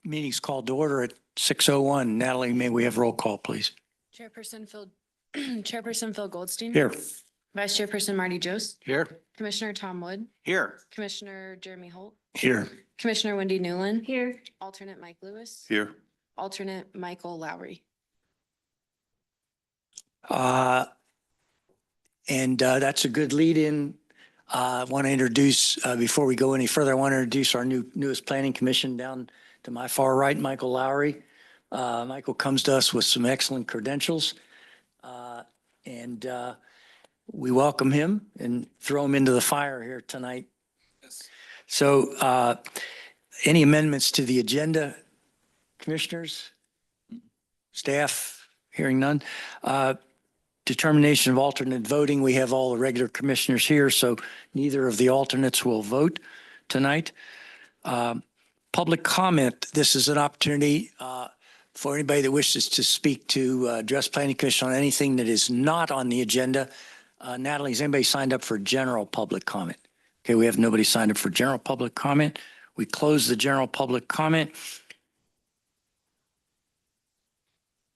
Meeting's called to order at 6:01. Natalie, may we have roll call, please? Chairperson Phil Goldstein. Here. Vice Chairperson Marty Jost. Here. Commissioner Tom Wood. Here. Commissioner Jeremy Holt. Here. Commissioner Wendy Newland. Here. Alternate Mike Lewis. Here. Alternate Michael Lowry. That's a good lead in. I want to introduce, before we go any further, I want to introduce our newest planning commission down to my far right, Michael Lowry. Michael comes to us with some excellent credentials. We welcome him and throw him into the fire here tonight. Yes. So any amendments to the agenda, commissioners, staff? Hearing none. Determination of alternate voting. We have all the regular commissioners here, so neither of the alternates will vote tonight. Public comment. This is an opportunity for anybody that wishes to speak to address Planning Commission on anything that is not on the agenda. Natalie, has anybody signed up for general public comment? Okay, we have nobody signed up for general public comment. We close the general public comment.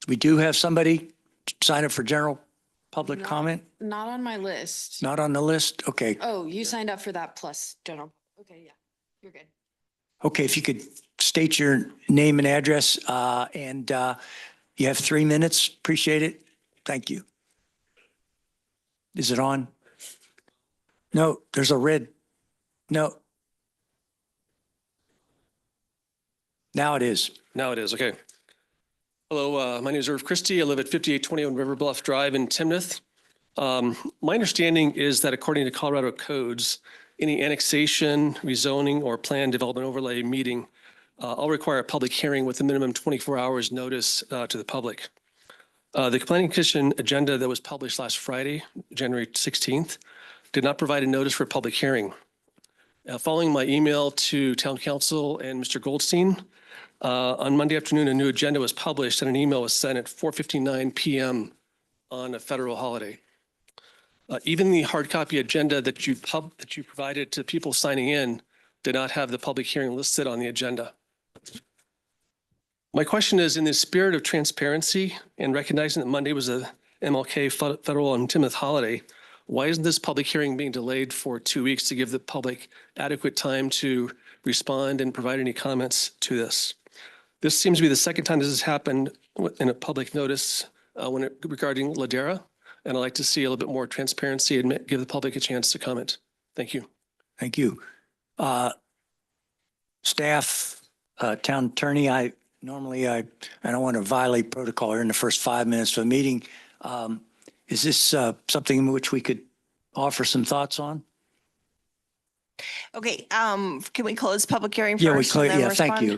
We do have somebody signed up for general public comment? Not on my list. Not on the list? Okay. Oh, you signed up for that plus general. Okay, yeah, you're good. Okay, if you could state your name and address, and you have 3 minutes. Appreciate it. Thank you. Is it on? No, there's a red. No. Now it is. Now it is, okay. Hello, my name is Irv Christie. I live at 5821 River Bluff Drive in Timnath. My understanding is that according to Colorado codes, any annexation, rezoning, or planned development overlay meeting all require a public hearing with a minimum 24 hours notice to the public. The Planning Commission agenda that was published last Friday, January 16th, did not provide a notice for a public hearing. Following my email to Town Council and Mr. Goldstein, on Monday afternoon, a new agenda was published and an email was sent at 4:59 p.m. on a federal holiday. Even the hard copy agenda that you provided to people signing in did not have the public hearing listed on the agenda. My question is, in the spirit of transparency and recognizing that Monday was a MLK federal and Timnath holiday, why isn't this public hearing being delayed for 2 weeks to give the public adequate time to respond and provide any comments to this? This seems to be the second time this has happened in a public notice regarding Ladera, and I'd like to see a little bit more transparency and give the public a chance to comment. Thank you. Thank you. Staff, town attorney, I don't want to violate protocol here in the first 5 minutes of a meeting. Is this something in which we could offer some thoughts on? Okay, can we close public hearing first? Yeah, we close. Yeah, thank you.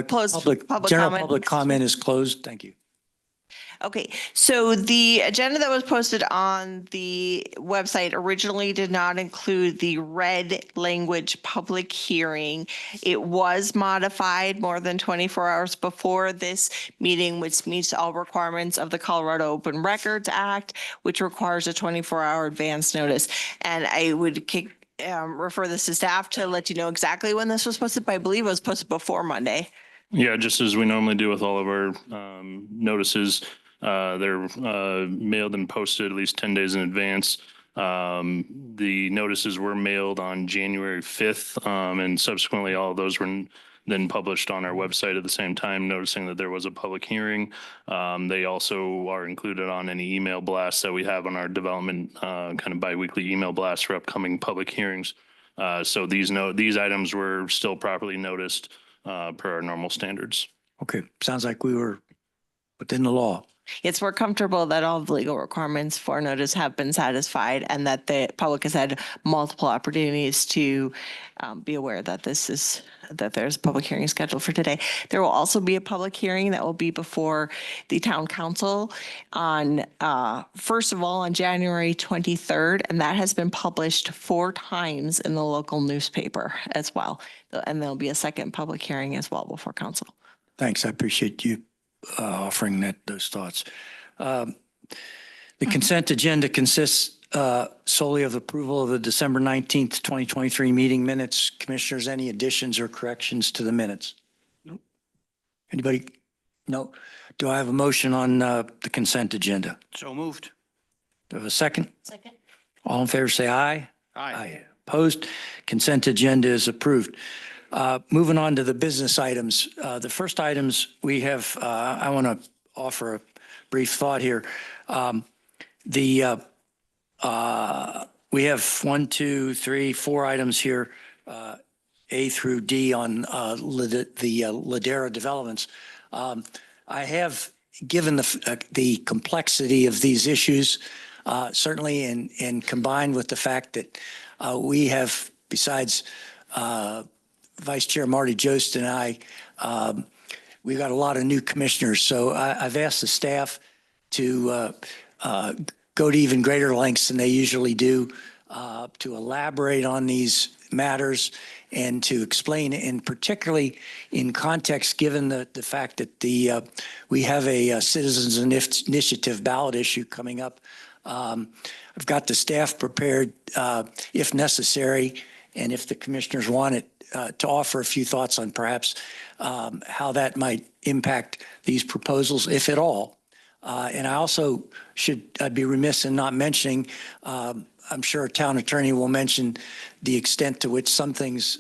Close General public comment is closed. Thank you. Okay, so the agenda that was posted on the website originally did not include the red language public hearing. It was modified more than 24 hours before this meeting, which meets all requirements of the Colorado Open Records Act, which requires a 24-hour advance notice. And I would refer this to staff to let you know exactly when this was posted, but I believe it was posted before Monday. Yeah, just as we normally do with all of our notices. They're mailed and posted at least 10 days in advance. The notices were mailed on January 5th, and subsequently all of those were then published on our website at the same time, noticing that there was a public hearing. They also are included on any email blasts that we have on our development kind of biweekly email blasts for upcoming public hearings. So these items were still properly noticed per our normal standards. Okay, sounds like we were within the law. Yes, we're comfortable that all the legal requirements for notice have been satisfied and that the public has had multiple opportunities to be aware that there's a public hearing scheduled for today. There will also be a public hearing that will be before the town council on, first of all, on January 23rd, and that has been published 4 times in the local newspaper as well. And there'll be a second public hearing as well before council. Thanks, I appreciate you offering those thoughts. The consent agenda consists solely of approval of the December 19th, 2023 meeting minutes. Commissioners, any additions or corrections to the minutes? Anybody? No. Do I have a motion on the consent agenda? So moved. Do I have a second? Second. All in favor, say aye. Aye. Opposed? Consent agenda is approved. Moving on to the business items. The first items we have, I want to offer a brief thought here. We have 1, 2, 3, 4 items here, A through D on the Ladera developments. I have, given the complexity of these issues, certainly, and combined with the fact that we have, besides Vice Chair Marty Jost and I, we've got a lot of new commissioners. So I've asked the staff to go to even greater lengths than they usually do to elaborate on these matters and to explain, and particularly in context, given the fact that we have a citizens initiative ballot issue coming up. I've got the staff prepared, if necessary, and if the commissioners want it, to offer a few thoughts on perhaps how that might impact these proposals, if at all. And I also I'd be remiss in not mentioning, I'm sure a town attorney will mention the extent to which some things,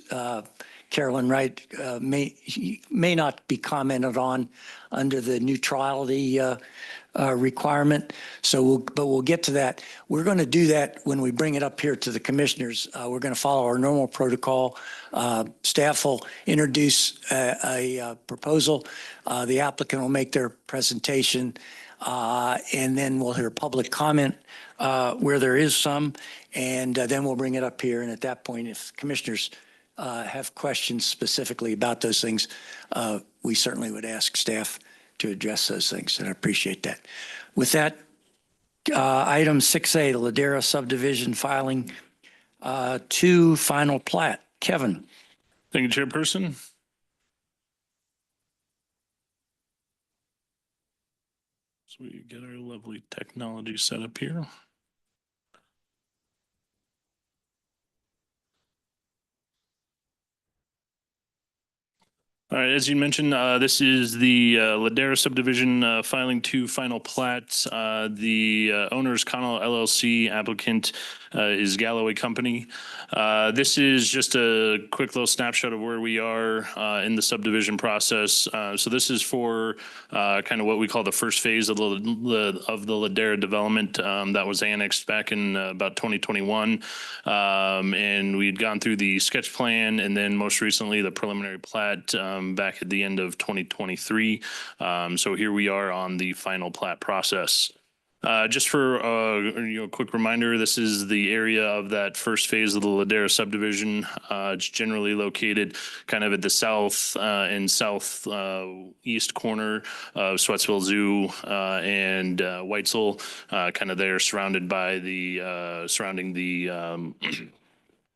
Carolyn Wright, may not be commented on under the neutrality requirement. But we'll get to that. We're going to do that when we bring it up here to the commissioners. We're going to follow our normal protocol. Staff will introduce a proposal. The applicant will make their presentation. And then we'll hear public comment where there is some, and then we'll bring it up here. And at that point, if commissioners have questions specifically about those things, we certainly would ask staff to address those things, and I appreciate that. With that, item 6A, the Ladera subdivision filing 2 final plat. Kevin. Thank you, Chairperson. So we get our lovely technology set up here. All right, as you mentioned, this is the Ladera subdivision filing 2 final plats. The owner is Connell LLC, applicant is Galloway Company. This is just a quick little snapshot of where we are in the subdivision process. So this is for kind of what we call the first phase of the Ladera development that was annexed back in about 2021. And we had gone through the sketch plan and then most recently the preliminary plat back at the end of 2023. So here we are on the final plat process. Just for a quick reminder, this is the area of that first phase of the Ladera subdivision. It's generally located kind of at the south and southeast corner of Sweatsville Zoo and Weitzel, kind of there surrounded by the surrounding the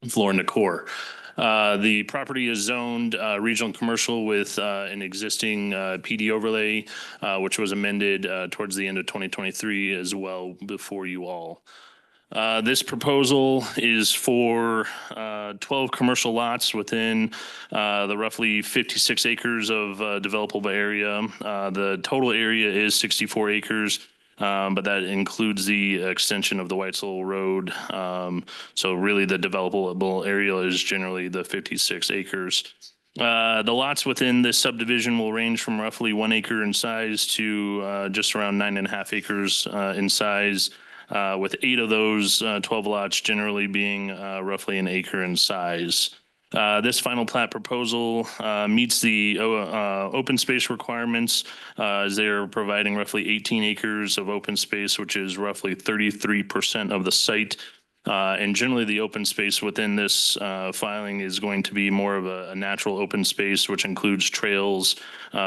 Florida core. The property is zoned regional commercial with an existing PD overlay, which was amended towards the end of 2023 as well before you all. This proposal is for 12 commercial lots within the roughly 56 acres of developable area. The total area is 64 acres. But that includes the extension of the Weitzel Road. So really the developable area is generally the 56 acres. The lots within this subdivision will range from roughly 1 acre in size to just around 9.5 acres in size, with 8 of those 12 lots generally being roughly 1 acre in size. This final plat proposal meets the open space requirements as they're providing roughly 18 acres of open space, which is roughly 33% of the site. And generally the open space within this filing is going to be more of a natural open space, which includes trails,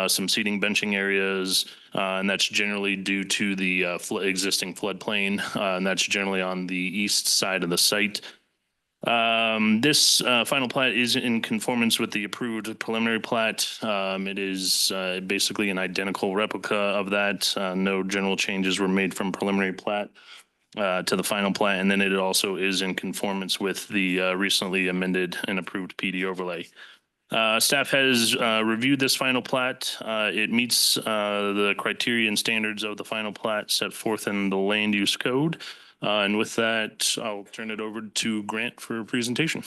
some seating benching areas, and that's generally due to the existing floodplain, and that's generally on the east side of the site. This final plat is in conformance with the approved preliminary plat. It is basically an identical replica of that. No general changes were made from preliminary plat to the final plat, and then it also is in conformance with the recently amended and approved PD overlay. Staff has reviewed this final plat. It meets the criteria and standards of the final plat set forth in the land use code. And with that, I'll turn it over to Grant for a presentation.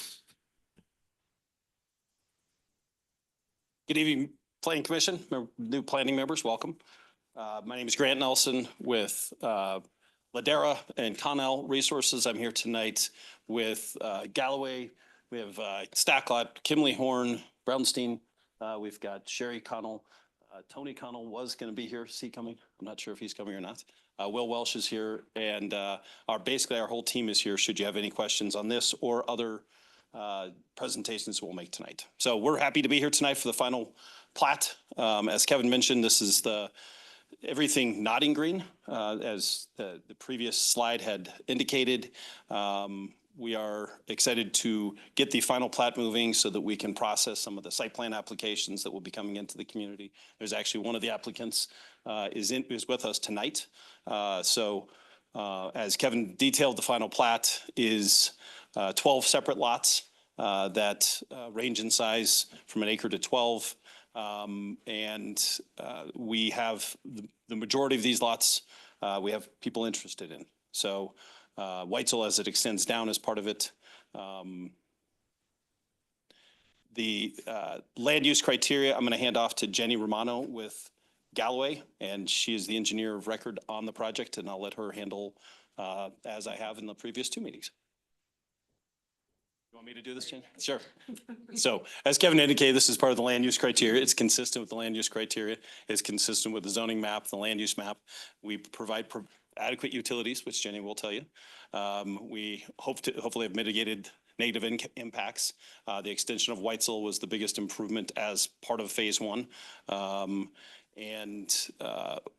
Good evening, Planning Commission, new planning members, welcome. My name is Grant Nelson with Ladera and Connell Resources. I'm here tonight with Galloway. We have Stacklot, Kimley Horn, Brownstein. We've got Sherry Connell. Tony Connell was going to be here. Is he coming? I'm not sure if he's coming or not. Will Welsh is here, and basically our whole team is here should you have any questions on this or other presentations we'll make tonight. So we're happy to be here tonight for the final plat. As Kevin mentioned, this is everything not in green, as the previous slide had indicated. We are excited to get the final plat moving so that we can process some of the site plan applications that will be coming into the community. There's actually one of the applicants is with us tonight. As Kevin detailed, the final plat is 12 separate lots that range in size from 1 acre to 12. We have the majority of these lots we have people interested in. So Weitzel, as it extends down, is part of it. The land use criteria, I'm going to hand off to Jenny Romano with Galloway, and she is the engineer of record on the project, and I'll let her handle as I have in the previous 2 meetings. You want me to do this, Jen? Sure. So as Kevin indicated, this is part of the land use criteria. It's consistent with the land use criteria. It's consistent with the zoning map, the land use map. We provide adequate utilities, which Jenny will tell you. We hopefully have mitigated negative impacts. The extension of Weitzel was the biggest improvement as part of phase 1.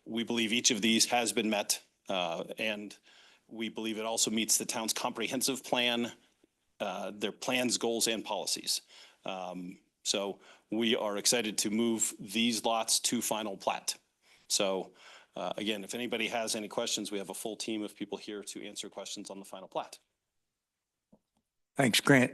We believe each of these has been met. And we believe it also meets the town's comprehensive plan, their plans, goals, and policies. So we are excited to move these lots to final plat. So again, if anybody has any questions, we have a full team of people here to answer questions on the final plat. Thanks, Grant.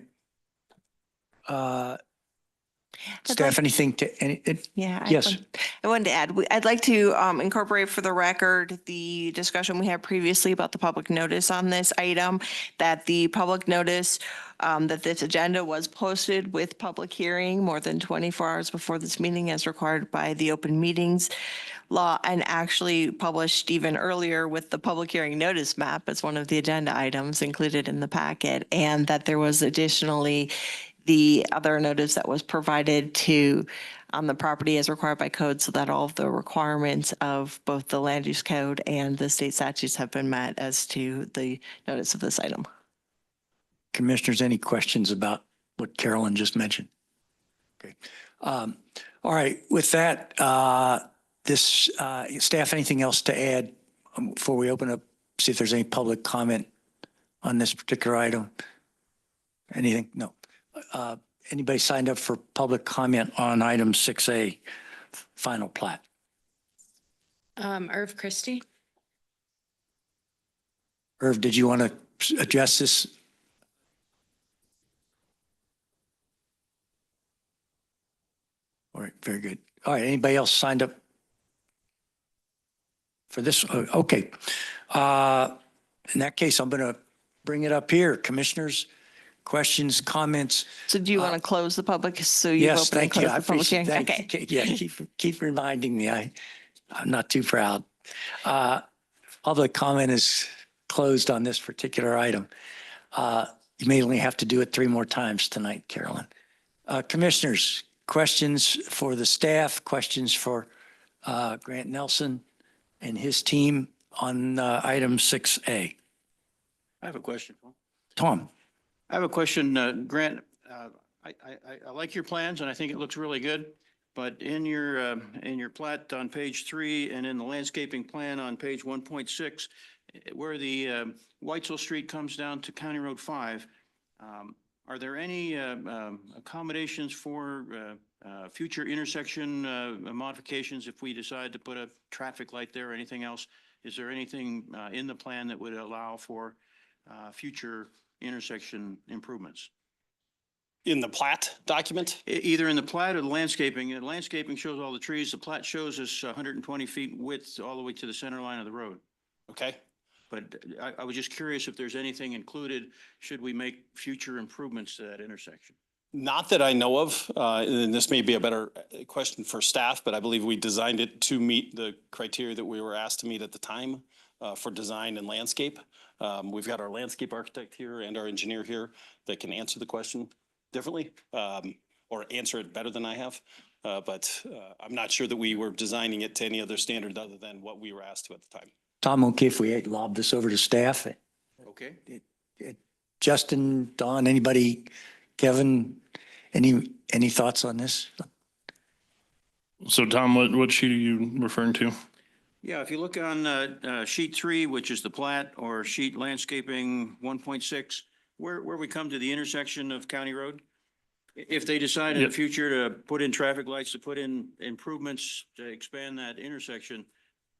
Staff, anything to, Yeah. yes. I wanted to add, I'd like to incorporate for the record the discussion we had previously about the public notice on this item, that the public notice that this agenda was posted with public hearing more than 24 hours before this meeting as required by the open meetings law, and actually published even earlier with the public hearing notice map as one of the agenda items included in the packet, and that there was additionally the other notice that was provided to on the property as required by code, so that all of the requirements of both the land use code and the state statutes have been met as to the notice of this item. Commissioners, any questions about what Carolyn just mentioned? Okay. All right. With that, staff, anything else to add before we open up, see if there's any public comment on this particular item? Anything? No. Anybody signed up for public comment on item 6A, final plat? Irv Christie. Irv, did you want to address this? All right, very good. All right, anybody else signed up for this? Okay. In that case, I'm going to bring it up here. Commissioners, questions, comments? So do you want to close the public? So you've Yes, opened and thank you. closed I the public appreciate hearing? that. Okay. Yeah, keep reminding me. I'm not too proud. Public comment is closed on this particular item. You may only have to do it 3 more times tonight, Carolyn. Commissioners, questions for the staff, questions for Grant Nelson and his team on item 6A. I have a question. Tom. I have a question, Grant. I like your plans and I think it looks really good. But in your plat on page 3 and in the landscaping plan on page 1.6, where the Weitzel Street comes down to County Road 5, are there any accommodations for future intersection modifications if we decide to put a traffic light there or anything else? Is there anything in the plan that would allow for future intersection improvements? In the plat document? Either in the plat or the landscaping. The landscaping shows all the trees. The plat shows us 120 feet width all the way to the center line of the road. Okay. But I was just curious if there's anything included, should we make future improvements to that intersection? Not that I know of, and this may be a better question for staff, but I believe we designed it to meet the criteria that we were asked to meet at the time for design and landscape. We've got our landscape architect here and our engineer here that can answer the question differently or answer it better than I have. But I'm not sure that we were designing it to any other standard other than what we were asked to at the time. Tom, okay if we lob this over to staff? Okay. Justin, Don, anybody, Kevin, any thoughts on this? So Tom, what sheet are you referring to? Yeah, if you look on sheet 3, which is the plat, or sheet landscaping 1.6, where we come to the intersection of County Road, if they decide in the Yep. future to put in traffic lights, to put in improvements to expand that intersection,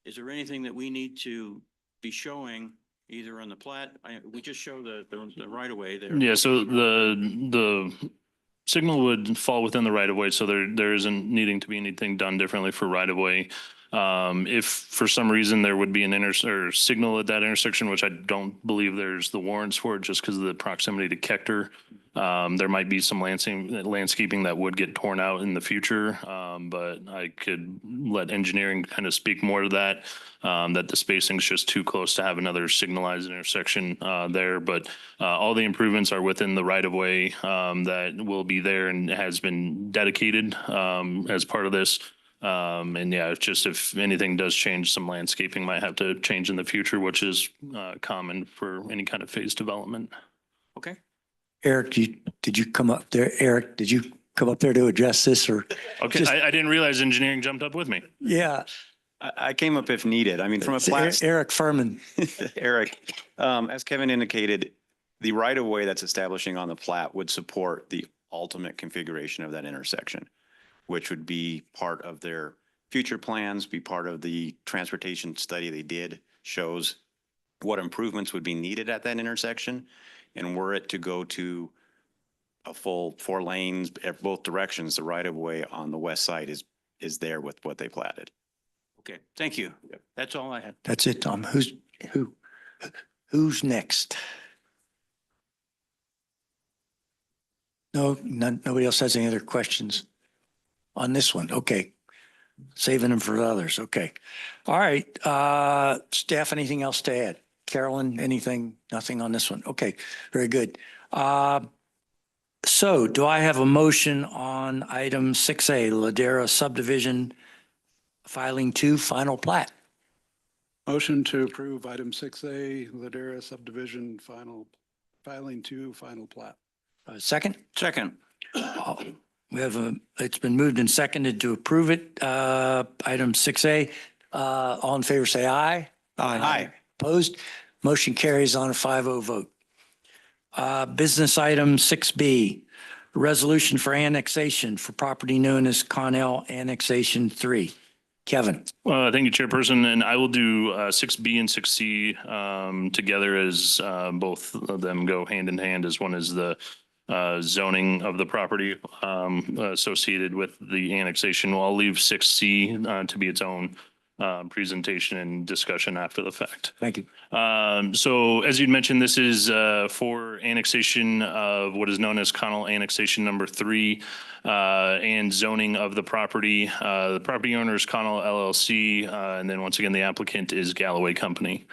is there anything that we need to be showing either on the plat? We just show the right of way there. Yeah, so the signal would fall within the right of way, so there isn't needing to be anything done differently for right of way. If for some reason there would be or signal at that intersection, which I don't believe there's the warrants for it just because of the proximity to Kechter, there might be some landscaping that would get torn out in the future. But I could let engineering kind of speak more to that, that the spacing's just too close to have another signalized intersection there. But all the improvements are within the right of way that will be there and has been dedicated as part of this. And yeah, it's just if anything does change, some landscaping might have to change in the future, which is common for any kind of phase development. Okay. Eric, did you come up there? Eric, did you come up there to address this or? Okay, Just- I didn't realize engineering jumped up with me. Yeah. I came up if needed. I mean, from a It's plat, Eric Furman. Eric, as Kevin indicated, the right of way that's establishing on the plat would support the ultimate configuration of that intersection, which would be part of their future plans, be part of the transportation study they did, shows what improvements would be needed at that intersection. And were it to go to a full 4 lanes at both directions, the right of way on the west side is there with what they platted. Okay, thank you. That's all I had. That's it, Tom. Who's next? Nobody else has any other questions on this one? Okay. Saving them for others. Okay. All right. Staff, anything else to add? Carolyn, anything? Nothing on this one? Okay. Very good. So do I have a motion on item 6A, Ladera subdivision filing 2 final plat? Motion to approve item 6A, Ladera subdivision filing 2 final plat. Second? Second. We have it's been moved and seconded to approve it. Item 6A, all in favor, say aye. Aye. Opposed? Motion carries on a 5-0 vote. Business item 6B, resolution for annexation for property known as Connell Annexation 3. Kevin. Thank you, Chairperson. And I will do 6B and 6C together as both of them go hand in hand, as one is the zoning of the property associated with the annexation. Well, I'll leave 6C to be its own presentation and discussion after the fact. Thank you. So as you'd mentioned, this is for annexation of what is known as Connell Annexation Number 3 and zoning of the property. The property owner is Connell LLC, and then once again, the applicant is Galloway Company.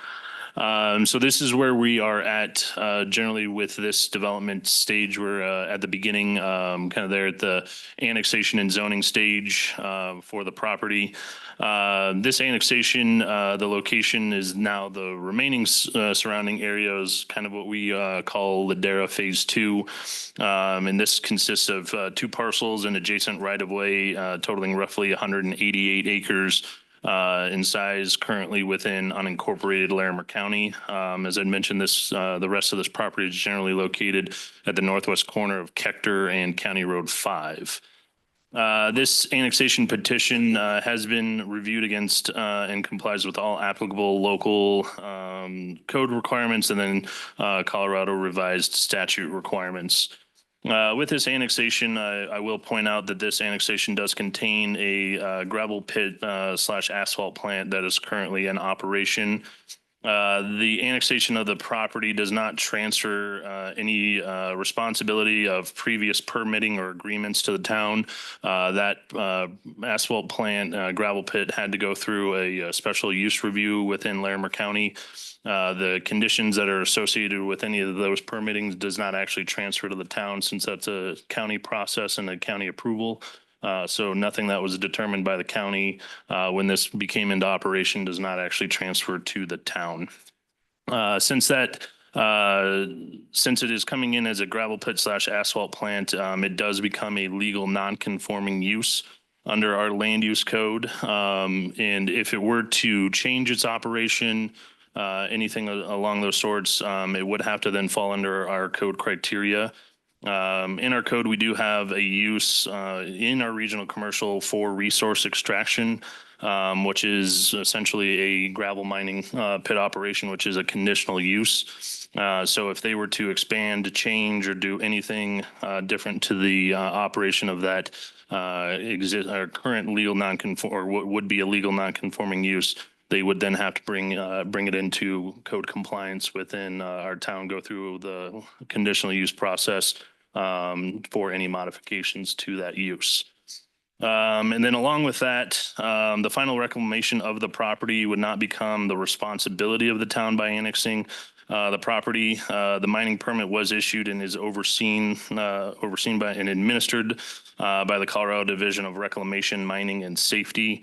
So this is where we are at generally with this development stage. We're at the beginning, kind of there at the annexation and zoning stage for the property. This annexation, the location is now the remaining surrounding areas, kind of what we call Ladera Phase 2. And this consists of 2 parcels and adjacent right-of-way totaling roughly 188 acres. In size, currently within unincorporated Larimer County. As I mentioned, the rest of this property is generally located at the northwest corner of Kechter and County Road 5. This annexation petition has been reviewed against and complies with all applicable local code requirements and then Colorado revised statute requirements. With this annexation, I will point out that this annexation does contain a gravel pit slash asphalt plant that is currently in operation. The annexation of the property does not transfer any responsibility of previous permitting or agreements to the town. That asphalt plant, gravel pit had to go through a special use review within Larimer County. The conditions that are associated with any of those permittings does not actually transfer to the town since that's a county process and a county approval. So nothing that was determined by the county when this became into operation does not actually transfer to the town. Since it is coming in as a gravel pit slash asphalt plant, it does become a legal non-conforming use under our land use code. And if it were to change its operation, anything along those sorts, it would have to then fall under our code criteria. In our code, we do have a use in our regional commercial for resource extraction, which is essentially a gravel mining pit operation, which is a conditional use. So if they were to expand, change, or do anything different to the operation of that current legal non-conform or what would be a legal non-conforming use, they would then have to bring it into code compliance within our town, go through the conditional use process for any modifications to that use. And then along with that, the final reclamation of the property would not become the responsibility of the town by annexing the property. The mining permit was issued and is overseen by and administered by the Colorado Division of Reclamation, Mining, and Safety.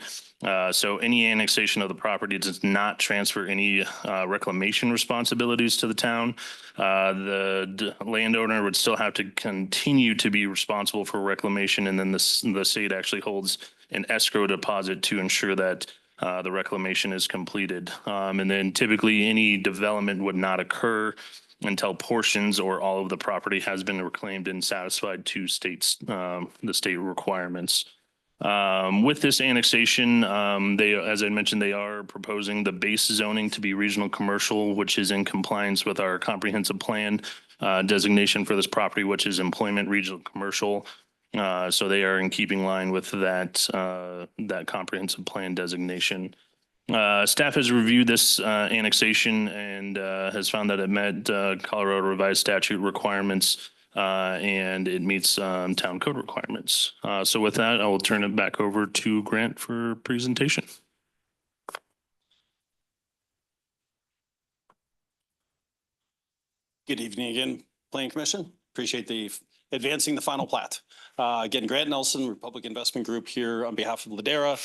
So any annexation of the property does not transfer any reclamation responsibilities to the town. The landowner would still have to continue to be responsible for reclamation, and then the state actually holds an escrow deposit to ensure that the reclamation is completed. And then typically any development would not occur until portions or all of the property has been reclaimed and satisfied to the state requirements. With this annexation, as I mentioned, they are proposing the base zoning to be regional commercial, which is in compliance with our comprehensive plan designation for this property, which is employment regional commercial. So they are in keeping line with that comprehensive plan designation. Staff has reviewed this annexation and has found that it met Colorado revised statute requirements and it meets town code requirements. So with that, I will turn it back over to Grant for presentation. Good evening again, Planning Commission. Appreciate advancing the final plat. Again, Grant Nelson, Republic Investment Group here on behalf of Ladera.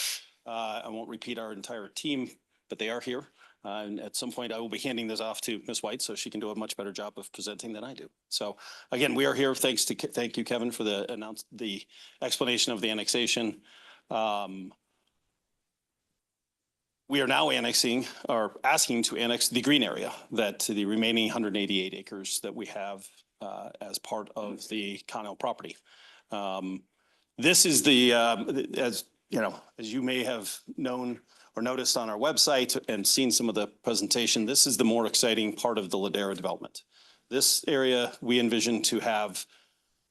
I won't repeat our entire team, but they are here. And at some point, I will be handing this off to Ms. White so she can do a much better job of presenting than I do. So again, we are here. Thank you, Kevin, for the explanation of the annexation. We are now annexing or asking to annex the green area, that the remaining 188 acres that we have as part of the Connell property. This is as you may have known or noticed on our website and seen some of the presentation, this is the more exciting part of the Ladera development. This area we envision to have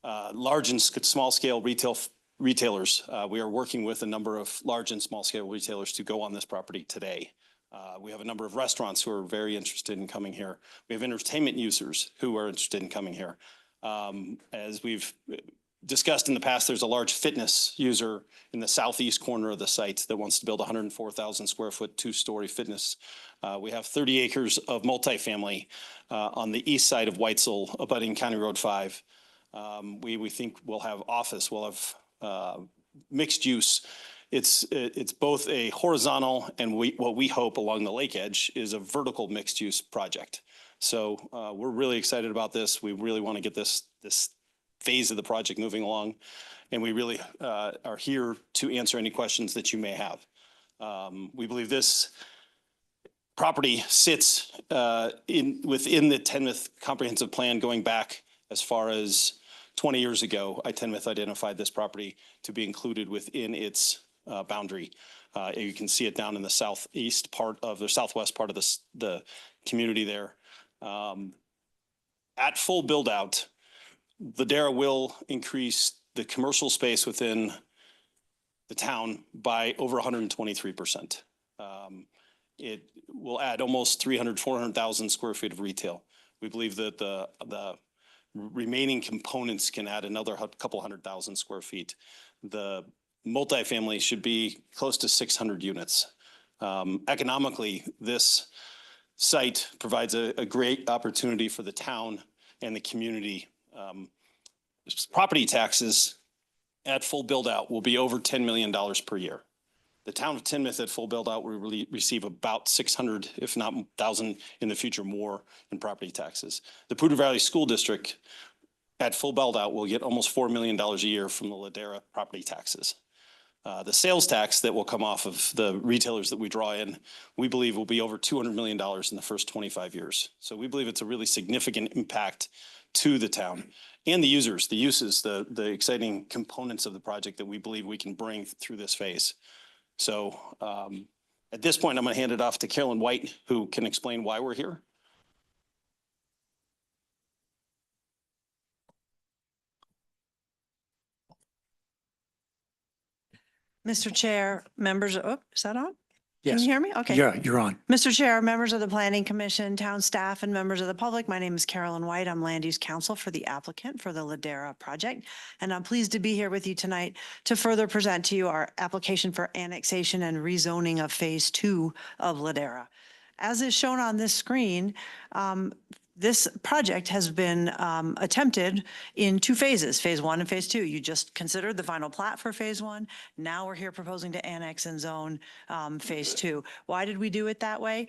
large and small scale retailers. We are working with a number of large and small scale retailers to go on this property today. We have a number of restaurants who are very interested in coming here. We have entertainment users who are interested in coming here. As we've discussed in the past, there's a large fitness user in the southeast corner of the site that wants to build 104,000 square foot, 2-story fitness. We have 30 acres of multifamily on the east side of Whitesell, abutting County Road 5. We think we'll have office, we'll have mixed use. It's both a horizontal and what we hope along the lake edge is a vertical mixed use project. So we're really excited about this. We really want to get this phase of the project moving along. And we really are here to answer any questions that you may have. We believe this property sits within the Timnath comprehensive plan going back as far as 20 years ago. Timnath identified this property to be included within its boundary. You can see it down in the southwest part of the community there. At full build out, Ladera will increase the commercial space within the town by over 123%. It will add almost 400,000 square feet of retail. We believe that the remaining components can add another couple 100,000 square feet. The multifamily should be close to 600 units. Economically, this site provides a great opportunity for the town and the community. Property taxes at full build out will be over $10 million per year. The town of Timnath at full build out will receive about 600, if not 1,000 in the future more in property taxes. The Poudre Valley School District at full build out will get almost $4 million a year from the Ladera property taxes. The sales tax that will come off of the retailers that we draw in, we believe will be over $200 million in the first 25 years. So we believe it's a really significant impact to the town and the users, the uses, the exciting components of the project that we believe we can bring through this phase. So at this point, I'm going to hand it off to Carolyn White, who can explain why we're here. Mr. Chair, members, oh, is that on? Can Yes. you hear me? Okay. Yeah, you're on. Mr. Chair, members of the Planning Commission, town staff, and members of the public, my name is Carolyn White. I'm Land Use Counsel for the applicant for the Ladera project. And I'm pleased to be here with you tonight to further present to you our application for annexation and rezoning of Phase 2 of Ladera. As is shown on this screen, this project has been attempted in two phases, Phase 1 and Phase 2. You just considered the final plat for Phase 1. Now we're here proposing to annex and zone Phase 2. Why did we do it that way?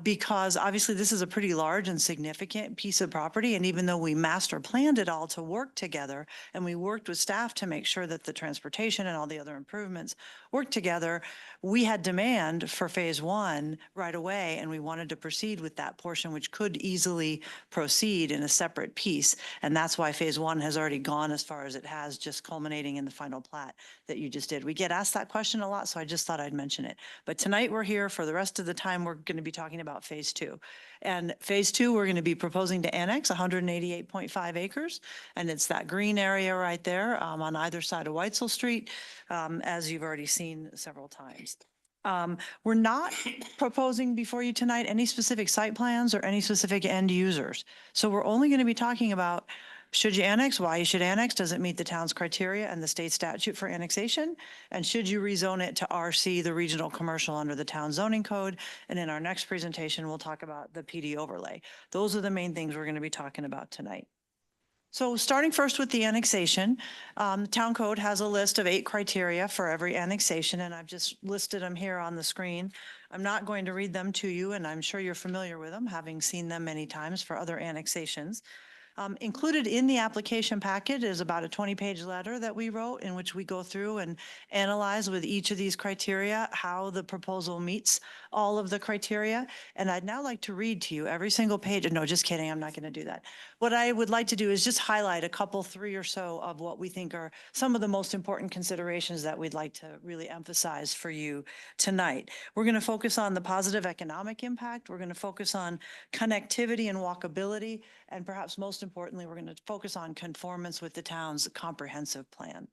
Because obviously this is a pretty large and significant piece of property. And even though we master planned it all to work together, and we worked with staff to make sure that the transportation and all the other improvements worked together, we had demand for Phase 1 right away, and we wanted to proceed with that portion, which could easily proceed in a separate piece. And that's why Phase 1 has already gone as far as it has, just culminating in the final plat that you just did. We get asked that question a lot, so I just thought I'd mention it. But tonight we're here. For the rest of the time, we're going to be talking about Phase 2. And Phase 2, we're going to be proposing to annex 188.5 acres. And it's that green area right there on either side of Weitzel Street, as you've already seen several times. We're not proposing before you tonight any specific site plans or any specific end users. So we're only going to be talking about should you annex, why you should annex, does it meet the town's criteria and the state statute for annexation, and should you rezone it to RC, the regional commercial under the town zoning code. And in our next presentation, we'll talk about the PD overlay. Those are the main things we're going to be talking about tonight. So starting first with the annexation, the town code has a list of 8 criteria for every annexation, and I've just listed them here on the screen. I'm not going to read them to you, and I'm sure you're familiar with them, having seen them many times for other annexations. Included in the application packet is about a 20-page letter that we wrote in which we go through and analyze with each of these criteria how the proposal meets all of the criteria. And I'd now like to read to you every single page. No, just kidding. I'm not going to do that. What I would like to do is just highlight a couple, 3 or so of what we think are some of the most important considerations that we'd like to really emphasize for you tonight. We're going to focus on the positive economic impact. We're going to focus on connectivity and walkability. And perhaps most importantly, we're going to focus on conformance with the town's comprehensive plan.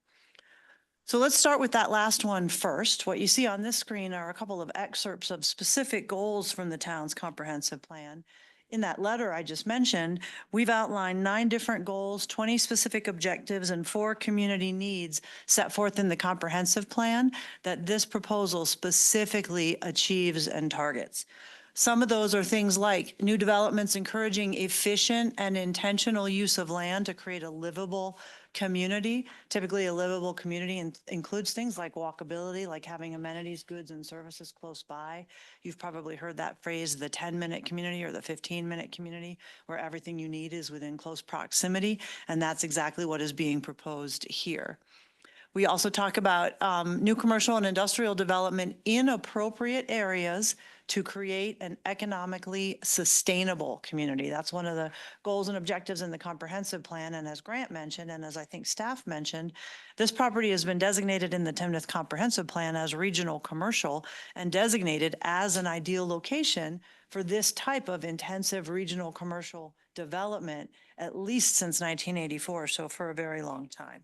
So let's start with that last one first. What you see on this screen are a couple of excerpts of specific goals from the town's comprehensive plan. In that letter I just mentioned, we've outlined 9 different goals, 20 specific objectives, and 4 community needs set forth in the comprehensive plan that this proposal specifically achieves and targets. Some of those are things like new developments encouraging efficient and intentional use of land to create a livable community. Typically, a livable community includes things like walkability, like having amenities, goods, and services close by. You've probably heard that phrase, the 10-minute community or the 15-minute community, where everything you need is within close proximity, and that's exactly what is being proposed here. We also talk about new commercial and industrial development in appropriate areas to create an economically sustainable community. That's one of the goals and objectives in the comprehensive plan. And as Grant mentioned, and as I think staff mentioned, this property has been designated in the Timnath comprehensive plan as regional commercial and designated as an ideal location for this type of intensive regional commercial development, at least since 1984, so for a very long time.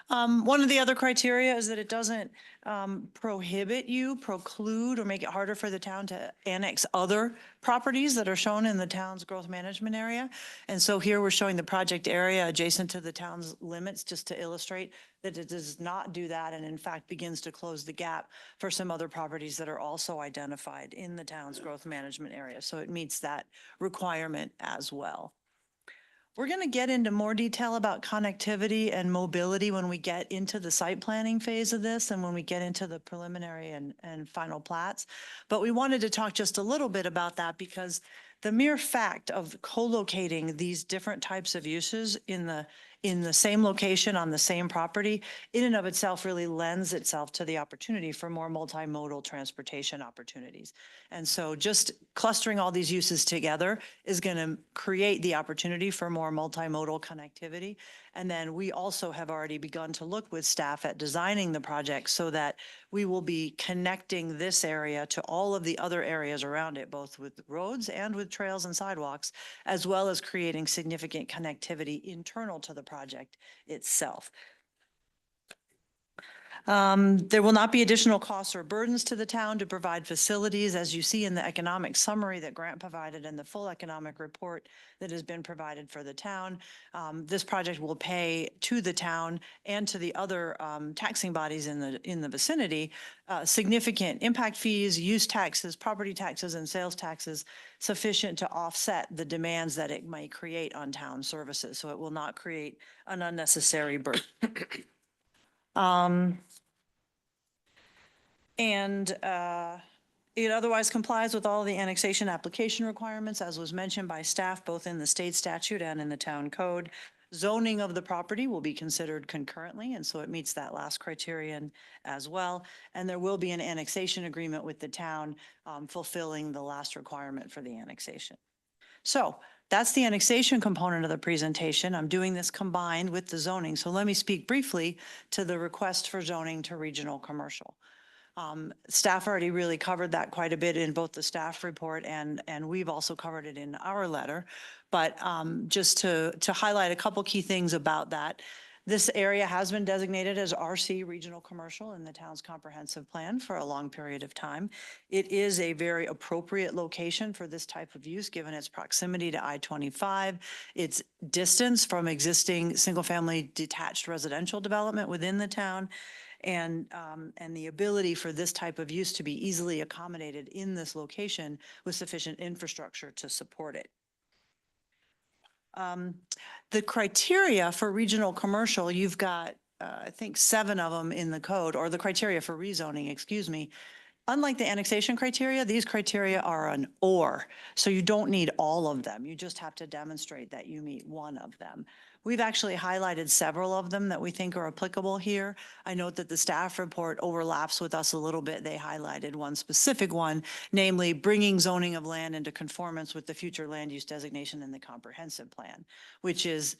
One of the other criteria is that it doesn't prohibit you, preclude, or make it harder for the town to annex other properties that are shown in the town's growth management area. And so here we're showing the project area adjacent to the town's limits, just to illustrate that it does not do that, and in fact begins to close the gap for some other properties that are also identified in the town's growth management area. So it meets that requirement as well. We're going to get into more detail about connectivity and mobility when we get into the site planning phase of this and when we get into the preliminary and final plats. But we wanted to talk just a little bit about that because the mere fact of co-locating these different types of uses in the same location on the same property, in and of itself really lends itself to the opportunity for more multimodal transportation opportunities. And so just clustering all these uses together is going to create the opportunity for more multimodal connectivity. And then we also have already begun to look with staff at designing the project so that we will be connecting this area to all of the other areas around it, both with roads and with trails and sidewalks, as well as creating significant connectivity internal to the project itself. There will not be additional costs or burdens to the town to provide facilities, as you see in the economic summary that Grant provided and the full economic report that has been provided for the town. This project will pay to the town and to the other taxing bodies in the vicinity significant impact fees, use taxes, property taxes, and sales taxes sufficient to offset the demands that it might create on town services. So it will not create an unnecessary burden. It otherwise complies with all the annexation application requirements, as was mentioned by staff, both in the state statute and in the town code. Zoning of the property will be considered concurrently, and so it meets that last criterion as well. And there will be an annexation agreement with the town fulfilling the last requirement for the annexation. So that's the annexation component of the presentation. I'm doing this combined with the zoning. So let me speak briefly to the request for zoning to regional commercial. Staff already really covered that quite a bit in both the staff report and we've also covered it in our letter. But just to highlight a couple key things about that. This area has been designated as RC Regional Commercial in the town's comprehensive plan for a long period of time. It is a very appropriate location for this type of use, given its proximity to I-25, its distance from existing single-family detached residential development within the town, and the ability for this type of use to be easily accommodated in this location with sufficient infrastructure to support it. The criteria for regional commercial, you've got, I think, 7 of them in the code, or the criteria for rezoning, excuse me. Unlike the annexation criteria, these criteria are an or, so you don't need all of them. You just have to demonstrate that you meet one of them. We've actually highlighted several of them that we think are applicable here. I note that the staff report overlaps with us a little bit. They highlighted one specific one, namely bringing zoning of land into conformance with the future land use designation in the comprehensive plan, which is,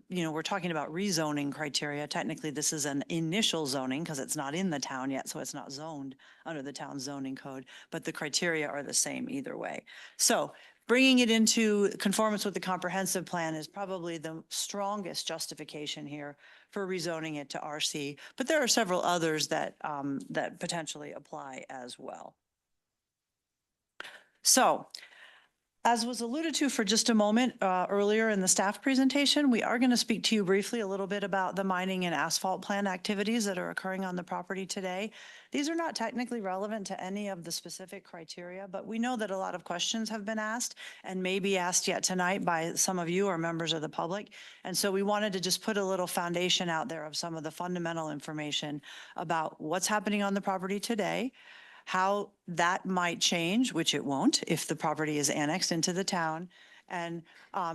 we're talking about rezoning criteria. Technically, this is an initial zoning because it's not in the town yet, so it's not zoned under the town zoning code, but the criteria are the same either way. So bringing it into conformance with the comprehensive plan is probably the strongest justification here for rezoning it to RC, but there are several others that potentially apply as well. So, as was alluded to for just a moment earlier in the staff presentation, we are going to speak to you briefly a little bit about the mining and asphalt plant activities that are occurring on the property today. These are not technically relevant to any of the specific criteria, but we know that a lot of questions have been asked and may be asked yet tonight by some of you or members of the public. And so we wanted to just put a little foundation out there of some of the fundamental information about what's happening on the property today, how that might change, which it won't if the property is annexed into the town, And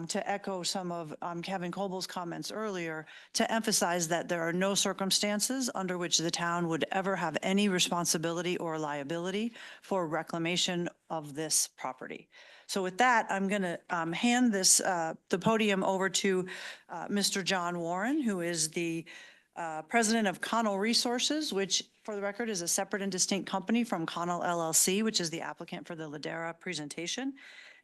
to echo some of Kevin Cobal's comments earlier, to emphasize that there are no circumstances under which the town would ever have any responsibility or liability for reclamation of this property. So with that, I'm going to hand the podium over to Mr. John Warren, who is the president of Connell Resources, which for the record is a separate and distinct company from Connell LLC, which is the applicant for the Ladera presentation.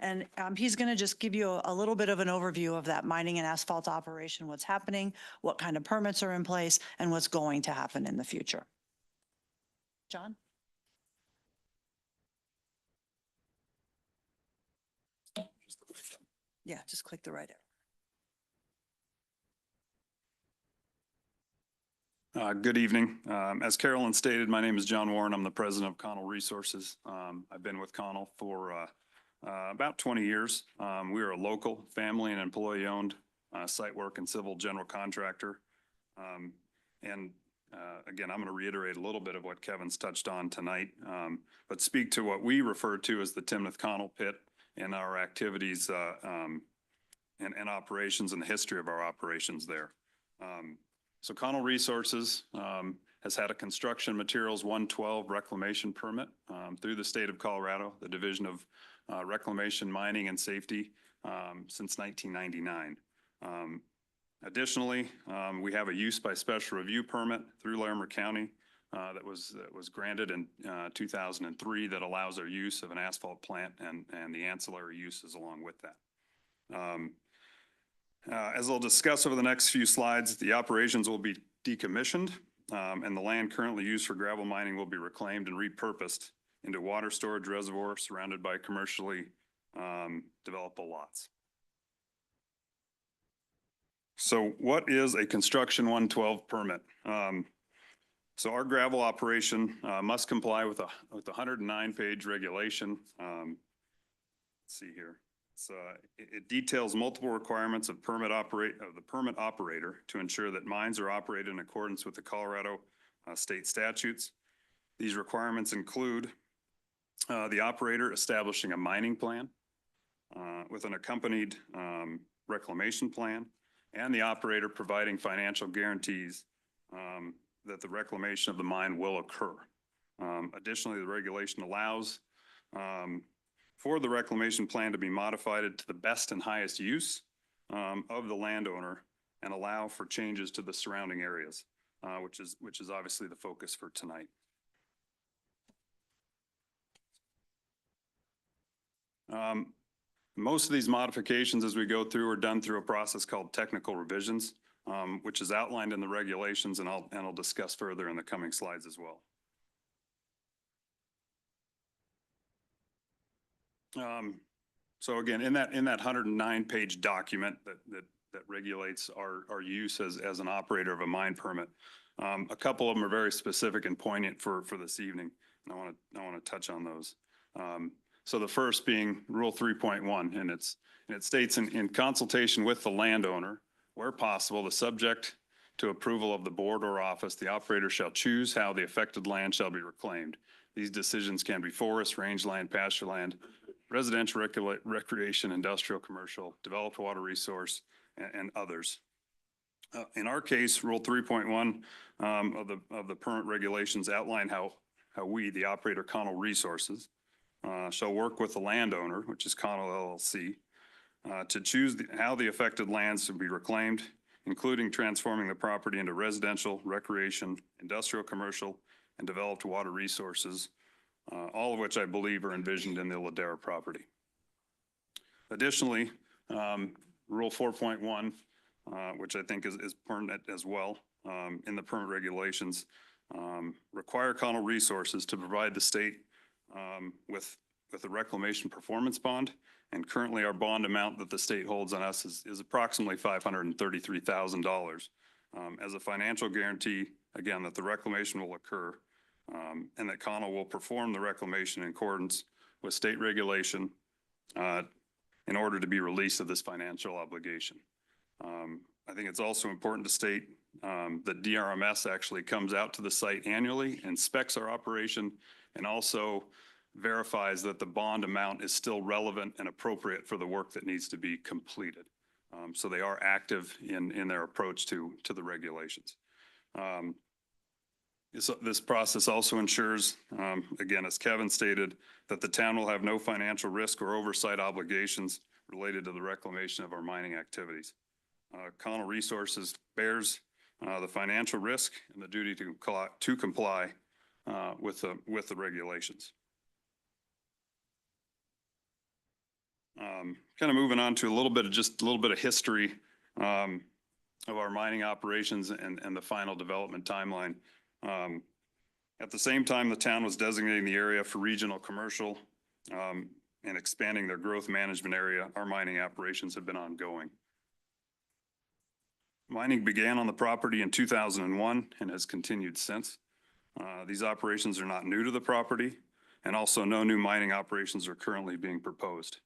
And he's going to just give you a little bit of an overview of that mining and asphalt operation, what's happening, what kind of permits are in place, and what's going to happen in the future. John? Yeah, just click the right arrow. Good evening. As Carolyn stated, my name is John Warren. I'm the president of Connell Resources. I've been with Connell for about 20 years. We are a local, family and employee-owned site work and civil general contractor. Again, I'm going to reiterate a little bit of what Kevin's touched on tonight, but speak to what we refer to as the Timnath Connell pit and our activities and operations and the history of our operations there. So Connell Resources has had a construction materials 112 reclamation permit through the state of Colorado, the Division of Reclamation, Mining and Safety since 1999. Additionally, we have a use by special review permit through Larimer County that was granted in 2003 that allows our use of an asphalt plant and the ancillary uses along with that. As I'll discuss over the next few slides, the operations will be decommissioned and the land currently used for gravel mining will be reclaimed and repurposed into water storage reservoir surrounded by commercially developable lots. So what is a construction 112 permit? So our gravel operation must comply with a 109-page regulation. Let's see here. It details multiple requirements of the permit operator to ensure that mines are operated in accordance with the Colorado state statutes. These requirements include the operator establishing a mining plan with an accompanied reclamation plan, and the operator providing financial guarantees that the reclamation of the mine will occur. Additionally, the regulation allows for the reclamation plan to be modified to the best and highest use of the landowner and allow for changes to the surrounding areas, which is obviously the focus for tonight. Most of these modifications as we go through are done through a process called technical revisions, which is outlined in the regulations, and I'll discuss further in the coming slides as well. So again, in that 109-page document that regulates our use as an operator of a mine permit, a couple of them are very specific and poignant for this evening, and I want to touch on those. So the first being Rule 3.1, and it states in consultation with the landowner, where possible, the subject to approval of the board or office, the operator shall choose how the affected land shall be reclaimed. These decisions can be forest, rangeland, pasture land, residential, recreation, industrial, commercial, developed water resource, and others. In our case, Rule 3.1 of the permit regulations outline how we, the operator Connell Resources, shall work with the landowner, which is Connell LLC, to choose how the affected lands to be reclaimed, including transforming the property into residential, recreation, industrial, commercial, and developed water resources, all of which I believe are envisioned in the Ladera property. Additionally, Rule 4.1, which I think is pertinent as well in the permit regulations, require Connell Resources to provide the state with a reclamation performance bond. And currently our bond amount that the state holds on us is approximately $533,000 as a financial guarantee, again, that the reclamation will occur and that Connell will perform the reclamation in accordance with state regulation in order to be released of this financial obligation. I think it's also important to state that DRMS actually comes out to the site annually, inspects our operation, and also verifies that the bond amount is still relevant and appropriate for the work that needs to be completed. So they are active in their approach to the regulations. This process also ensures, again, as Kevin stated, that the town will have no financial risk or oversight obligations related to the reclamation of our mining activities. Connell Resources bears the financial risk and the duty to comply with the regulations. Kind of moving on to a little bit of history of our mining operations and the final development timeline. At the same time, the town was designating the area for regional commercial and expanding their growth management area. Our mining operations have been ongoing. Mining began on the property in 2001 and has continued since. These operations are not new to the property, and also no new mining operations are currently being proposed.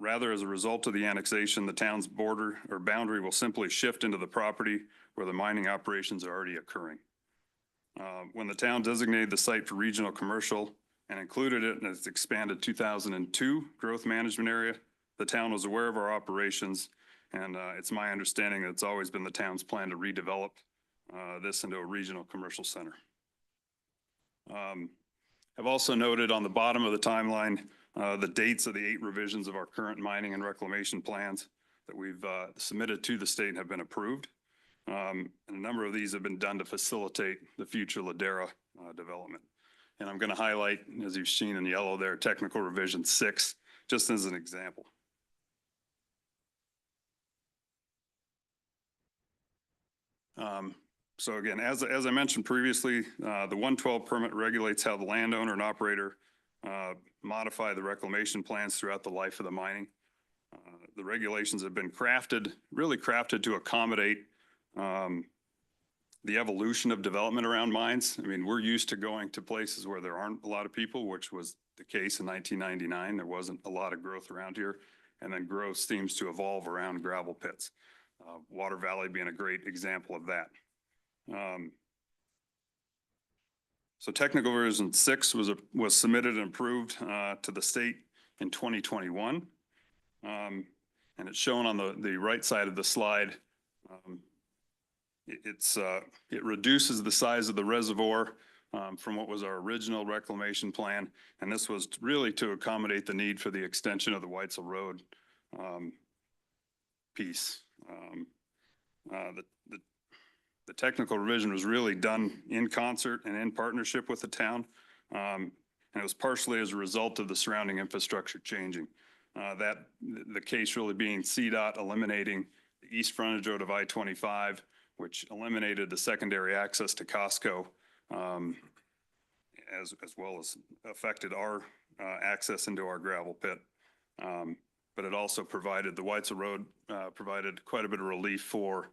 Rather, as a result of the annexation, the town's border or boundary will simply shift into the property where the mining operations are already occurring. When the town designated the site for regional commercial and included it in its expanded 2002 growth management area, the town was aware of our operations, and it's my understanding that it's always been the town's plan to redevelop this into a regional commercial center. I've also noted on the bottom of the timeline the dates of the 8 revisions of our current mining and reclamation plans that we've submitted to the state and have been approved. And a number of these have been done to facilitate the future Ladera development. And I'm going to highlight, as you've seen in yellow there, technical revision 6, just as an example. So again, as I mentioned previously, the 112 permit regulates how the landowner and operator modify the reclamation plans throughout the life of the mining. The regulations have been really crafted to accommodate the evolution of development around mines. I mean, we're used to going to places where there aren't a lot of people, which was the case in 1999. There wasn't a lot of growth around here. And then growth seems to evolve around gravel pits. Water Valley being a great example of that. So technical version 6 was submitted and approved to the state in 2021. And it's shown on the right side of the slide. It reduces the size of the reservoir from what was our original reclamation plan. And this was really to accommodate the need for the extension of the Weitzel Road piece. The technical revision was really done in concert and in partnership with the town. And it was partially as a result of the surrounding infrastructure changing. The case really being CDOT eliminating the east frontage road of I-25, which eliminated the secondary access to Costco, as well as affected our access into our gravel pit. But it also provided, the Weitzel Road provided quite a bit of relief for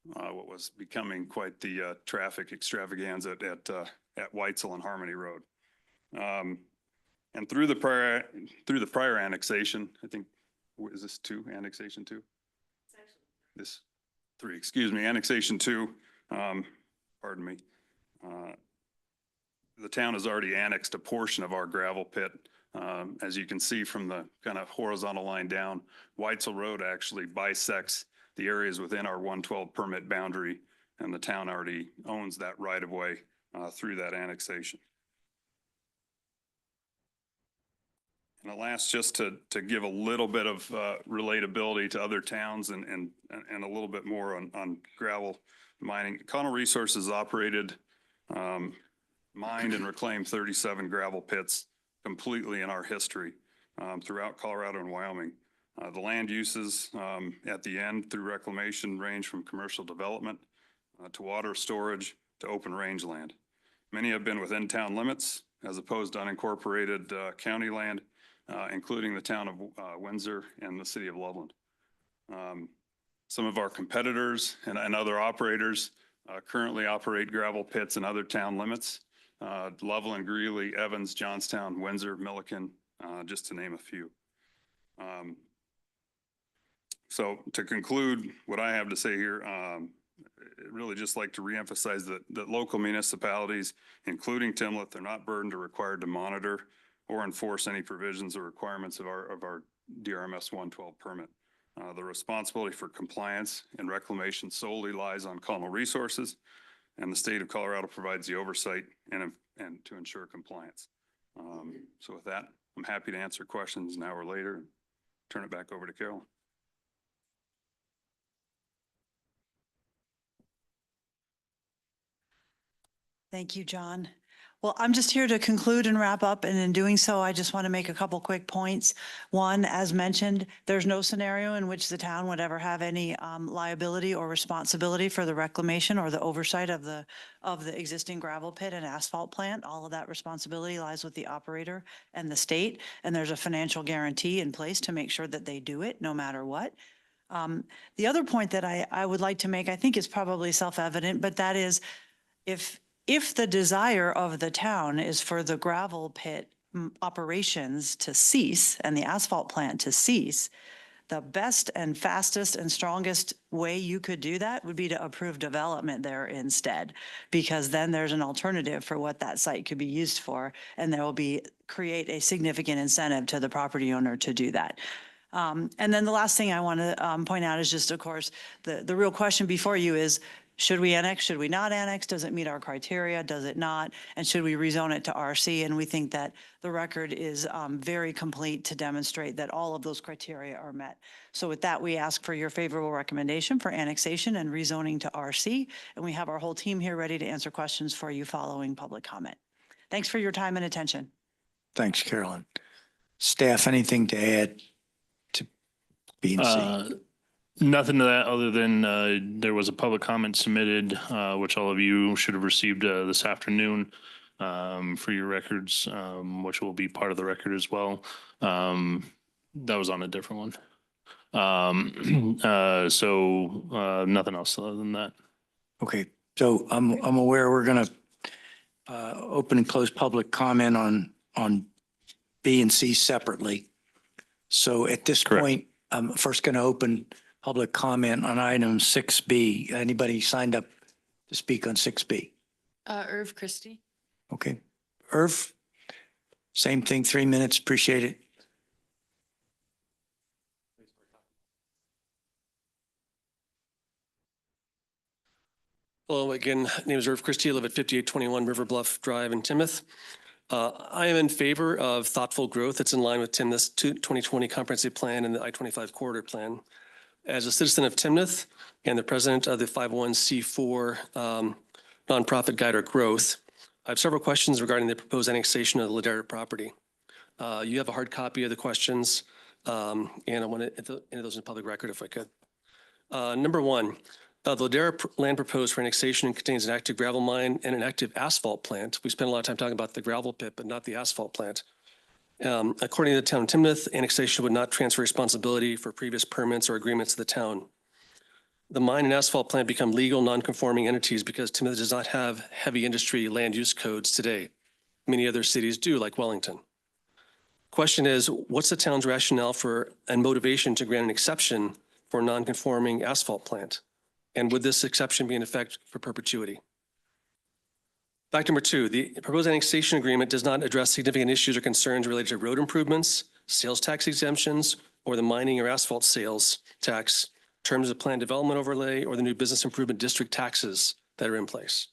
what was becoming quite the traffic extravaganza at Weitzel and Harmony Road. And through the prior annexation, I think, is this 2, annexation 2? This 3, excuse me, annexation 2, pardon me. The town has already annexed a portion of our gravel pit. As you can see from the kind of horizontal line down, Weitzel Road actually bisects the areas within our 112 permit boundary, and the town already owns that right of way through that annexation. And last, just to give a little bit of relatability to other towns and a little bit more on gravel mining. Connell Resources operated, mined and reclaimed 37 gravel pits completely in our history throughout Colorado and Wyoming. The land uses at the end through reclamation range from commercial development to water storage to open range land. Many have been within town limits as opposed to unincorporated county land, including the town of Windsor and the city of Loveland. Some of our competitors and other operators currently operate gravel pits in other town limits. Loveland, Greeley, Evans, Johnstown, Windsor, Milliken, just to name a few. So to conclude what I have to say here, really just like to reemphasize that local municipalities, including Timnath, are not burdened or required to monitor or enforce any provisions or requirements of our DRMS 112 permit. The responsibility for compliance and reclamation solely lies on Colonial Resources, and the state of Colorado provides the oversight and to ensure compliance. So with that, I'm happy to answer questions now or later. And turn it back over to Carolyn. Thank you, John. Well, I'm just here to conclude and wrap up, and in doing so, I just want to make a couple quick points. One, as mentioned, there's no scenario in which the town would ever have any liability or responsibility for the reclamation or the oversight of the existing gravel pit and asphalt plant. All of that responsibility lies with the operator and the state, and there's a financial guarantee in place to make sure that they do it no matter what. The other point that I would like to make, I think is probably self-evident, but that is if the desire of the town is for the gravel pit operations to cease and the asphalt plant to cease, the best and fastest and strongest way you could do that would be to approve development there instead, because then there's an alternative for what that site could be used for, and there will create a significant incentive to the property owner to do that. And then the last thing I want to point out is just, of course, the real question before you is, should we annex? Should we not annex? Does it meet our criteria? Does it not? And should we rezone it to RC? And we think that the record is very complete to demonstrate that all of those criteria are met. So with that, we ask for your favorable recommendation for annexation and rezoning to RC. And we have our whole team here ready to answer questions for you following public comment. Thanks for your time and attention. Thanks, Carolyn. Staff, anything to add to B and C? Nothing to that other than there was a public comment submitted, which all of you should have received this afternoon for your records, which will be part of the record as well. That was on a different one. So nothing else other than that. Okay, so I'm aware we're going to open and close public comment on B and C separately. So at this Correct. point, I'm first going to open public comment on item 6B. Anybody signed up to speak on 6B? Irv Christie. Okay. Irv, same thing, 3 minutes. Appreciate it. Hello, again, my name is Irv Christie. I live at 5821 River Bluff Drive in Timnath. I am in favor of thoughtful growth that's in line with Timnath's 2020 comprehensive plan and the I-25 corridor plan. As a citizen of Timnath and the president of the 501c4 nonprofit Guide Our Growth, I have several questions regarding the proposed annexation of the Ladera property. You have a hard copy of the questions, and I want to enter those in public record if I could. Number one, the Ladera land proposed for annexation contains an active gravel mine and an active asphalt plant. We spent a lot of time talking about the gravel pit, but not the asphalt plant. According to the town of Timnath, annexation would not transfer responsibility for previous permits or agreements to the town. The mine and asphalt plant become legal non-conforming entities because Timnath does not have heavy industry land use codes today. Many other cities do, like Wellington. Question is, what's the town's rationale for and motivation to grant an exception for a non-conforming asphalt plant? And would this exception be in effect for perpetuity? Fact number two, the proposed annexation agreement does not address significant issues or concerns related to road improvements, sales tax exemptions, or the mining or asphalt sales tax, terms of planned development overlay, or the new business improvement district taxes that are in place.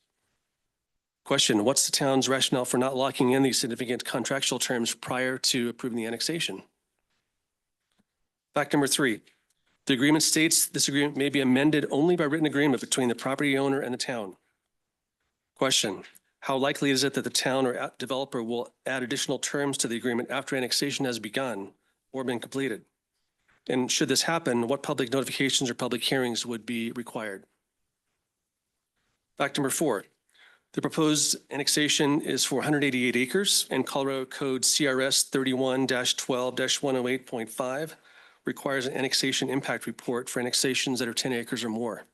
Question, what's the town's rationale for not locking in these significant contractual terms prior to approving the annexation? Fact number three, the agreement states this agreement may be amended only by written agreement between the property owner and the town. Question, how likely is it that the town or developer will add additional terms to the agreement after annexation has begun or been completed? And should this happen, what public notifications or public hearings would be required? Fact number four, the proposed annexation is for 188 acres and Colorado Code CRS 31-12-108.5 requires an annexation impact report for annexations that are 10 acres or more.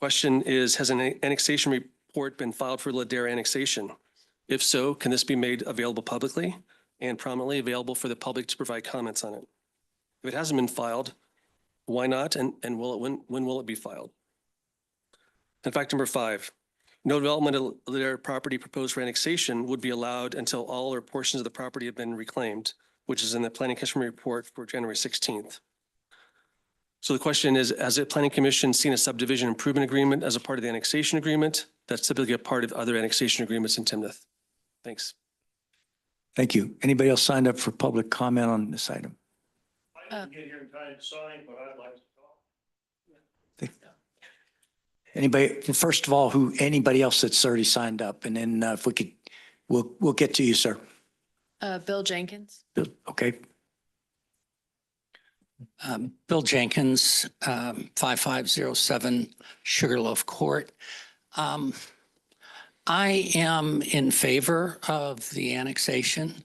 Question is, has an annexation report been filed for Ladera annexation? If so, can this be made available publicly and prominently available for the public to provide comments on it? If it hasn't been filed, why not? And when will it be filed? And fact number 5, no development of Ladera property proposed for annexation would be allowed until all or portions of the property have been reclaimed, which is in the Planning Commission report for January 16th. So the question is, has the Planning Commission seen a subdivision improvement agreement as a part of the annexation agreement? That's typically a part of other annexation agreements in Timnath. Thanks. Thank you. Anybody else signed up for public comment on this item? I didn't get here in time to sign, but I'd like to talk. Anybody, first of all, anybody else that's already signed up, and then if we could, we'll get to you, sir. Bill Jenkins. Bill, okay. Bill Jenkins, 5507 Sugarloaf Court. I am in favor of the annexation.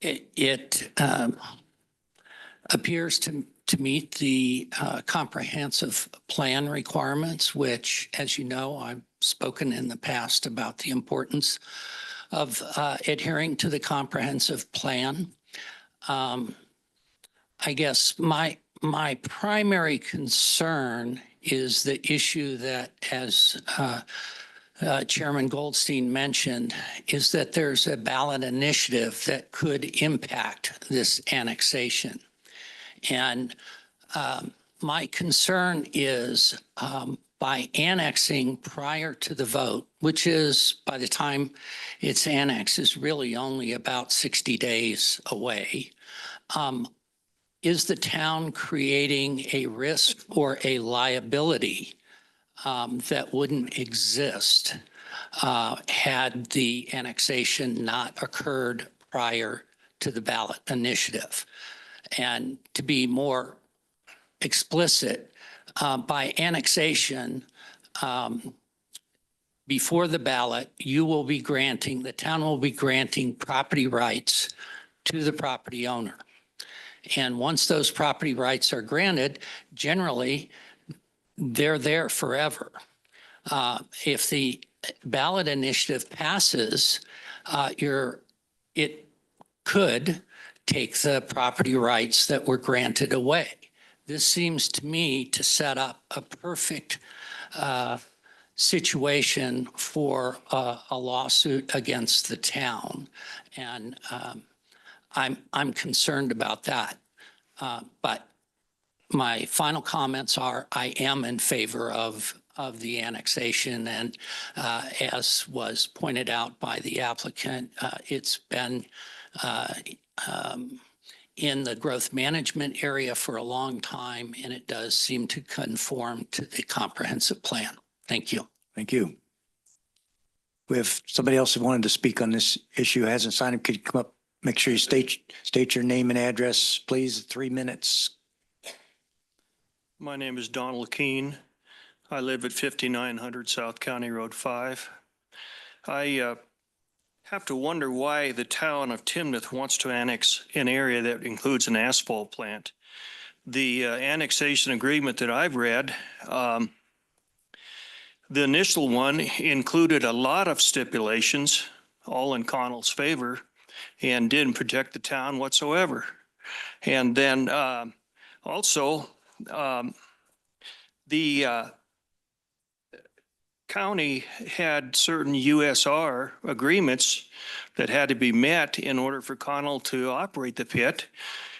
It appears to meet the comprehensive plan requirements, which, as you know, I've spoken in the past about the importance of adhering to the comprehensive plan. I guess my primary concern is the issue that, as Chairman Goldstein mentioned, is that there's a ballot initiative that could impact this annexation. And my concern is by annexing prior to the vote, which is, by the time it's annexed, is really only about 60 days away, is the town creating a risk or a liability that wouldn't exist had the annexation not occurred prior to the ballot initiative? And to be more explicit, by annexation, before the ballot, the town will be granting property rights to the property owner. And once those property rights are granted, generally, they're there forever. If the ballot initiative passes, it could take the property rights that were granted away. This seems to me to set up a perfect situation for a lawsuit against the town. And I'm concerned about that. But my final comments are I am in favor of the annexation. And as was pointed out by the applicant, it's been in the growth management area for a long time, and it does seem to conform to the comprehensive plan. Thank you. Thank you. We have somebody else who wanted to speak on this issue, hasn't signed up. Could you come up, make sure you state your name and address, please, 3 minutes. My name is Donald Keene. I live at 5900 South County Road 5. I have to wonder why the town of Timnath wants to annex an area that includes an asphalt plant. The annexation agreement that I've read, the initial one included a lot of stipulations, all in Connell's favor, and didn't protect the town whatsoever. And then also, the county had certain USR agreements that had to be met in order for Connell to operate the pit.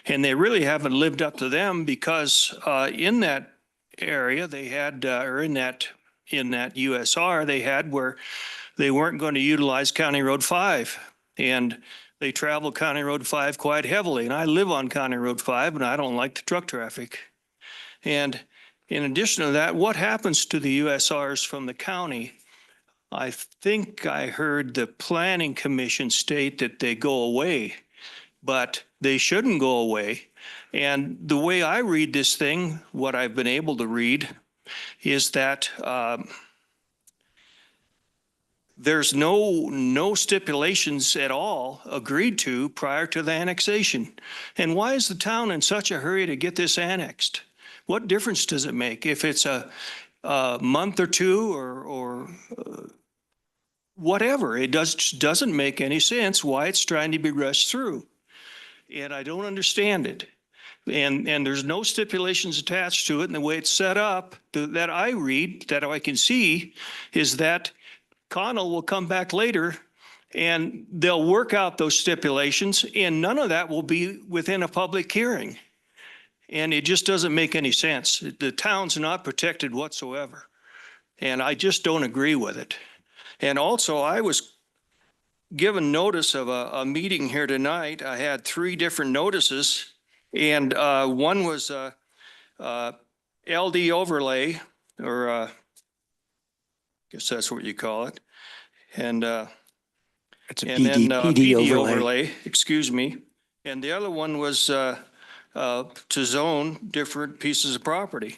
And they really haven't lived up to them because in that area they had, or in that USR they had where they weren't going to utilize County Road 5. And they travel County Road 5 quite heavily. And I live on County Road 5 and I don't like the truck traffic. And in addition to that, what happens to the USRs from the county? I think I heard the Planning Commission state that they go away, but they shouldn't go away. And the way I read this thing, what I've been able to read, is that there's no stipulations at all agreed to prior to the annexation. And why is the town in such a hurry to get this annexed? What difference does it make if it's a month or two or whatever? It doesn't make any sense why it's trying to be rushed through. And I don't understand it. And there's no stipulations attached to it. And the way it's set up, that I read, that I can see, is that Connell will come back later and they'll work out those stipulations, and none of that will be within a public hearing. And it just doesn't make any sense. The town's not protected whatsoever. And I just don't agree with it. And also, I was given notice of a meeting here tonight. I had 3 different notices, and one was LD overlay, or I guess that's what you call it. And It's a and then PD overlay. excuse me. And the other one was to zone different pieces of property.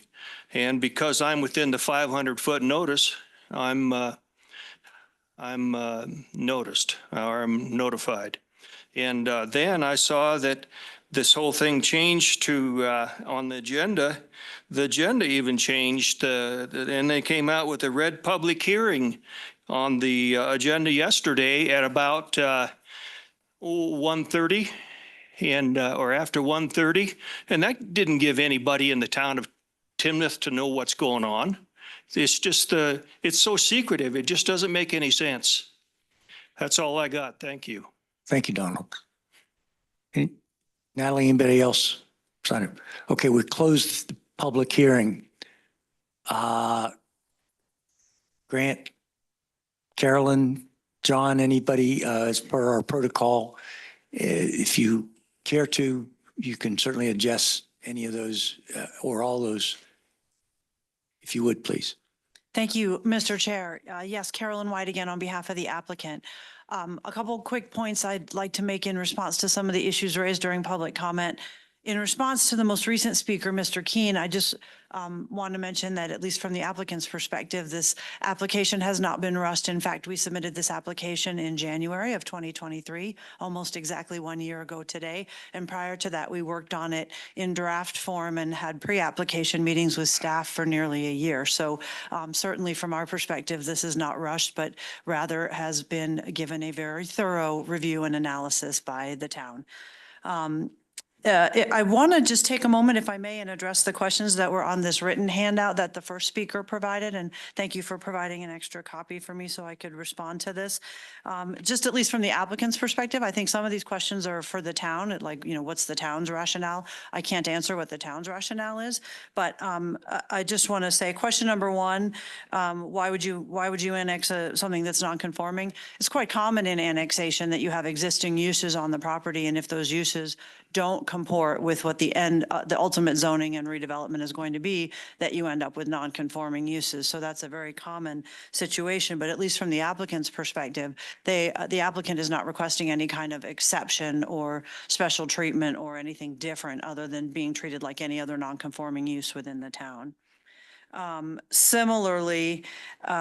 And because I'm within the 500-foot notice, I'm noticed, or I'm notified. And then I saw that this whole thing changed to, on the agenda even changed, and they came out with a red public hearing on the agenda yesterday at about 1:30 and, or after 1:30. And that didn't give anybody in the town of Timnath to know what's going on. It's just, it's so secretive. It just doesn't make any sense. That's all I got. Thank you. Thank you, Donald. Natalie, anybody else? Sign up. Okay, we closed the public hearing. Grant, Carolyn, John, anybody, as per our protocol, if you care to, you can certainly adjust any of those or all those, if you would, please. Thank you, Mr. Chair. Yes, Carolyn White again on behalf of the applicant. A couple quick points I'd like to make in response to some of the issues raised during public comment. In response to the most recent speaker, Mr. Keene, I just want to mention that at least from the applicant's perspective, this application has not been rushed. In fact, we submitted this application in January of 2023, almost exactly 1 year ago today. And prior to that, we worked on it in draft form and had pre-application meetings with staff for nearly a year. So certainly from our perspective, this is not rushed, but rather has been given a very thorough review and analysis by the town. I want to just take a moment, if I may, and address the questions that were on this written handout that the first speaker provided. And thank you for providing an extra copy for me so I could respond to this. Just at least from the applicant's perspective, I think some of these questions are for the town, like, you know, what's the town's rationale? I can't answer what the town's rationale is, but I just want to say question number 1, why would you annex something that's non-conforming? It's quite common in annexation that you have existing uses on the property, and if those uses don't comport with what the ultimate zoning and redevelopment is going to be, that you end up with non-conforming uses. So that's a very common situation, but at least from the applicant's perspective, the applicant is not requesting any kind of exception or special treatment or anything different other than being treated like any other non-conforming use within the town. Similarly,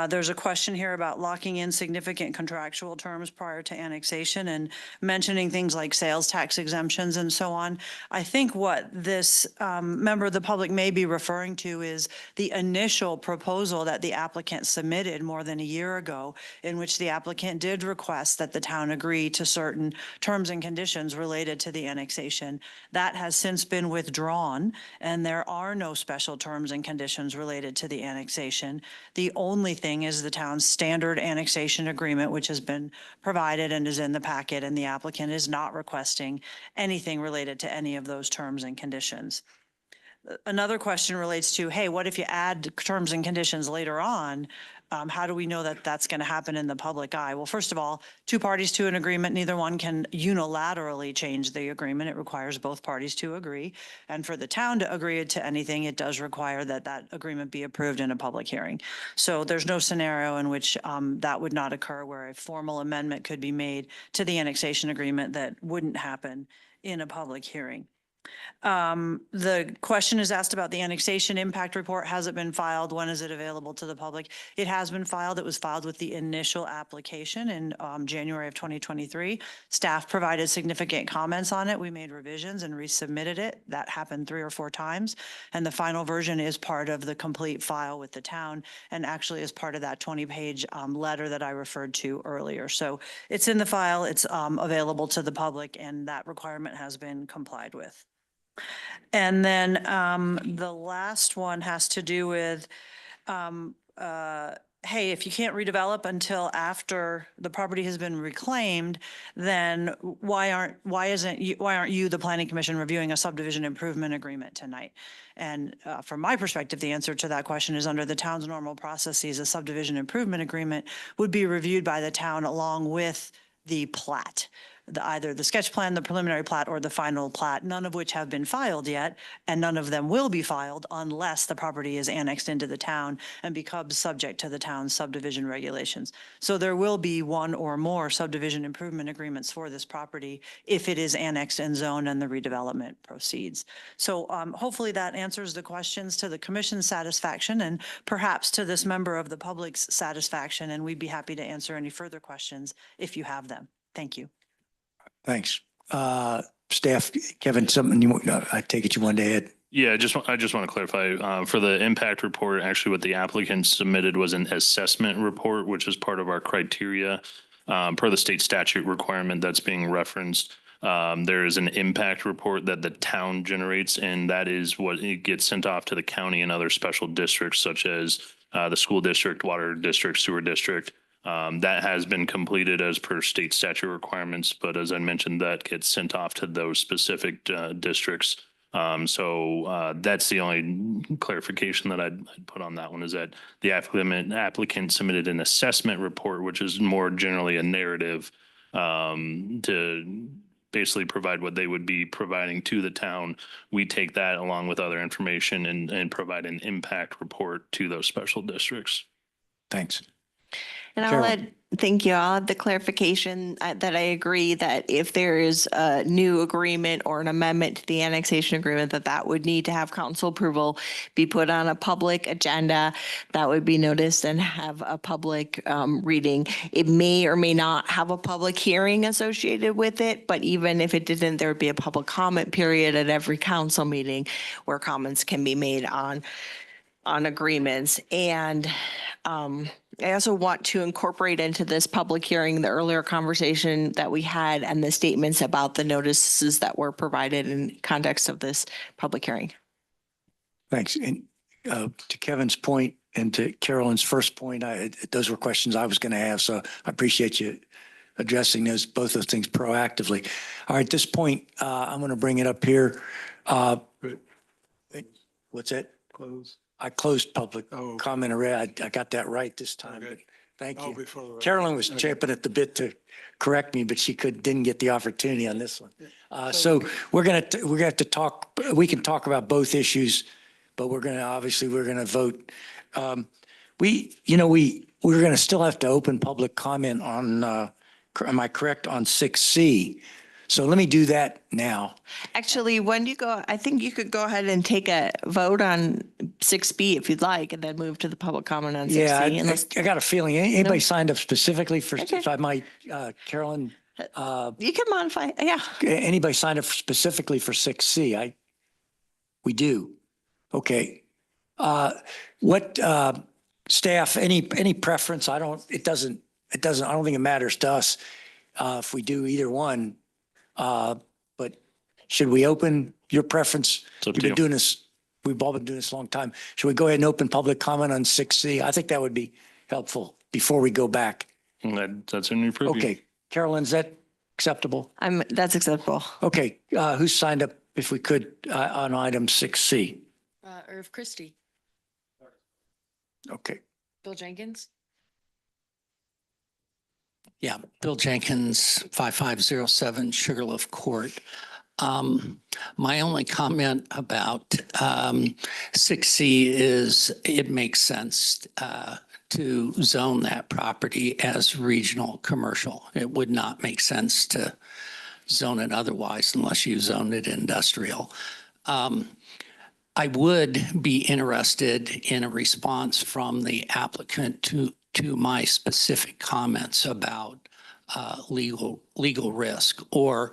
there's a question here about locking in significant contractual terms prior to annexation and mentioning things like sales tax exemptions and so on. I think what this member of the public may be referring to is the initial proposal that the applicant submitted more than a year ago, in which the applicant did request that the town agree to certain terms and conditions related to the annexation. That has since been withdrawn, and there are no special terms and conditions related to the annexation. The only thing is the town's standard annexation agreement, which has been provided and is in the packet, and the applicant is not requesting anything related to any of those terms and conditions. Another question relates to, hey, what if you add terms and conditions later on? How do we know that that's going to happen in the public eye? Well, first of all, 2 parties to an agreement, neither one can unilaterally change the agreement. It requires both parties to agree. And for the town to agree to anything, it does require that that agreement be approved in a public hearing. So there's no scenario in which that would not occur, where a formal amendment could be made to the annexation agreement that wouldn't happen in a public hearing. The question is asked about the annexation impact report. Has it been filed? When is it available to the public? It has been filed. It was filed with the initial application in January of 2023. Staff provided significant comments on it. We made revisions and resubmitted it. That happened 3 or 4 times. And the final version is part of the complete file with the town, and actually is part of that 20-page letter that I referred to earlier. So it's in the file. It's available to the public, and that requirement has been complied with. And then the last one has to do with, hey, if you can't redevelop until after the property has been reclaimed, then why aren't you, the planning commission, reviewing a subdivision improvement agreement tonight? And from my perspective, the answer to that question is under the town's normal processes, a subdivision improvement agreement would be reviewed by the town along with the plat. Either the sketch plan, the preliminary plat, or the final plat, none of which have been filed yet, and none of them will be filed unless the property is annexed into the town and becomes subject to the town's subdivision regulations. So there will be one or more subdivision improvement agreements for this property if it is annexed and zoned and the redevelopment proceeds. So hopefully that answers the questions to the commission's satisfaction and perhaps to this member of the public's satisfaction, and we'd be happy to answer any further questions if you have them. Thank you. Thanks. Staff, Kevin, something I take it you wanted to add? Yeah, I just want to clarify, for the impact report, actually what the applicant submitted was an assessment report, which is part of our criteria, per the state statute requirement that's being referenced. There is an impact report that the town generates, and that is what it gets sent off to the county and other special districts such as the school district, water district, sewer district. That has been completed as per state statute requirements, but as I mentioned, that gets sent off to those specific districts. So that's the only clarification that I'd put on that one, is that the applicant submitted an assessment report, which is more generally a narrative to basically provide what they would be providing to the town. We take that along with other information and provide an impact report to those special districts. Thanks. And Carol. thank you. I'll add the clarification that I agree that if there is a new agreement or an amendment to the annexation agreement, that would need to have council approval, be put on a public agenda, that would be noticed and have a public reading. It may or may not have a public hearing associated with it, but even if it didn't, there would be a public comment period at every council meeting where comments can be made on agreements. And I also want to incorporate into this public hearing the earlier conversation that we had and the statements about the notices that were provided in context of this public hearing. Thanks. And to Kevin's point and to Carolyn's first point, those were questions I was going to have. So I appreciate you addressing both those things proactively. All right, at this point, I'm going to bring it up here. What's that? Close. I closed public Oh, okay. comment already. I got that right this time. Okay. But thank Oh, you. before the- Carolyn was Okay. champing at the bit to correct me, but she didn't get the opportunity on this one. So we're gonna have to talk. We can talk about both issues, but we're gonna vote. We're gonna still have to open public comment on. Am I correct on 6C? So let me do that now. Actually, when you go, I think you could go ahead and take a vote on 6B if you'd like, and then move to the public comment on 6C. Yeah, I got a feeling. Anybody No. signed up specifically for, Okay. if I might, Carolyn, You can modify, yeah. anybody signed up specifically for 6C? We do. Okay. What, staff, any preference? I don't think it matters to us if we do either one. But should we open your preference? It's up We've to been you. doing this, we've all been doing this a long time. Should we go ahead and open public comment on 6C? I think that would be helpful before we go back. And that's in your purview. Okay. Carolyn, is that acceptable? That's acceptable. Okay. Who signed up, if we could, on item 6C? Irv Christie, Okay. Bill Jenkins. Yeah, Bill Jenkins, 5507 Sugarloaf Court. My only comment about 6C is it makes sense to zone that property as regional commercial. It would not make sense to zone it otherwise unless you zoned it industrial. I would be interested in a response from the applicant to my specific comments about legal risk, or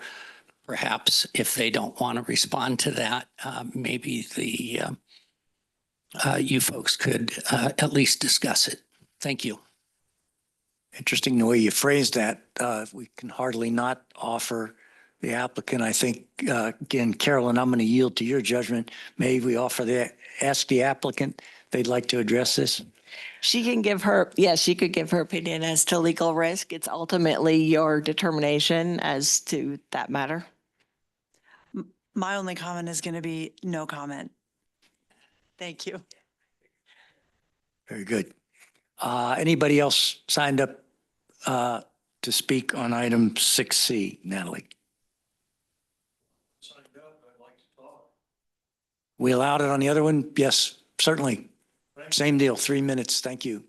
perhaps if they don't want to respond to that, maybe you folks could at least discuss it. Thank you. Interesting the way you phrased that. We can hardly not offer the applicant. I think, again, Carolyn, I'm going to yield to your judgment. May we ask the applicant they'd like to address this? She can give her, yes, she could give her opinion as to legal risk. It's ultimately your determination as to that matter. My only comment is going to be no comment. Thank you. Very good. Anybody else signed up to speak on item 6C? Natalie? We allowed it on the other one? Yes, certainly. Same deal, 3 minutes. Thank you.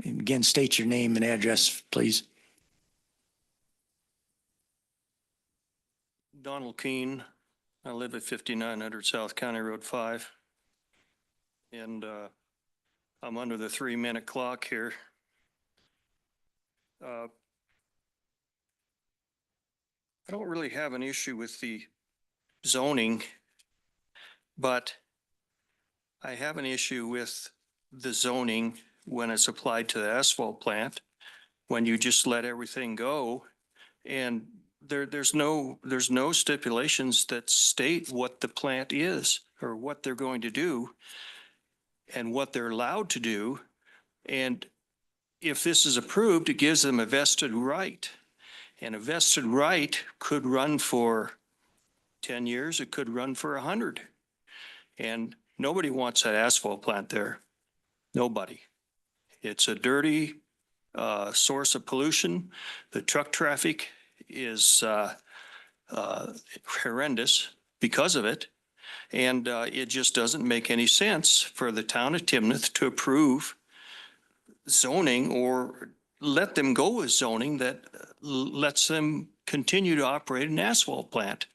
And again, state your name and address, please. Donald Keene. I live at 5900 South County Road 5. And I'm under the 3-minute clock here. I don't really have an issue with the zoning, but I have an issue with the zoning when it's applied to the asphalt plant, when you just let everything go. And there's no stipulations that state what the plant is or what they're going to do and what they're allowed to do. And if this is approved, it gives them a vested right. And a vested right could run for 10 years, it could run for 100. And nobody wants that asphalt plant there. Nobody. It's a dirty source of pollution. The truck traffic is horrendous because of it. And it just doesn't make any sense for the town of Timnath to approve zoning or let them go with zoning that lets them continue to operate an asphalt plant.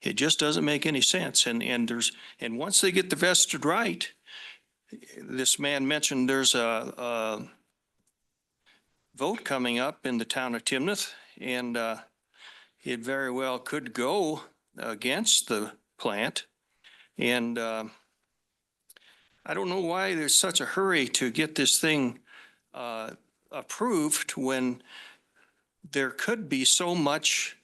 It just doesn't make any sense. And once they get the vested right, this man mentioned there's a vote coming up in the town of Timnath, and it very well could go against the plant. And I don't know why there's such a hurry to get this thing approved when there could be so much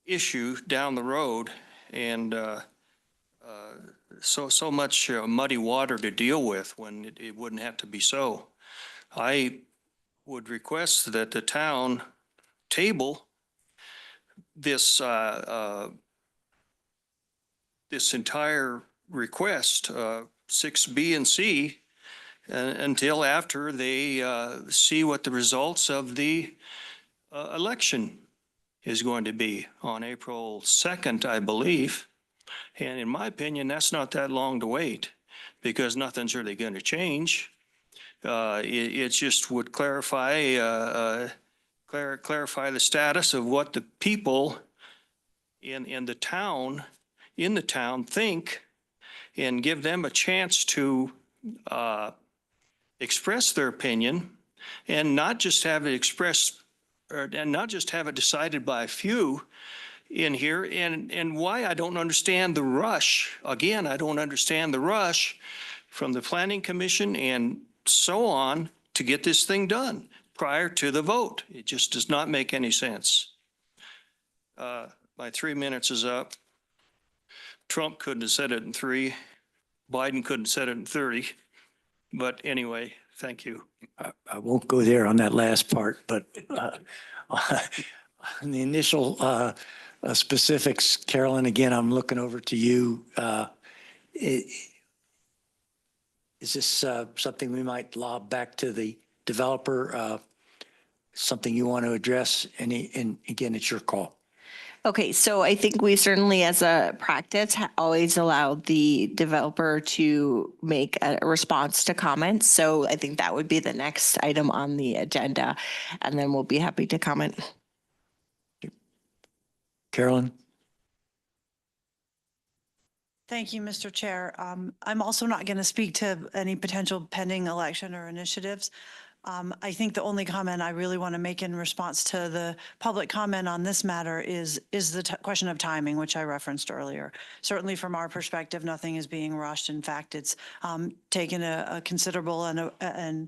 issue down the road and so much muddy water to deal with when it wouldn't have to be so. I would request that the town table this this entire request, 6B and C, until after they see what the results of the election is going to be on April 2nd, I believe. And in my opinion, that's not that long to wait because nothing's really going to change. It just would clarify clarify the status of what the people in the town think and give them a chance to express their opinion and not just have it expressed and not just have it decided by a few in here. And why I don't understand the rush. Again, I don't understand the rush from the Planning Commission and so on to get this thing done prior to the vote. It just does not make any sense. My 3 minutes is up. Trump couldn't have said it in 3. Biden couldn't have said it in 30. But anyway, thank you. I won't go there on that last part, but on the initial specifics, Carolyn, again, I'm looking over to you. Is this something we might lob back to the developer? Something you want to address? And again, it's your call. Okay, so I think we certainly, as a practice, always allow the developer to make a response to comments. So I think that would be the next item on the agenda, and then we'll be happy to comment. Carolyn? Thank you, Mr. Chair. I'm also not going to speak to any potential pending election or initiatives. I think the only comment I really want to make in response to the public comment on this matter is the question of timing, which I referenced earlier. Certainly from our perspective, nothing is being rushed. In fact, it's taken a considerable and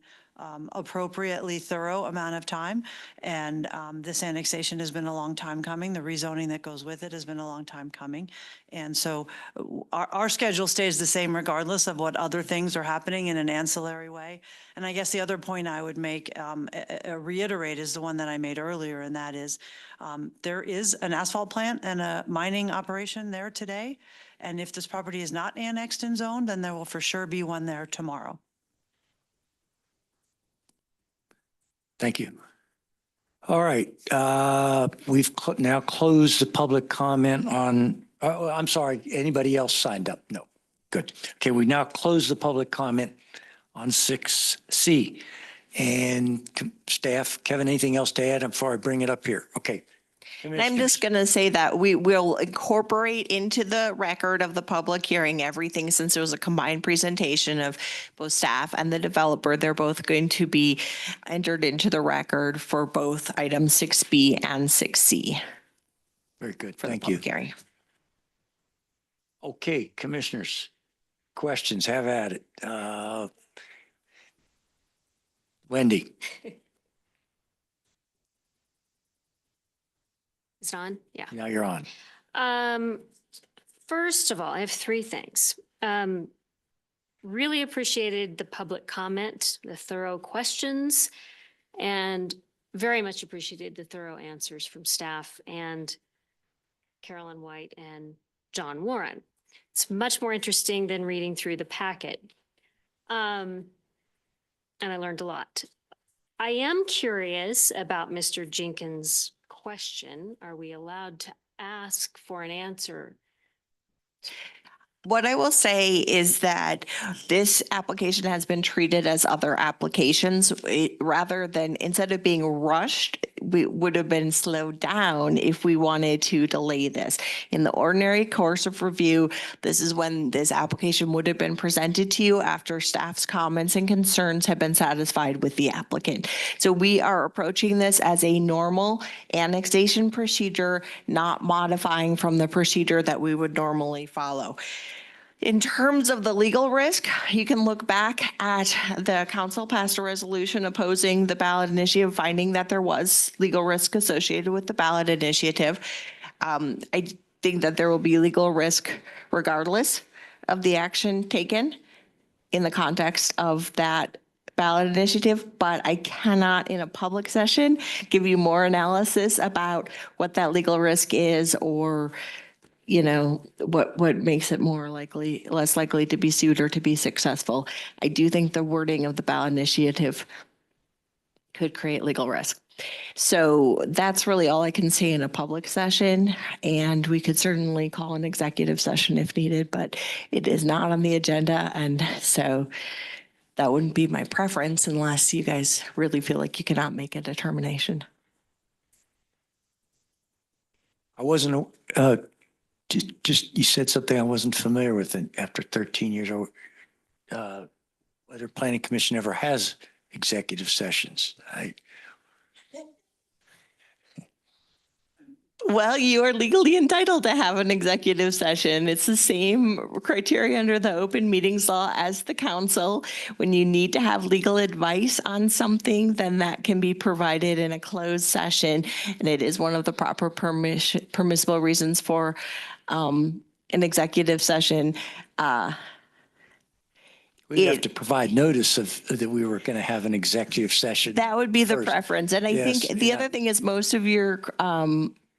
appropriately thorough amount of time. And this annexation has been a long time coming. The rezoning that goes with it has been a long time coming. And so our schedule stays the same regardless of what other things are happening in an ancillary way. And I guess the other point I would make, reiterate, is the one that I made earlier, and that is there is an asphalt plant and a mining operation there today. And if this property is not annexed and zoned, then there will for sure be one there tomorrow. Thank you. All right, we've now closed the public comment on, I'm sorry, anybody else signed up? No, good. Okay, we now close the public comment on 6C. And staff, Kevin, anything else to add before I bring it up here? Okay. And I'm just going to say that we will incorporate into the record of the public hearing everything, since it was a combined presentation of both staff and the developer. They're both going to be entered into the record for both items 6B and 6C. Very good. For Thank the you. public hearing. Okay, commissioners, questions, have at it. Wendy. Is it on? Yeah. Now you're on. First of all, I have three things. Really appreciated the public comment, the thorough questions, and very much appreciated the thorough answers from staff and Carolyn White and John Warren. It's much more interesting than reading through the packet. And I learned a lot. I am curious about Mr. Jenkins' question. Are we allowed to ask for an answer? What I will say is that this application has been treated as other applications. Rather than, instead of being rushed, we would have been slowed down if we wanted to delay this. In the ordinary course of review, this is when this application would have been presented to you after staff's comments and concerns have been satisfied with the applicant. So we are approaching this as a normal annexation procedure, not modifying from the procedure that we would normally follow. In terms of the legal risk, you can look back at the council passed a resolution opposing the ballot initiative, finding that there was legal risk associated with the ballot initiative. I think that there will be legal risk regardless of the action taken in the context of that ballot initiative, but I cannot in a public session give you more analysis about what that legal risk is, or what makes it more likely, less likely to be sued or to be successful. I do think the wording of the ballot initiative could create legal risk. So that's really all I can say in a public session, and we could certainly call an executive session if needed, but it is not on the agenda, and so that wouldn't be my preference unless you guys really feel like you cannot make a determination. I wasn't, just you said something I wasn't familiar with, and after 13 years, whether planning commission ever has executive sessions. Well, you are legally entitled to have an executive session. It's the same criteria under the open meetings law as the council. When you need to have legal advice on something, then that can be provided in a closed session. And it is one of the proper permissible reasons for an executive session. We'd have to provide notice of that we were going to have an executive session. That would be the first. preference. And I Yes, think the other thing is most of your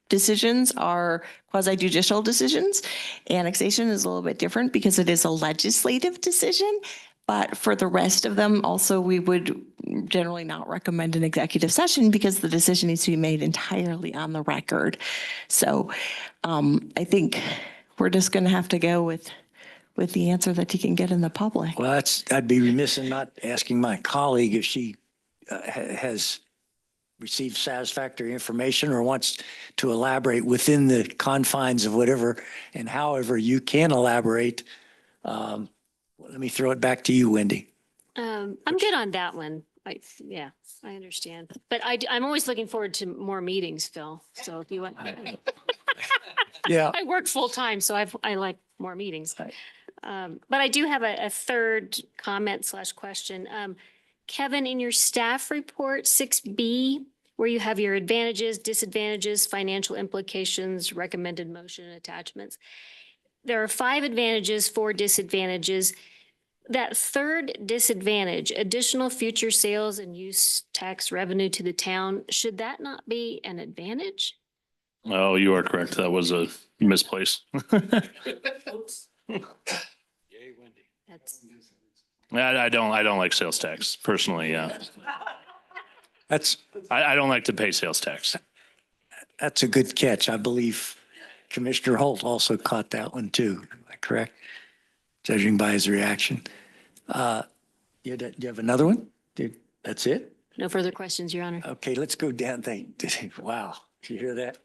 decisions are quasi-judicial decisions. Annexation is a little bit different because it is a legislative decision. But for the rest of them, also, we would generally not recommend an executive session because the decision needs to be made entirely on the record. So I think we're just going to have to go with the answer that you can get in the public. Well, I'd be remiss in not asking my colleague if she has received satisfactory information or wants to elaborate within the confines of whatever and however you can elaborate. Let me throw it back to you, Wendy. I'm good on that one. Yeah, I understand. But I'm always looking forward to more meetings, Phil. So if you want, Yeah. I work full time, so I like more meetings. But I do have a third comment / question. Kevin, in your staff report, 6B, where you have your advantages, disadvantages, financial implications, recommended motion and attachments, there are 5 advantages, 4 disadvantages. That third disadvantage, additional future sales and use tax revenue to the town, should that not be an advantage? Oh, you are correct. That was a misplace. That's, I don't like sales tax personally. Yeah. That's, I don't like to pay sales tax. that's a good catch. I believe Commissioner Holt also caught that one too. Am I correct? Judging by his reaction. You have another one? That's it? no further questions, Your Honor. Okay, let's go down. Wow, did you hear that?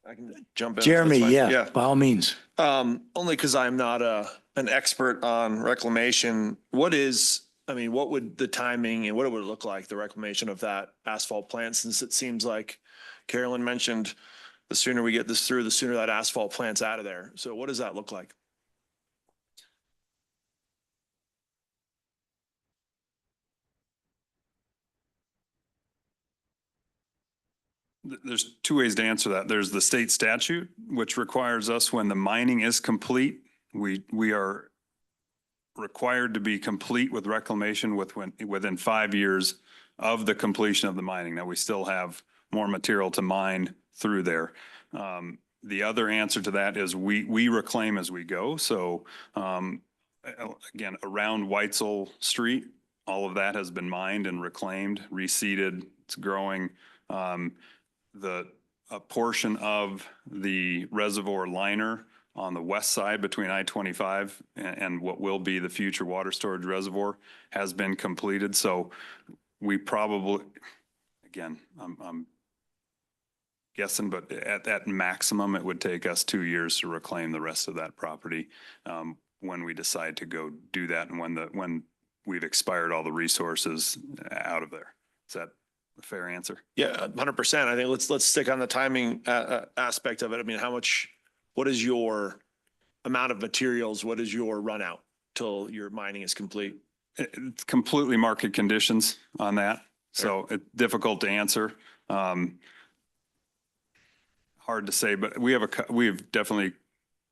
I can jump in. if that's Jeremy, fine. yeah, by all means. Only because I'm not an expert on reclamation. What would the timing and what it would look like, the reclamation of that asphalt plant, since it seems like Carolyn mentioned the sooner we get this through, the sooner that asphalt plant's out of there. So what does that look like? There's two ways to answer that. There's the state statute, which requires us, when the mining is complete, we are required to be complete with reclamation within 5 years of the completion of the mining. Now, we still have more material to mine through there. The other answer to that is we reclaim as we go. So again, around Weitzel Street, all of that has been mined and reclaimed, reseeded. It's growing. A portion of the reservoir liner on the west side between I-25 and what will be the future water storage reservoir has been completed. So we probably, again, I'm guessing, but at maximum, it would take us 2 years to reclaim the rest of that property when we decide to go do that and when we've expired all the resources out of there. Is that a fair answer? Yeah, 100%. I think let's stick on the timing aspect of it. I mean, what is your amount of materials? What is your run out till your mining is complete? It's completely market conditions on that. So it's difficult to answer. Hard to say, but we have definitely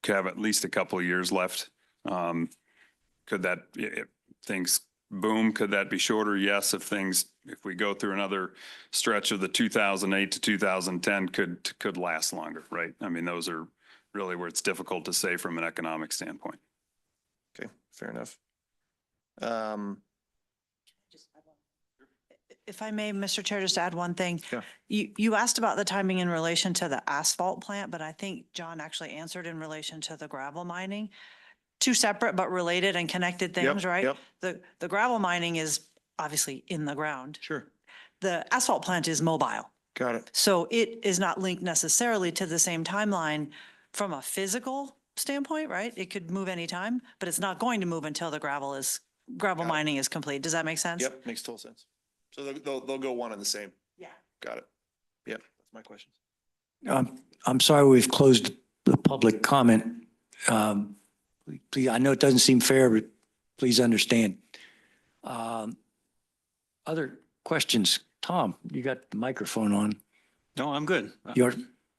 have at least a couple of years left. Could that, if things boom, could that be shorter? Yes. If we go through another stretch of the 2008 to 2010 could last longer, right? I mean, those are really where it's difficult to say from an economic standpoint. Okay, fair enough. If I may, Mr. Chair, just add one thing. Yeah. You asked about the timing in relation to the asphalt plant, but I think John actually answered in relation to the gravel mining. Two separate but related and connected things, right? Yep. The gravel mining is obviously in the ground. Sure. The asphalt plant is mobile. Got it. So it is not linked necessarily to the same timeline from a physical standpoint, right? It could move anytime, but it's not going to move until the gravel mining is complete. Does that make sense? Yep, makes total sense. So they'll go one and the same. Yeah. Got it. Yep, that's my question. I'm sorry, we've closed the public comment. Please, I know it doesn't seem fair, but please understand. Other questions? Tom, you got the microphone on. No, I'm good. You're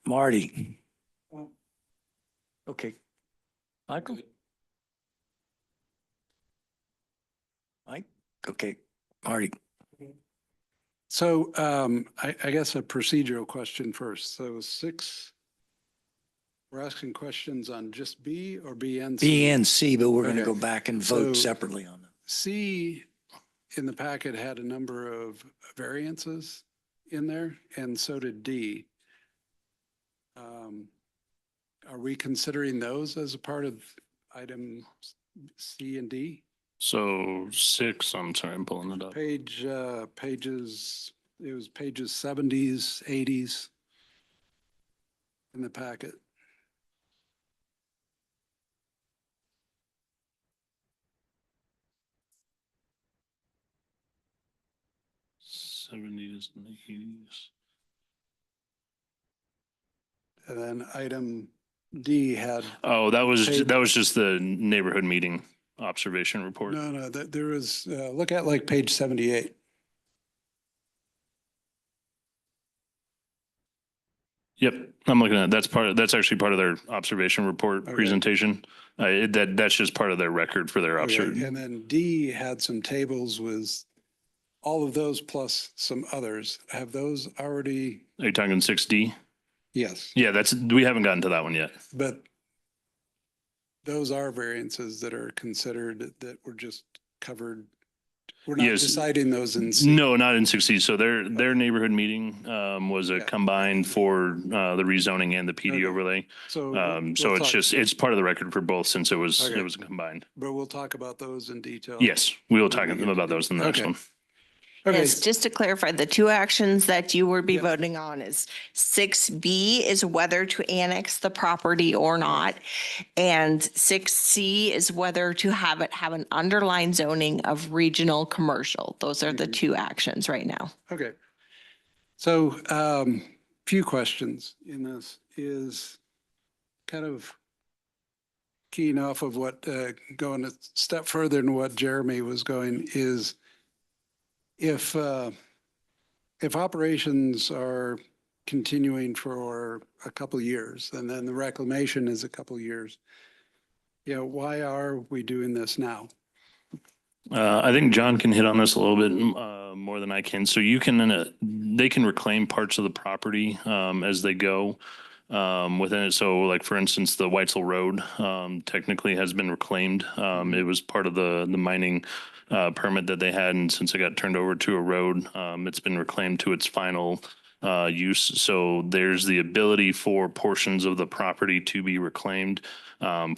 Marty. Okay. Michael? Mike? Okay. Marty. So I guess a procedural question first. So we're asking questions on just B or B and C? B and C, but we're going to Okay. go back and vote So- separately on them. C in the packet had a number of variances in there, and so did D. Are we considering those as a part of item C and D? So 6, I'm sorry, I'm pulling it up. Pages 70s, 80s in the packet. '70s and '80s. And then item D had, Oh, that was Page- just the neighborhood meeting. observation report. No, there was, look at like page 78. Yep, I'm looking at, that's actually part of their observation report Okay. presentation. That's just part of their record for their Okay, observation. and then D had some tables with all of those plus some others. Have those already? Are you talking 6D? Yes, Yeah, we haven't gotten to that one yet. but those are variances that are considered that were just covered. We're not Yes. deciding those in C. No, not in 6D. So their neighborhood meeting was a Yeah. combined for the rezoning and the PD Okay. overlay. So, So we'll it's talk- just, it's part of the record for both since it was Okay. combined. But we'll talk about those in detail. Yes, we will when talk we get to about D. those in the next Okay. one. Okay, Yes, just to clarify, the two actions that you would be Yep. voting on is 6B is whether to annex the property or not. And 6C is whether to have it have an underlying zoning of regional commercial. Those are the two actions right now. okay. So, few questions in this is kind of keying off of what, going a step further than what Jeremy was going is if operations are continuing for a couple of years and then the reclamation is a couple of years, why are we doing this now? I think John can hit on this a little bit more than I can. So they can reclaim parts of the property as they go within it. So like, for instance, the Weitzel Road technically has been reclaimed. It was part of the mining permit that they had. And since it got turned over to a road, it's been reclaimed to its final use. So there's the ability for portions of the property to be reclaimed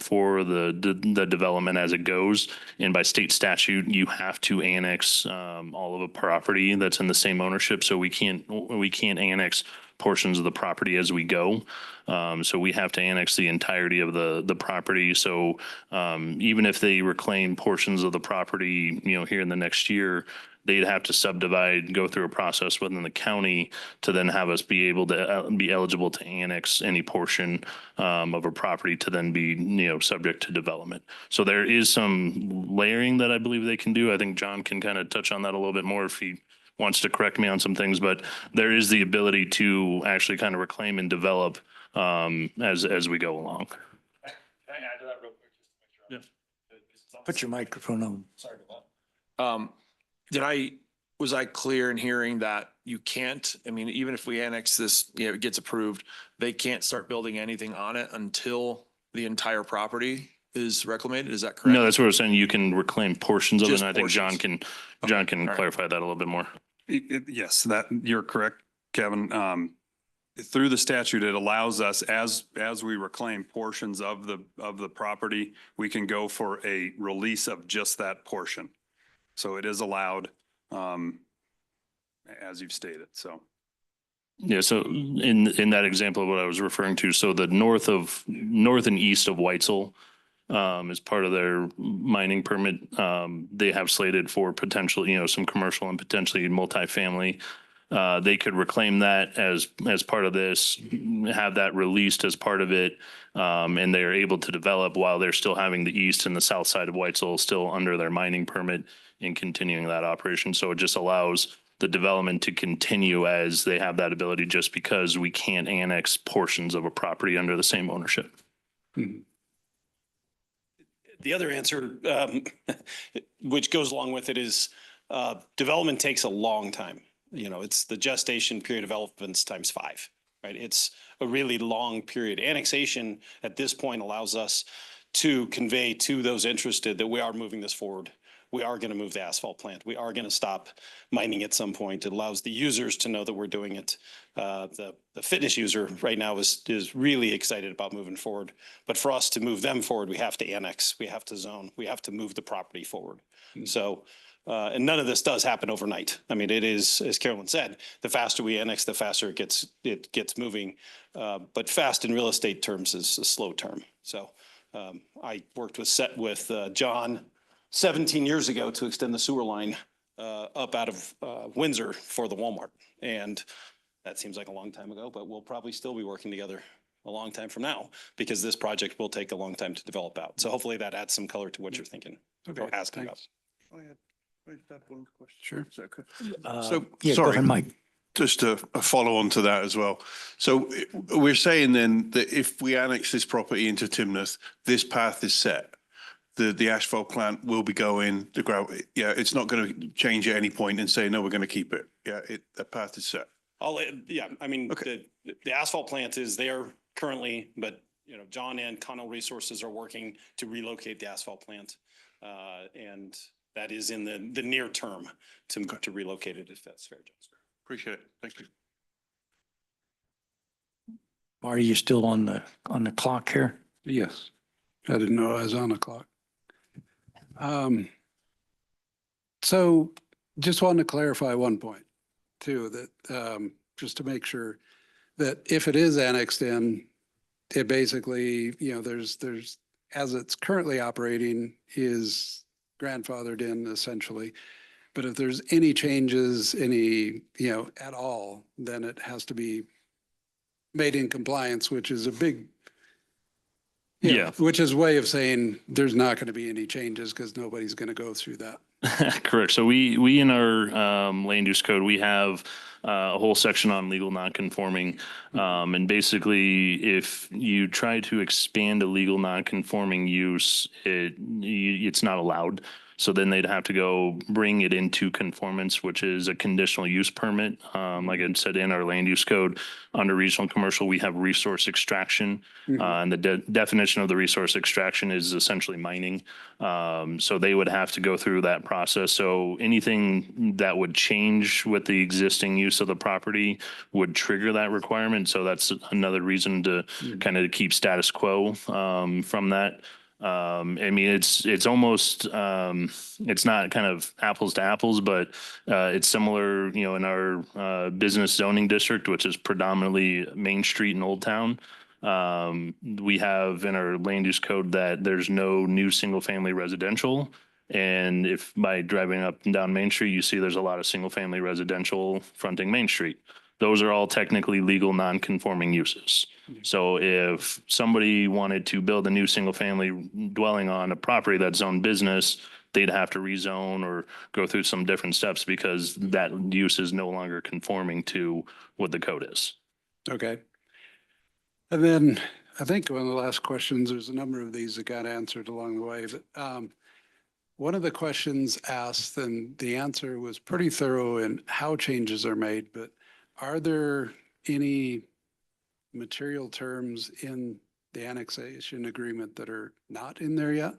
for the development as it goes. And by state statute, you have to annex all of a property that's in the same ownership. So we can't annex portions of the property as we go. So we have to annex the entirety of the property. So even if they reclaim portions of the property, here in the next year, they'd have to subdivide, go through a process within the county to then have us be able to be eligible to annex any portion of a property to then be, subject to development. So there is some layering that I believe they can do. I think John can kind of touch on that a little bit more if he wants to correct me on some things, but there is the ability to actually kind of reclaim and develop as we go along. Can I add to that real quick? Just to make sure. Put your microphone on. Sorry about that. Was I clear in hearing that you can't, even if we annex this, it gets approved, they can't start building anything on it until the entire property is reclaimed? Is that correct? No, that's what I was saying. You can reclaim portions of it, Just and I think John portions. can all right. clarify that a little bit more. Yes, that, you're correct, Kevin. Through the statute, it allows us, as we reclaim portions of the property, we can go for a release of just that portion. So it is allowed, as you've stated, so. Yeah, so in that example of what I was referring to, so the north and east of Weitzel is part of their mining permit. They have slated for potential, some commercial and potentially multifamily. They could reclaim that as part of this, have that released as part of it, and they're able to develop while they're still having the east and the south side of Weitzel still under their mining permit and continuing that operation. So it just allows the development to continue as they have that ability, just because we can't annex portions of a property under the same ownership. The other answer, which goes along with it, is development takes a long time. It's the gestation period of elephants times 5, right? It's a really long period. Annexation at this point allows us to convey to those interested that we are moving this forward. We are going to move the asphalt plant. We are going to stop mining at some point. It allows the users to know that we're doing it. The fitness user right now is really excited about moving forward. But for us to move them forward, we have to annex, we have to zone, we have to move the property forward. So, and none of this does happen overnight. It is, as Carolyn said, the faster we annex, the faster it gets moving. But fast in real estate terms is a slow term. So I worked with John 17 years ago to extend the sewer line up out of Windsor for the Walmart. And that seems like a long time ago, but we'll probably still be working together a long time from now, because this project will take a long time to develop out. So hopefully that adds some color to what you're thinking or asking about. Thanks. Sure. So, yeah, go sorry. ahead, Mike. Just a follow on to that as well. So we're saying then that if we annex this property into Timnath, this path is set. The asphalt plant will be going, the gravel, yeah, it's not going to change at any point and say, no, we're going to keep it. Yeah, the path is set. Yeah, I mean, the asphalt plant is there currently, but you know, John and Connell Resources are working to relocate the asphalt plant. And that is in the near term to relocate it, if that's fair. Appreciate it. Thank you. Are you still on the clock here? Yes. I didn't know I was on the clock. So just wanted to clarify one point too, that just to make sure that if it is annexed in, it basically, you know, there's as it's currently operating is grandfathered in essentially. But if there's any changes, you know, at all, then it has to be made in compliance, which is a big, Yeah. which is a way of saying there's not going to be any changes because nobody's going to go through that. Correct. So we in our land use code, we have a whole section on legal nonconforming. And basically, if you try to expand a legal nonconforming use, it's not allowed. So then they'd have to go bring it into conformance, which is a conditional use permit. Like I said, in our land use code, under regional commercial, we have resource extraction. And the definition of the resource extraction is essentially mining. So they would have to go through that process. So anything that would change with the existing use of the property would trigger that requirement. So that's another reason to kind of keep status quo from that. I mean, it's almost, it's not kind of apples to apples, but it's similar, you know, in our business zoning district, which is predominantly Main Street and Old Town. We have in our land use code that there's no new single family residential. And if by driving up and down Main Street, you see there's a lot of single family residential fronting Main Street. Those are all technically legal non-conforming uses. So if somebody wanted to build a new single family dwelling on a property that's zoned business, they'd have to rezone or go through some different steps because that use is no longer conforming to what the code is. Okay. And then I think one of the last questions, there's a number of these that got answered along the way, but one of the questions asked, and the answer was pretty thorough in how changes are made, but are there any material terms in the annexation agreement that are not in there yet?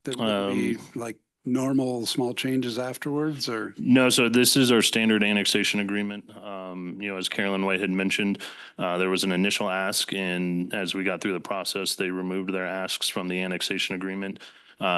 That would be like normal small changes afterwards, or? No, so this is our standard annexation agreement. You know, as Carolyn White had mentioned, there was an initial ask, and as we got through the process, they removed their asks from the annexation agreement.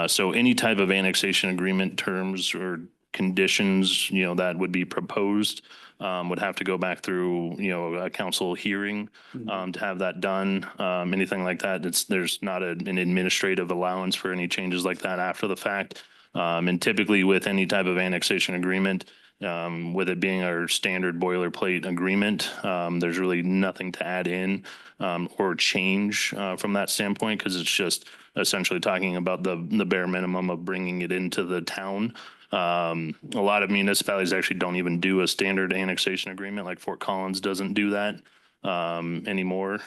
So any type of annexation agreement terms or conditions, you know, that would be proposed would have to go back through, you know, a council hearing to have that done. Anything like that, there's not an administrative allowance for any changes like that after the fact. And typically with any type of annexation agreement, with it being our standard boilerplate agreement, there's really nothing to add in or change from that standpoint because it's just essentially talking about the bare minimum of bringing it into the town. A lot of municipalities actually don't even do a standard annexation agreement, like Fort Collins doesn't do that anymore.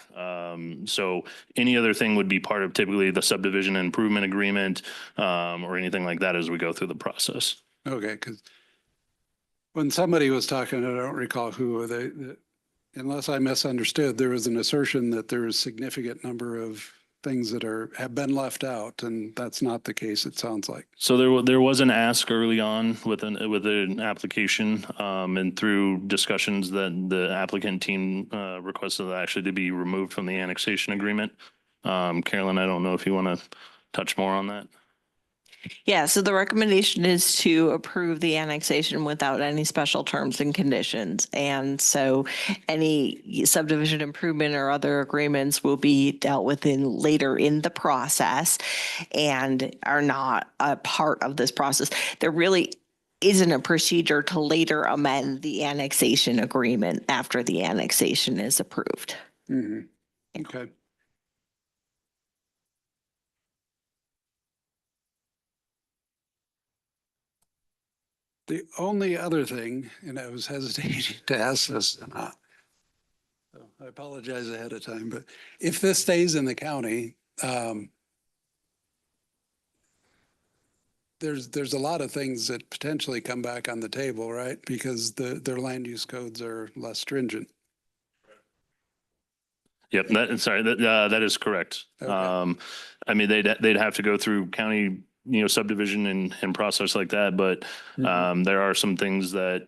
So any other thing would be part of typically the subdivision improvement agreement or anything like that as we go through the process. Okay, because when somebody was talking, I don't recall who, unless I misunderstood, there was an assertion that there is a significant number of things that have been left out, and that's not the case, it sounds like. So there was an ask early on with an application, and through discussions that the applicant team requested that actually to be removed from the annexation agreement. Carolyn, I don't know if you want to touch more on that. Yeah, so the recommendation is to approve the annexation without any special terms and conditions. And so any subdivision improvement or other agreements will be dealt with later in the process and are not a part of this process. There really isn't a procedure to later amend the annexation agreement after the annexation is approved. Mhm. Okay. The only other thing, and I was hesitating to ask this, so I apologize ahead of time, but if this stays in the county, there's a lot of things that potentially come back on the table, right? Because their land use codes are less stringent. Yep, that is correct. Okay. I mean, they'd have to go through county, subdivision and process like that, but there are some things that,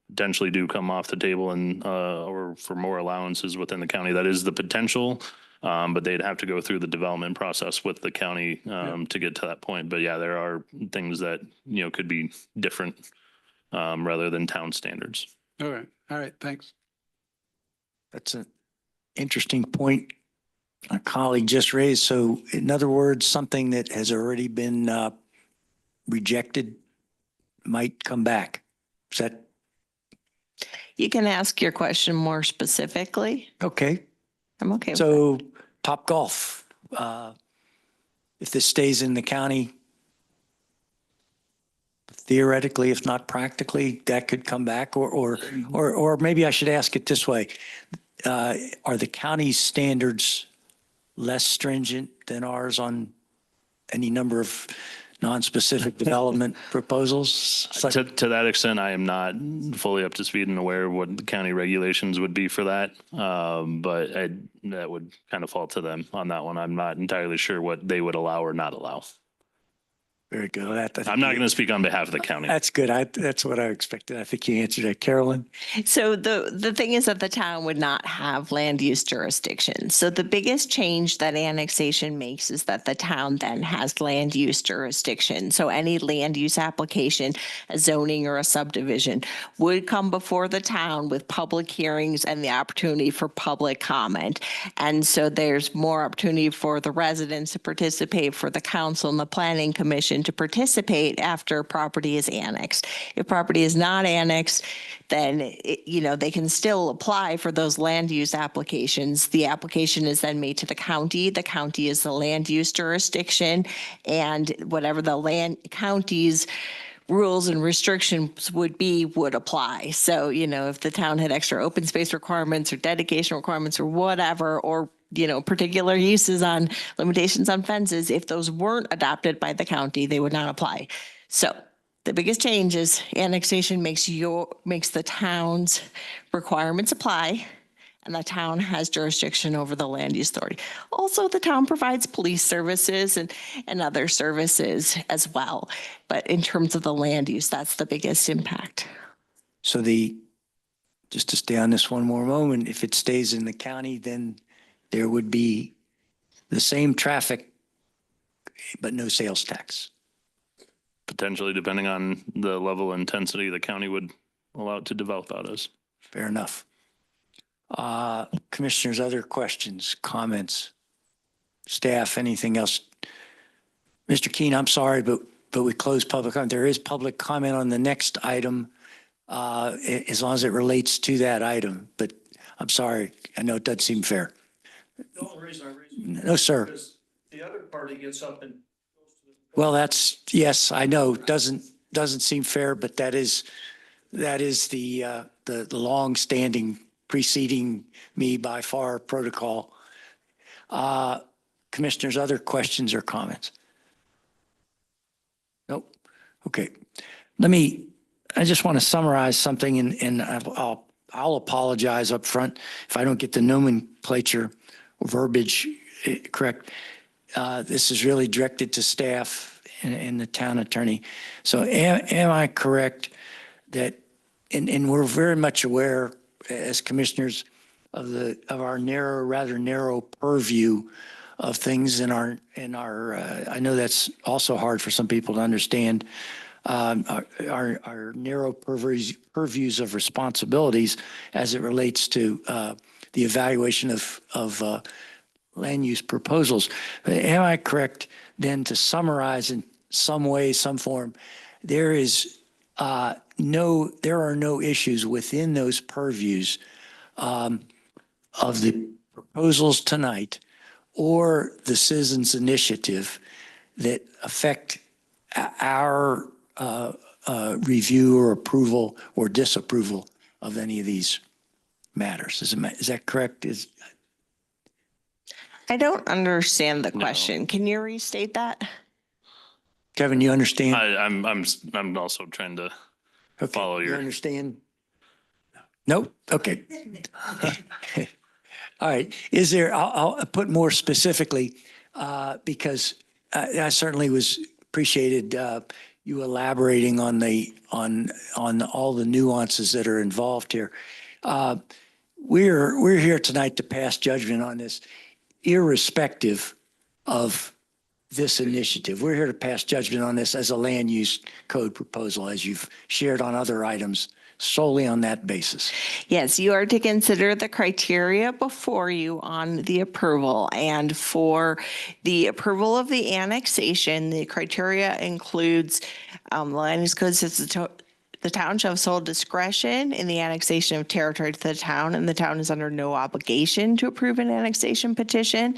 potentially do come off the table and, or for more allowances within the county. That is the potential. But they'd have to go through the development process with the county, to get to that point. But yeah, there are things that, could be different, rather than town standards. All right. All right. Thanks. That's an interesting point a colleague just raised. So in other words, something that has already been rejected might come back. Is that You can ask your question more specifically. okay? I'm okay with that. So Top Golf, if this stays in the county, theoretically, if not practically, that could come back, or maybe I should ask it this way. Are the county's standards less stringent than ours on any number of non-specific development proposals? To that extent, I am not fully up to speed and aware of what the county regulations would be for that. But that would kind of fall to them on that one. I'm not entirely sure what they would allow or not allow. Very good. I'm not going to speak on behalf of the county. That's good. That's what I expected. I think you answered that. Carolyn? So the thing is that the town would not have land use jurisdiction. So the biggest change that annexation makes is that the town then has land use jurisdiction. So any land use application, a zoning or a subdivision, would come before the town with public hearings and the opportunity for public comment. And so there's more opportunity for the residents to participate, for the council and the planning commission to participate after property is annexed. If property is not annexed, then they can still apply for those land use applications. The application is then made to the county. The county is the land use jurisdiction, and whatever the county's rules and restrictions would apply. So, if the town had extra open space requirements or dedication requirements or whatever, or particular uses on limitations on fences, if those weren't adopted by the county, they would not apply. So the biggest change is annexation makes the town's requirements apply, and the town has jurisdiction over the land use authority. Also, the town provides police services and other services as well. But in terms of the land use, that's the biggest impact. So just to stay on this one more moment, if it stays in the county, then there would be the same traffic, but no sales tax. Potentially, depending on the level of intensity the county would allow it to develop out as. Fair enough. Commissioners, other questions, comments? Staff, anything else? Mr. Keene, I'm sorry, but we closed public comment. There is public comment on the next item, as long as it relates to that item. But I'm sorry, I know it doesn't seem fair. The only reason I raised it. No, sir. Because the other party gets up and. Well, yes, I know, doesn't seem fair, but that is the long-standing preceding me by far protocol. Commissioners, other questions or comments? Nope. Okay. I just want to summarize something, and I'll apologize up front if I don't get the nomenclature or verbiage correct. This is really directed to staff and the town attorney. So am I correct that, and we're very much aware as commissioners of our rather narrow purview of things in our, I know that's also hard for some people to understand, our narrow purviews of responsibilities as it relates to the evaluation of land use proposals. Am I correct then to summarize in some way, some form, there are no issues within those purviews of the proposals tonight or the citizens initiative that affect our review or approval or disapproval of any of these matters. Is that correct? I don't understand the No. question. Can you restate that? Kevin, you understand? I'm also trying to Okay, follow you your. understand? Nope. Okay. All right. Is there, I'll put more specifically, because I certainly appreciated you elaborating on on all the nuances that are involved here. We're here tonight to pass judgment on this irrespective of this initiative. We're here to pass judgment on this as a land use code proposal, as you've shared on other items, solely on that basis. Yes, you are to consider the criteria before you on the approval. And for the approval of the annexation, the criteria includes the land use code says the town shall have sole discretion in the annexation of territory to the town, and the town is under no obligation to approve an annexation petition.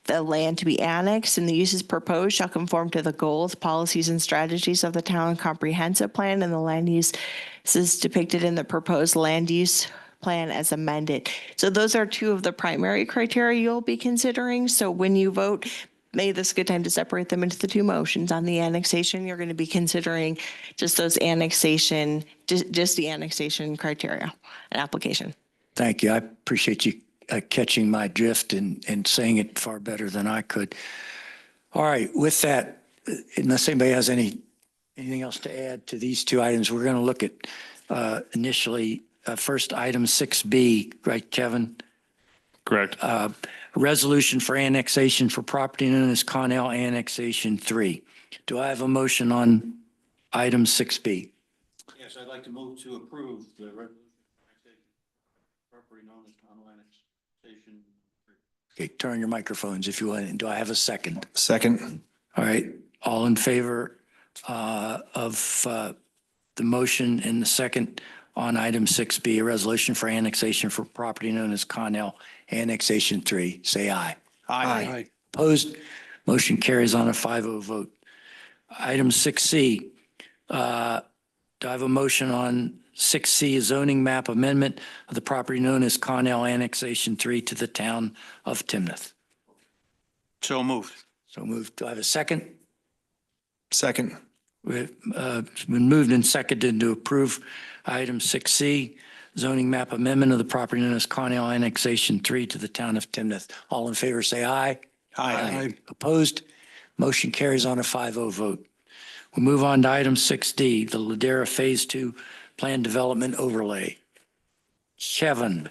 The land to be annexed and the uses proposed shall conform to the goals, policies, and strategies of the town comprehensive plan and the land use is depicted in the proposed land use plan as amended. So those are two of the primary criteria you'll be considering. So when you vote, maybe this is a good time to separate them into the two motions. On the annexation, you're going to be considering just those annexation, just the annexation criteria and application. Thank you. I appreciate you catching my drift and saying it far better than I could. All right, with that, unless anybody has anything else to add to these two items, we're going to look at initially first item 6B, right, Kevin? Correct. Resolution for annexation for property known as Connell Annexation 3. Do I have a motion on item 6B? Yes, I'd like to move to approve the resolution property known as Connell Annexation. Okay, turn your microphones if you want. And do I have a second? Second. All right, all in favor of the motion and the second on item 6B, a resolution for annexation for property known as Connell Annexation 3, say aye. Aye. Opposed? Motion carries on a 5-0 vote. Item 6C, do I have a motion on 6C, zoning map amendment of the property known as Connell Annexation 3 to the town of Timnath? So moved. So moved. Do I have a second? Second. It's been moved and seconded to approve item 6C, zoning map amendment of the property known as Connell Annexation 3 to the town of Timnath. All in favor, say aye. Aye. Opposed? Motion carries on a 5-0 vote. We move on to item 6D, the Ladera Phase 2 Plan Development Overlay. Kevin.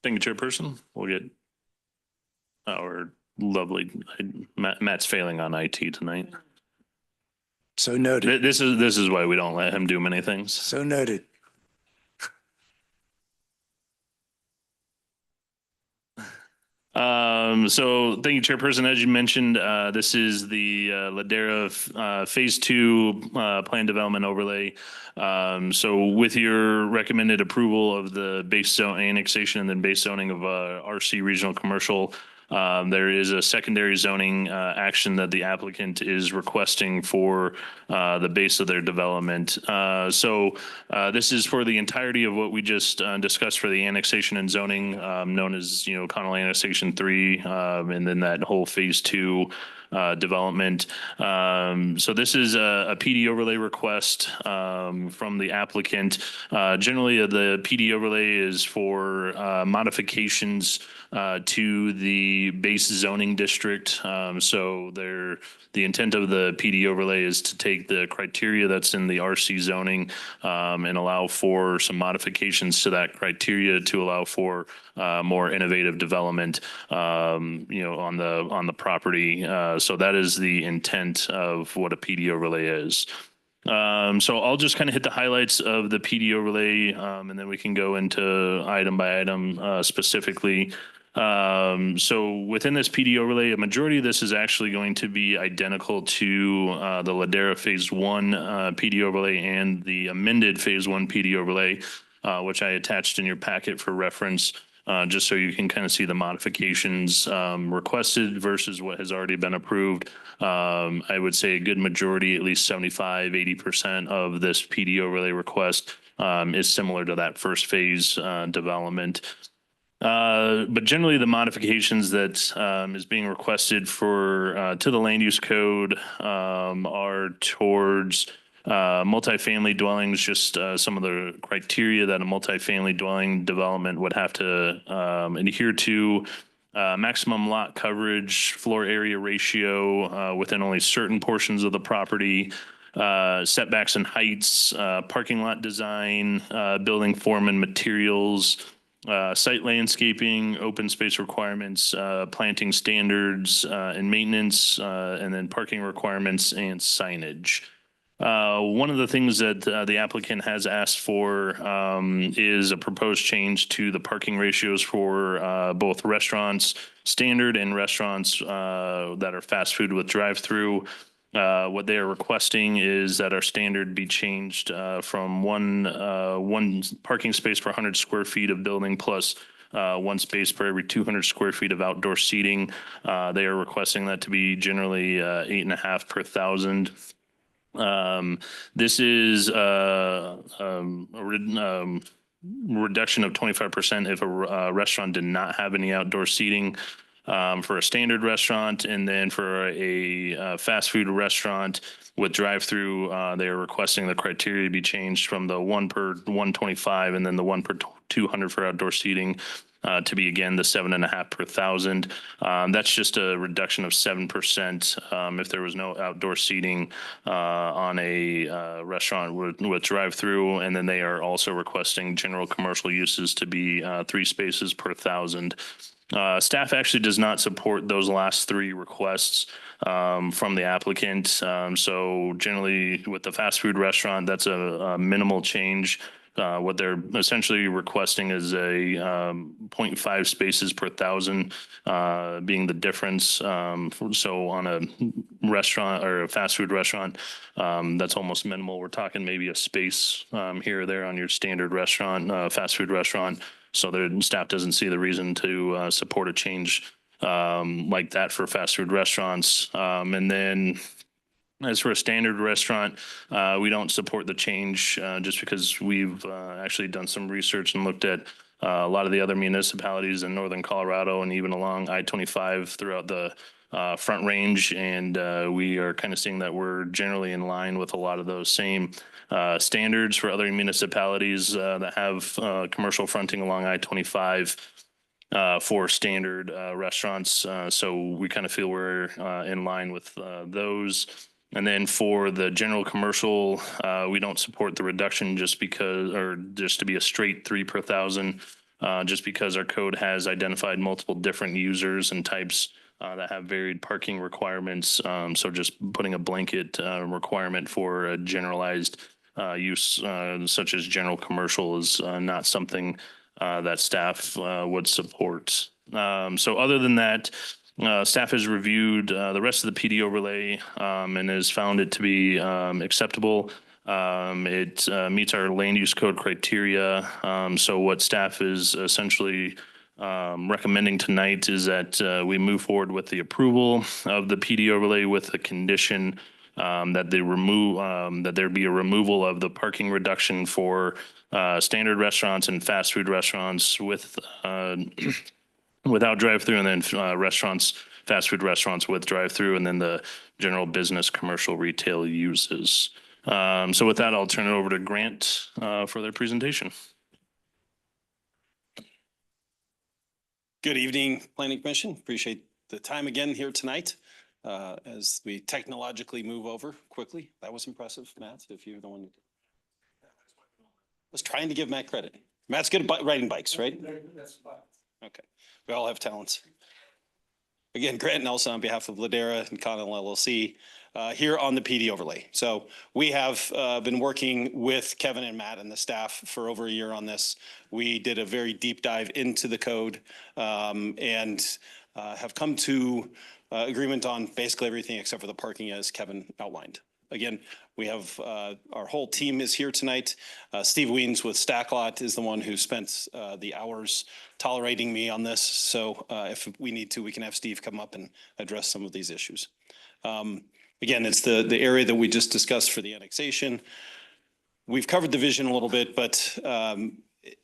Thank you, Chairperson. We'll get our lovely, Matt's failing on IT tonight. So noted. This is why we don't let him do many things. So noted. So thank you, Chairperson. As you mentioned, this is the Ladera Phase 2 Plan Development Overlay. So with your recommended approval of the base zone annexation and then base zoning of RC Regional Commercial, there is a secondary zoning action that the applicant is requesting for the base of their development. So this is for the entirety of what we just discussed for the annexation and zoning, known as, Connell Annexation 3, and then that whole Phase 2 development. So this is a PD overlay request from the applicant. Generally, the PD overlay is for modifications to the base zoning district. So the intent of the PD overlay is to take the criteria that's in the RC zoning and allow for some modifications to that criteria to allow for more innovative development, on the property. So that is the intent of what a PD overlay is. So I'll just kind of hit the highlights of the PD overlay, and then we can go into item by item specifically. So within this PD overlay, a majority of this is actually going to be identical to the Ladera Phase 1 PD overlay and the amended Phase 1 PD overlay. which I attached in your packet for reference, just so you can kind of see the modifications requested versus what has already been approved. I would say a good majority, at least 75, 80% of this PD overlay request is similar to that first phase development. But generally, the modifications that is being requested for to the land use code are towards multifamily dwellings, just some of the criteria that a multifamily dwelling development would have to adhere to. Maximum lot coverage, floor area ratio within only certain portions of the property, setbacks and heights, parking lot design, building form and materials, site landscaping, open space requirements, planting standards and maintenance, and then parking requirements and signage. One of the things that the applicant has asked for is a proposed change to the parking ratios for both restaurants, standard, and restaurants that are fast food with drive-through. What they are requesting is that our standard be changed from one parking space per 100 square feet of building plus one space per every 200 square feet of outdoor seating. They are requesting that to be generally 8.5 per 1,000. This is a reduction of 25% if a restaurant did not have any outdoor seating. For a standard restaurant, and then for a fast food restaurant with drive-through, they are requesting the criteria be changed from the 1 per 125 and then the 1 per 200 for outdoor seating to be, again, the 7.5 per 1,000. That's just a reduction of 7% if there was no outdoor seating on a restaurant with drive-through. And then they are also requesting general commercial uses to be 3 spaces per 1,000. Staff actually does not support those last 3 requests from the applicant. So generally with the fast food restaurant, that's a minimal change. What they're essentially requesting is a 0.5 spaces per 1,000 being the difference. So on a restaurant or a fast food restaurant, that's almost minimal. We're talking maybe a space here or there on your standard restaurant, fast food restaurant. So the staff doesn't see the reason to support a change like that for fast food restaurants. And then as for a standard restaurant, we don't support the change just because we've actually done some research and looked at a lot of the other municipalities in northern Colorado and even along I-25 throughout the Front Range. And we are kind of seeing that we're generally in line with a lot of those same standards for other municipalities that have commercial fronting along I-25 for standard restaurants. So we kind of feel we're in line with those. And then for the general commercial, we don't support the reduction just because, or just to be a straight 3 per 1,000, just because our code has identified multiple different users and types that have varied parking requirements. So just putting a blanket requirement for a generalized use such as general commercial is not something that staff would support. So other than that, staff has reviewed the rest of the PD overlay and has found it to be acceptable. It meets our land use code criteria. So what staff is essentially recommending tonight is that we move forward with the approval of the PD overlay with the condition that there be a removal of the parking reduction for standard restaurants and fast food restaurants with without drive-through, and then restaurants, fast food restaurants with drive-through, and then the general business commercial retail uses. So with that, I'll turn it over to Grant for their presentation. Good evening, Planning Commission. Appreciate the time again here tonight as we technologically move over quickly. That was impressive, Matt, if you're the one. I was trying to give Matt credit. Matt's good at riding bikes, right? Okay. We all have talents. Again, Grant Nelson on behalf of Ladera and Connell LLC here on the PD overlay. So we have been working with Kevin and Matt and the staff for over a year on this. We did a very deep dive into the code and have come to agreement on basically everything except for the parking as Kevin outlined. again, we have our whole team is here tonight. Steve Weens with Stacklot is the one who spent the hours tolerating me on this. So if we need to, we can have Steve come up and address some of these issues. Again, it's the area that we just discussed for the annexation. We've covered the vision a little bit, but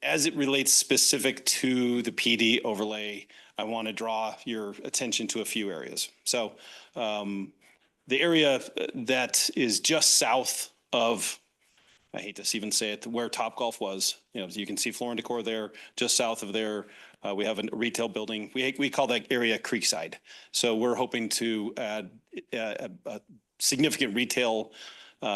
as it relates specific to the PD overlay, I want to draw your attention to a few areas. So the area that is just south of, I hate to even say it, where Topgolf was, you can see Floor and Decor there, just south of there. We have a retail building. We call that area Creekside. So we're hoping to add a significant retail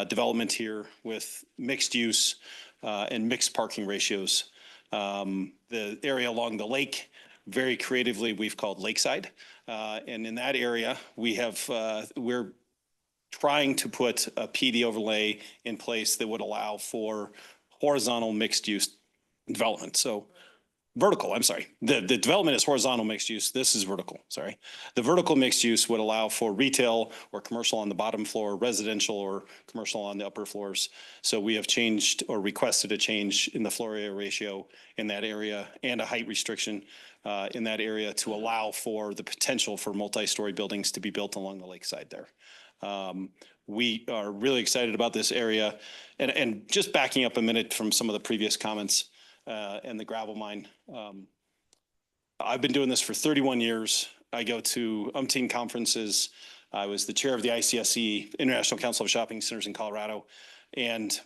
development here with mixed use and mixed parking ratios. The area along the lake, very creatively, we've called Lakeside. And in that area, we're trying to put a PD overlay in place that would allow for horizontal mixed use development. So vertical, I'm sorry. The development is horizontal mixed use. This is vertical, sorry. The vertical mixed use would allow for retail or commercial on the bottom floor, residential or commercial on the upper floors. So we have changed or requested a change in the floor area ratio in that area and a height restriction in that area to allow for the potential for multi-story buildings to be built along the lakeside there. We are really excited about this area. And just backing up a minute from some of the previous comments and the gravel mine. I've been doing this for 31 years. I go to umpteen conferences. I was the chair of the ICSC, International Council of Shopping Centers in Colorado. And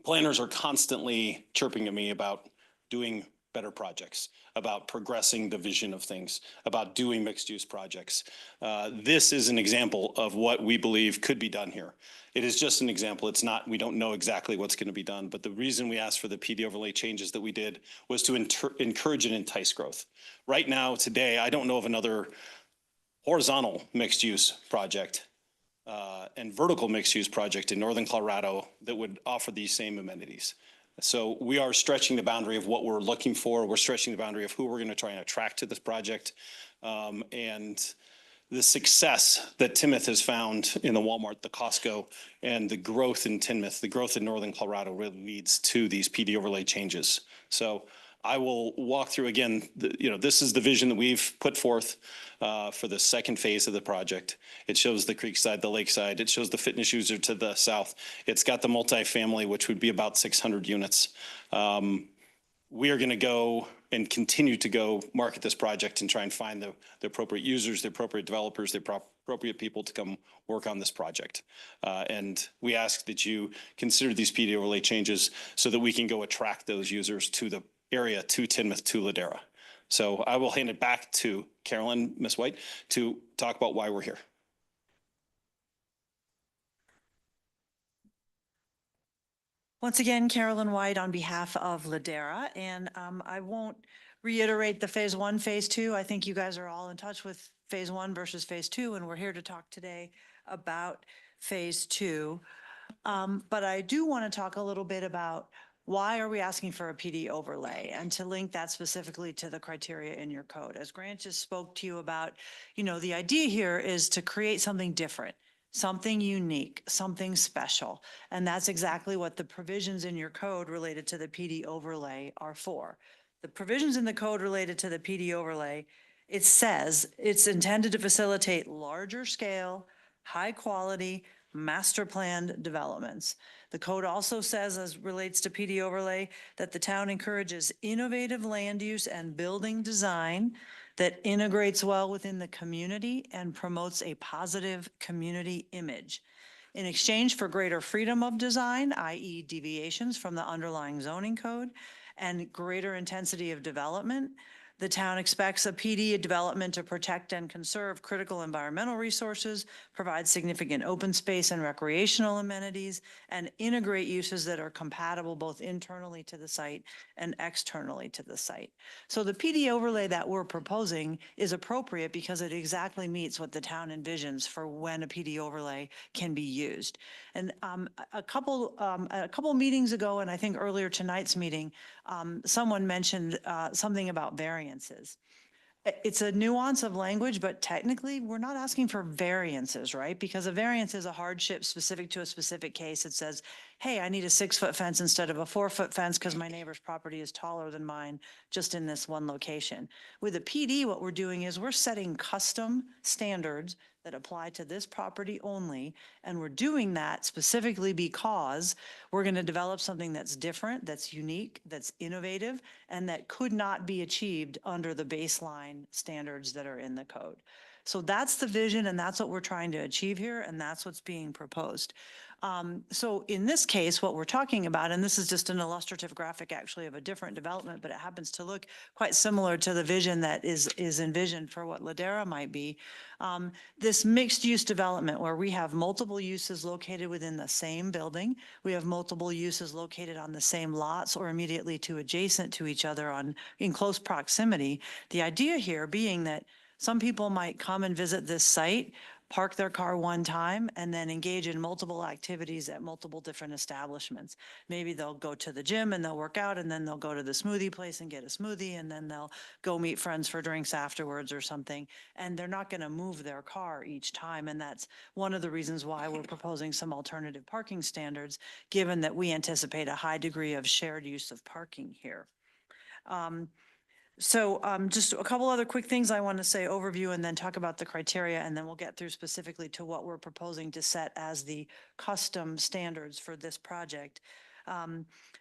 planners are constantly chirping at me about doing better projects, about progressing the vision of things, about doing mixed use projects. This is an example of what we believe could be done here. It is just an example. It's not, we don't know exactly what's going to be done, but the reason we asked for the PD overlay changes that we did was to encourage and entice growth. Right now, today, I don't know of another horizontal mixed use project and vertical mixed use project in Northern Colorado that would offer these same amenities. So we are stretching the boundary of what we're looking for. We're stretching the boundary of who we're going to try and attract to this project. And the success that Timnath has found in the Walmart, the Costco, and the growth in Timnath, the growth in Northern Colorado really leads to these PD overlay changes. So I will walk through again, this is the vision that we've put forth for the second phase of the project. It shows the creekside, the lakeside. It shows the fitness user to the south. It's got the multifamily, which would be about 600 units. We are going to go and continue to go market this project and try and find the appropriate users, the appropriate developers, the appropriate people to come work on this project. And we ask that you consider these PD overlay changes so that we can go attract those users to the area, to Timnath, to Ladera. So I will hand it back to Carolyn, Ms. White, to talk about why we're here. Once again, Carolyn White on behalf of Ladera, and I won't reiterate the phase one, phase two. I think you guys are all in touch with phase one versus phase two, and we're here to talk today about phase two. But I do want to talk a little bit about why are we asking for a PD overlay, and to link that specifically to the criteria in your code. As Grant just spoke to you about, the idea here is to create something different, something unique, something special. And that's exactly what the provisions in your code related to the PD overlay are for. The provisions in the code related to the PD overlay, it says it's intended to facilitate larger scale, high quality, master planned developments. The code also says, as relates to PD overlay, that the town encourages innovative land use and building design that integrates well within the community and promotes a positive community image. In exchange for greater freedom of design, i.e. deviations from the underlying zoning code, and greater intensity of development, the town expects a PD development to protect and conserve critical environmental resources, provide significant open space and recreational amenities, and integrate uses that are compatible both internally to the site and externally to the site. So the PD overlay that we're proposing is appropriate because it exactly meets what the town envisions for when a PD overlay can be used. And a couple meetings ago, and I think earlier tonight's meeting, someone mentioned something about variances. It's a nuance of language, but technically, we're not asking for variances, right? Because a variance is a hardship specific to a specific case. It says, hey, I need a 6-foot fence instead of a 4-foot fence because my neighbor's property is taller than mine just in this one location. With a PD, what we're doing is we're setting custom standards that apply to this property only. And we're doing that specifically because we're going to develop something that's different, that's unique, that's innovative, and that could not be achieved under the baseline standards that are in the code. So that's the vision, and that's what we're trying to achieve here, and that's what's being proposed. So in this case, what we're talking about, and this is just an illustrative graphic actually of a different development, but it happens to look quite similar to the vision that is envisioned for what Ladera might be. This mixed use development where we have multiple uses located within the same building. We have multiple uses located on the same lots or immediately to adjacent to each other in close proximity. The idea here being that some people might come and visit this site, park their car one time, and then engage in multiple activities at multiple different establishments. Maybe they'll go to the gym and they'll work out, and then they'll go to the smoothie place and get a smoothie, and then they'll go meet friends for drinks afterwards or something. And they're not going to move their car each time. And that's one of the reasons why we're proposing some alternative parking standards, given that we anticipate a high degree of shared use of parking here. So just a couple other quick things I want to say overview and then talk about the criteria, and then we'll get through specifically to what we're proposing to set as the custom standards for this project.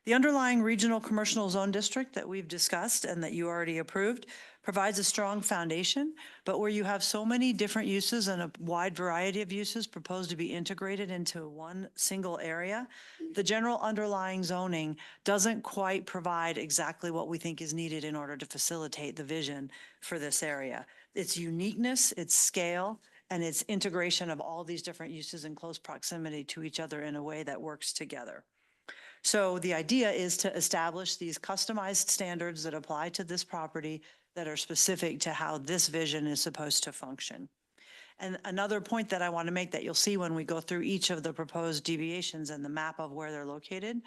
The underlying regional commercial zone district that we've discussed and that you already approved provides a strong foundation, but where you have so many different uses and a wide variety of uses proposed to be integrated into one single area, the general underlying zoning doesn't quite provide exactly what we think is needed in order to facilitate the vision for this area. Its uniqueness, its scale, and its integration of all these different uses in close proximity to each other in a way that works together. So the idea is to establish these customized standards that apply to this property that are specific to how this vision is supposed to function. And another point that I want to make that you'll see when we go through each of the proposed deviations and the map of where they're located,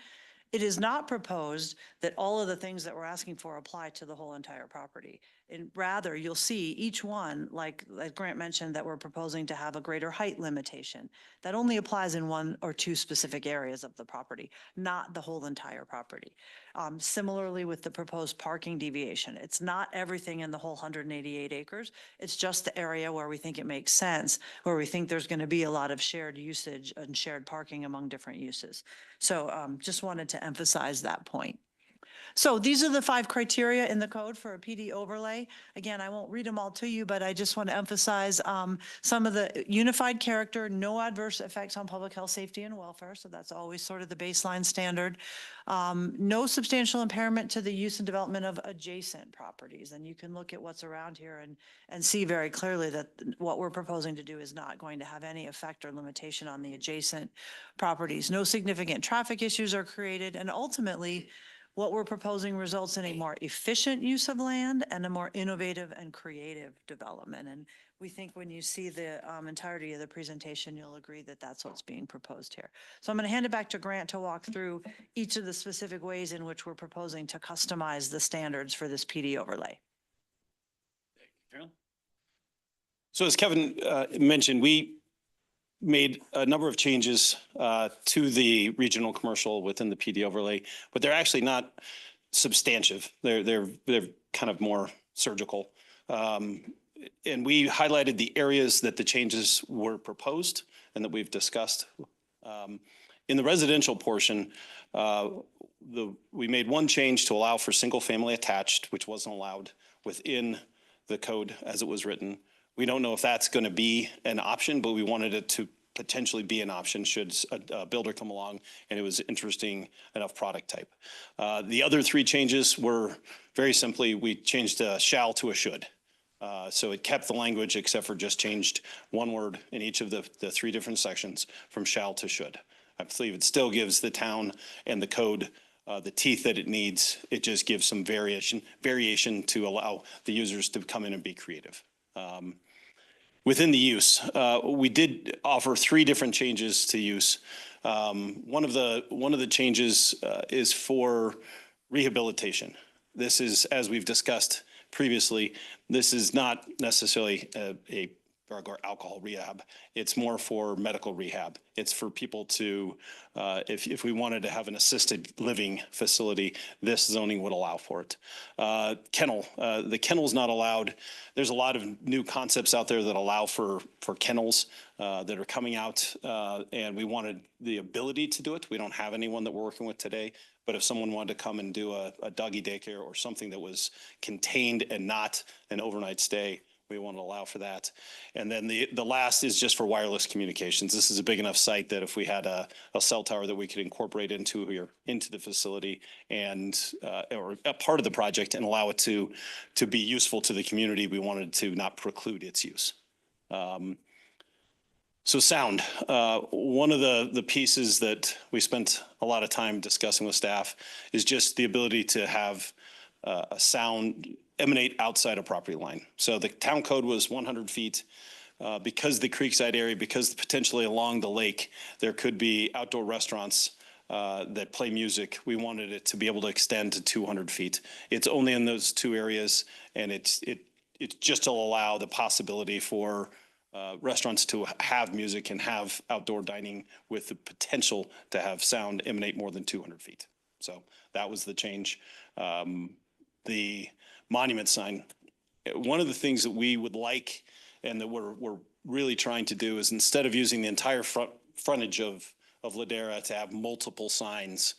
it is not proposed that all of the things that we're asking for apply to the whole entire property. And rather, you'll see each one, like Grant mentioned, that we're proposing to have a greater height limitation. That only applies in one or two specific areas of the property, not the whole entire property. Similarly with the proposed parking deviation, it's not everything in the whole 188 acres. It's just the area where we think it makes sense, where we think there's going to be a lot of shared usage and shared parking among different uses. So just wanted to emphasize that point. So these are the 5 criteria in the code for a PD overlay. Again, I won't read them all to you, but I just want to emphasize some of the unified character, no adverse effects on public health, safety, and welfare. So that's always sort of the baseline standard. No substantial impairment to the use and development of adjacent properties. And you can look at what's around here and see very clearly that what we're proposing to do is not going to have any effect or limitation on the adjacent properties. No significant traffic issues are created, and ultimately, what we're proposing results in a more efficient use of land and a more innovative and creative development. And we think when you see the entirety of the presentation, you'll agree that that's what's being proposed here. So I'm going to hand it back to Grant to walk through each of the specific ways in which we're proposing to customize the standards for this PD overlay. So as Kevin mentioned, we made a number of changes to the regional commercial within the PD overlay, but they're actually not substantive. They're kind of more surgical. And we highlighted the areas that the changes were proposed and that we've discussed. In the residential portion, we made one change to allow for single family attached, which wasn't allowed within the code as it was written. We don't know if that's going to be an option, but we wanted it to potentially be an option should a builder come along and it was interesting enough product type. The other 3 changes were very simply, we changed a shall to a should. So it kept the language except for just changed one word in each of the 3 different sections from shall to should. I believe it still gives the town and the code the teeth that it needs. It just gives some variation to allow the users to come in and be creative. Within the use, we did offer 3 different changes to use. One of the changes is for rehabilitation. This is, as we've discussed, previously, this is not necessarily a drug or alcohol rehab. It's more for medical rehab. It's for people to, if we wanted to have an assisted living facility, this zoning would allow for it. Kennel, the kennel's not allowed. There's a lot of new concepts out there that allow for kennels that are coming out, and we wanted the ability to do it. We don't have anyone that we're working with today, but if someone wanted to come and do a doggy daycare or something that was contained and not an overnight stay, we want to allow for that. And then the last is just for wireless communications. This is a big enough site that if we had a cell tower that we could incorporate into the facility and or a part of the project and allow it to be useful to the community, we wanted to not preclude its use. So sound, one of the pieces that we spent a lot of time discussing with staff is just the ability to have a sound emanate outside a property line. So the town code was 100 feet. Because the creekside area, because potentially along the lake, there could be outdoor restaurants that play music. We wanted it to be able to extend to 200 feet. It's only in those two areas, and it's just to allow the possibility for restaurants to have music and have outdoor dining with the potential to have sound emanate more than 200 feet. So that was the change. The monument sign, one of the things that we would like and that we're really trying to do is instead of using the entire frontage of Ladera to have multiple signs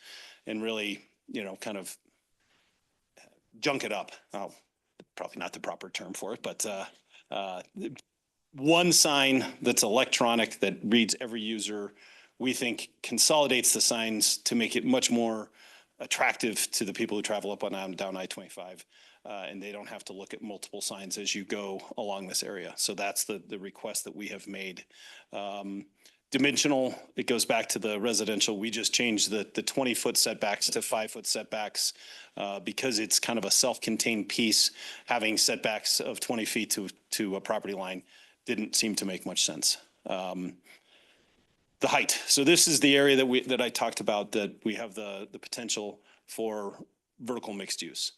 and really, kind of junk it up. Oh, probably not the proper term for it, but one sign that's electronic that reads every user, we think consolidates the signs to make it much more attractive to the people who travel up and down I-25. And they don't have to look at multiple signs as you go along this area. So that's the request that we have made. Dimensional, it goes back to the residential. We just changed the 20-foot setbacks to 5-foot setbacks because it's kind of a self-contained piece. Having setbacks of 20 feet to a property line didn't seem to make much sense. The height. So this is the area that I talked about that we have the potential for vertical mixed use.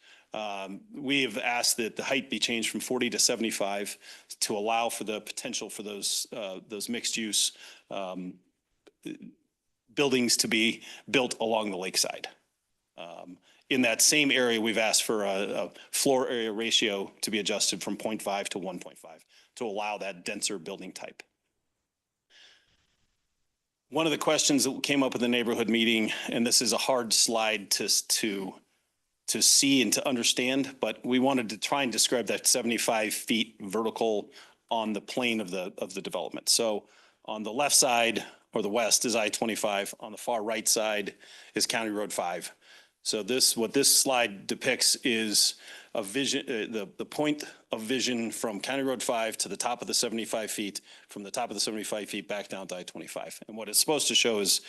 We have asked that the height be changed from 40 to 75 to allow for the potential for those mixed use buildings to be built along the lakeside. In that same area, we've asked for a floor area ratio to be adjusted from 0.5 to 1.5 to allow that denser building type. One of the questions that came up at the neighborhood meeting, and this is a hard slide to see and to understand, but we wanted to try and describe that 75 feet vertical on the plane of the development. So on the left side or the west is I-25. On the far right side is County Road 5. So what this slide depicts is a vision, the point of vision from County Road 5 to the top of the 75 feet, from the top of the 75 feet back down to I-25. And what it's supposed to show is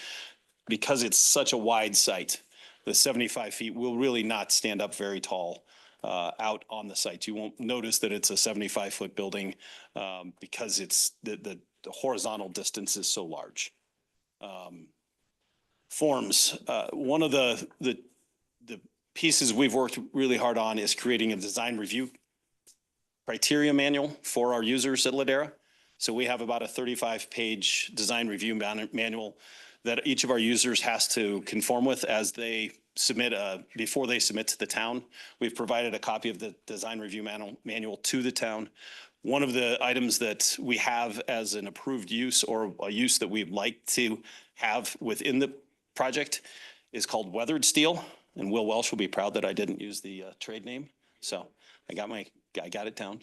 because it's such a wide site, the 75 feet will really not stand up very tall out on the site. You won't notice that it's a 75-foot building because it's the horizontal distance is so large. Forms, one of the pieces we've worked really hard on is creating a design review criteria manual for our users at Ladera. So we have about a 35-page design review manual that each of our users has to conform with as they submit before they submit to the town. We've provided a copy of the design review manual to the town. One of the items that we have as an approved use or a use that we'd like to have within the project is called weathered steel. And Will Welsh will be proud that I didn't use the trade name. So I got it down.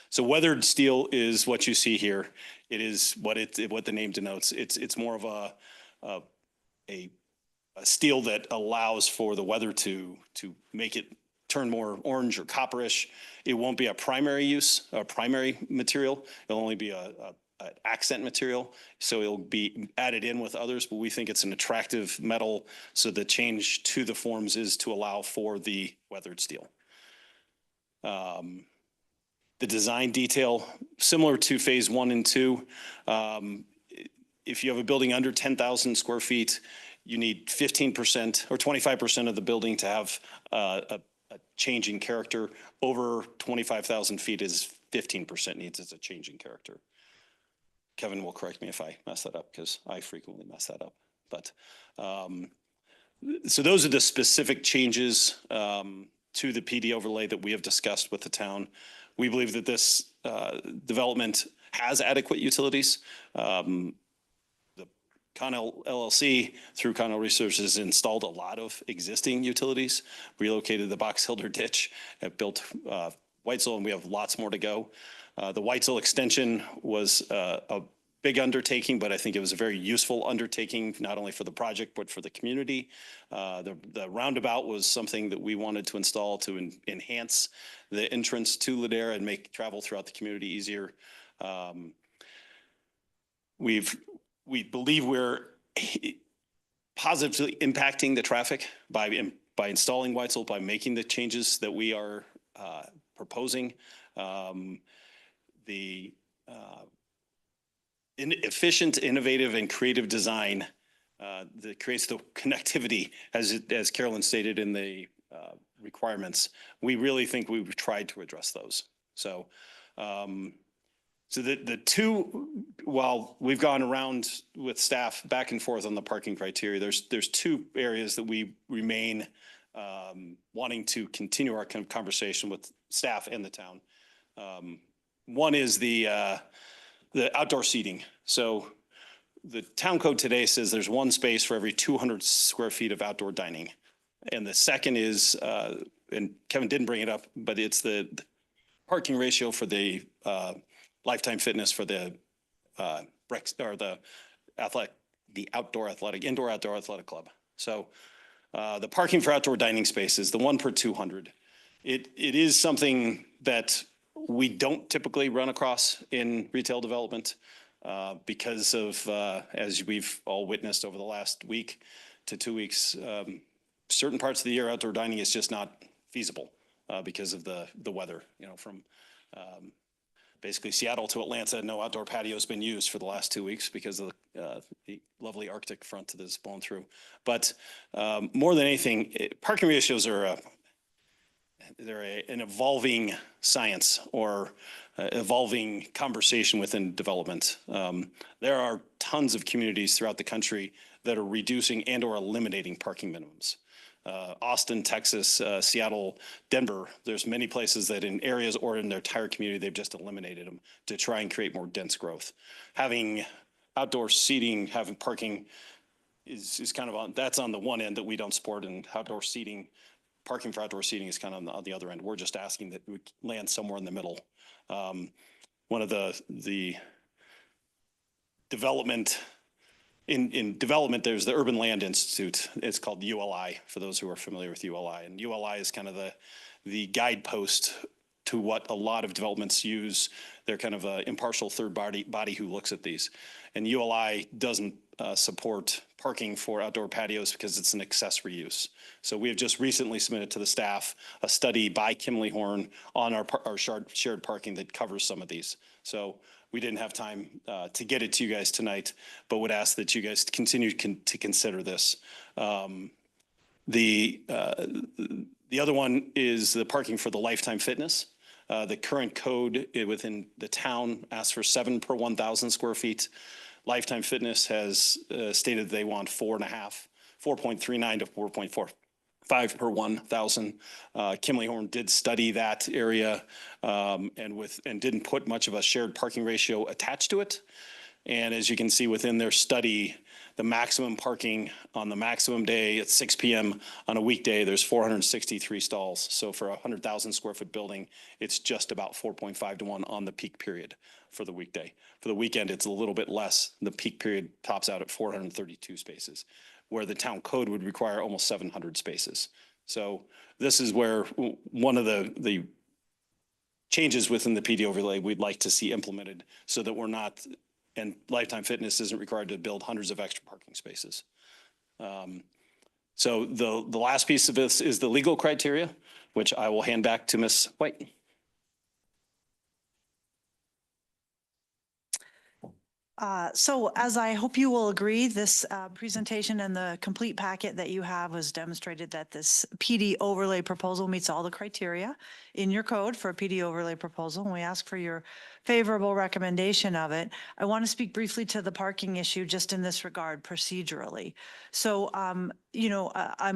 So weathered steel is what you see here. It is what the name denotes. It's more of a steel that allows for the weather to make it turn more orange or copperish. It won't be a primary use, a primary material. It'll only be an accent material. So it'll be added in with others, but we think it's an attractive metal. So the change to the forms is to allow for the weathered steel. The design detail, similar to phase 1 and 2. If you have a building under 10,000 square feet, you need 15% or 25% of the building to have a change in character. Over 25,000 feet is 15% needs as a change in character. Kevin will correct me if I mess that up because I frequently mess that up. But so those are the specific changes to the PD overlay that we have discussed with the town. We believe that this development has adequate utilities. The Connell LLC through Connell Resources installed a lot of existing utilities, relocated the Box Elder ditch, have built Whitesville, and we have lots more to go. The Whitesville extension was a big undertaking, but I think it was a very useful undertaking, not only for the project, but for the community. The roundabout was something that we wanted to install to enhance the entrance to Ladera and make travel throughout the community easier. We believe we're positively impacting the traffic by installing Whitesville, by making the changes that we are proposing. The efficient, innovative, and creative design that creates the connectivity, as Carolyn stated in the requirements. We really think we've tried to address those. So, the two, while we've gone around with staff back and forth on the parking criteria, there's two areas that we remain wanting to continue our kind of conversation with staff and the town. One is the outdoor seating. So the town code today says there's one space for every 200 square feet of outdoor dining. And the second is, and Kevin didn't bring it up, but it's the parking ratio for the Lifetime Fitness for the indoor outdoor athletic club. So the parking for outdoor dining spaces, the 1 per 200, it is something that we don't typically run across in retail development because of, as we've all witnessed over the last week to 2 weeks, certain parts of the year outdoor dining is just not feasible because of the weather, from basically Seattle to Atlanta. No outdoor patio has been used for the last 2 weeks because of the lovely Arctic front that has blown through. But more than anything, parking ratios are an evolving science or evolving conversation within development. There are tons of communities throughout the country that are reducing and or eliminating parking minimums. Austin, Texas, Seattle, Denver, there's many places that in areas or in their entire community, they've just eliminated them to try and create more dense growth. Having outdoor seating, having parking is kind of that's on the one end that we don't support, and outdoor seating, parking for outdoor seating is kind of on the other end. We're just asking that we land somewhere in the middle. One of the development, in development, there's the Urban Land Institute. It's called ULI, for those who are familiar with ULI. And ULI is kind of the guidepost to what a lot of developments use. They're kind of an impartial third body who looks at these. And ULI doesn't support parking for outdoor patios because it's an accessory use. So we have just recently submitted to the staff a study by Kimley Horn on our shared parking that covers some of these. So we didn't have time to get it to you guys tonight, but would ask that you guys continue to consider this. The other one is the parking for the Lifetime Fitness. The current code within the town asks for 7 per 1,000 square feet. Lifetime Fitness has stated they want 4.39 to 4.45 per 1,000. Kimley Horn did study that area and didn't put much of a shared parking ratio attached to it. And as you can see within their study, the maximum parking on the maximum day at 6 p.m. on a weekday, there's 463 stalls. So for a 100,000 square foot building, it's just about 4.5 to 1 on the peak period for the weekday. For the weekend, it's a little bit less. The peak period tops out at 432 spaces, where the town code would require almost 700 spaces. So this is where one of the changes within the PD overlay we'd like to see implemented so that we're not, and Lifetime Fitness isn't required to build hundreds of extra parking spaces. So the last piece of this is the legal criteria, which I will hand back to Ms. White. So as I hope you will agree, this presentation and the complete packet that you have was demonstrated that this PD overlay proposal meets all the criteria in your code for a PD overlay proposal, and we ask for your favorable recommendation of it. I want to speak briefly to the parking issue just in this regard procedurally. So, I'm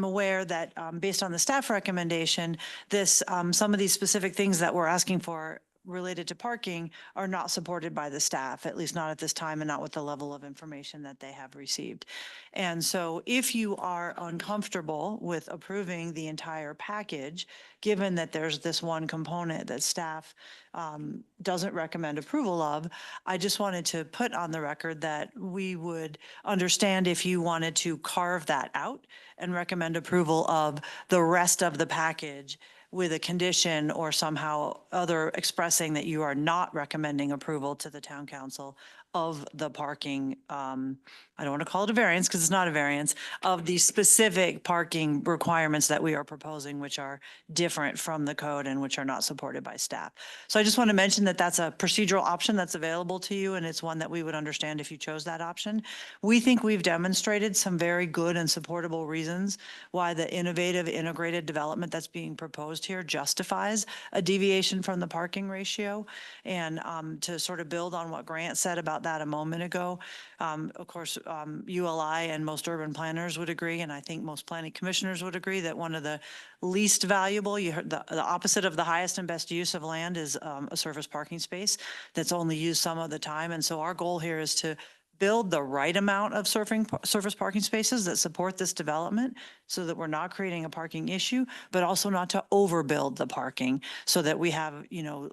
aware that based on the staff recommendation, some of these specific things that we're asking for related to parking are not supported by the staff, at least not at this time and not with the level of information that they have received. And so if you are uncomfortable with approving the entire package, given that there's this one component that staff doesn't recommend approval of, I just wanted to put on the record that we would understand if you wanted to carve that out and recommend approval of the rest of the package with a condition or somehow other expressing that you are not recommending approval to the town council of the parking, I don't want to call it a variance because it's not a variance, of the specific parking requirements that we are proposing, which are different from the code and which are not supported by staff. So I just want to mention that that's a procedural option that's available to you, and it's one that we would understand if you chose that option. We think we've demonstrated some very good and supportable reasons why the innovative integrated development that's being proposed here justifies a deviation from the parking ratio. And to sort of build on what Grant said about that a moment ago, of course, ULI and most urban planners would agree, and I think most planning commissioners would agree, that one of the least valuable, you heard the opposite of the highest and best use of land is a surface parking space that's only used some of the time. And so our goal here is to build the right amount of surface parking spaces that support this development so that we're not creating a parking issue, but also not to overbuild the parking so that we have,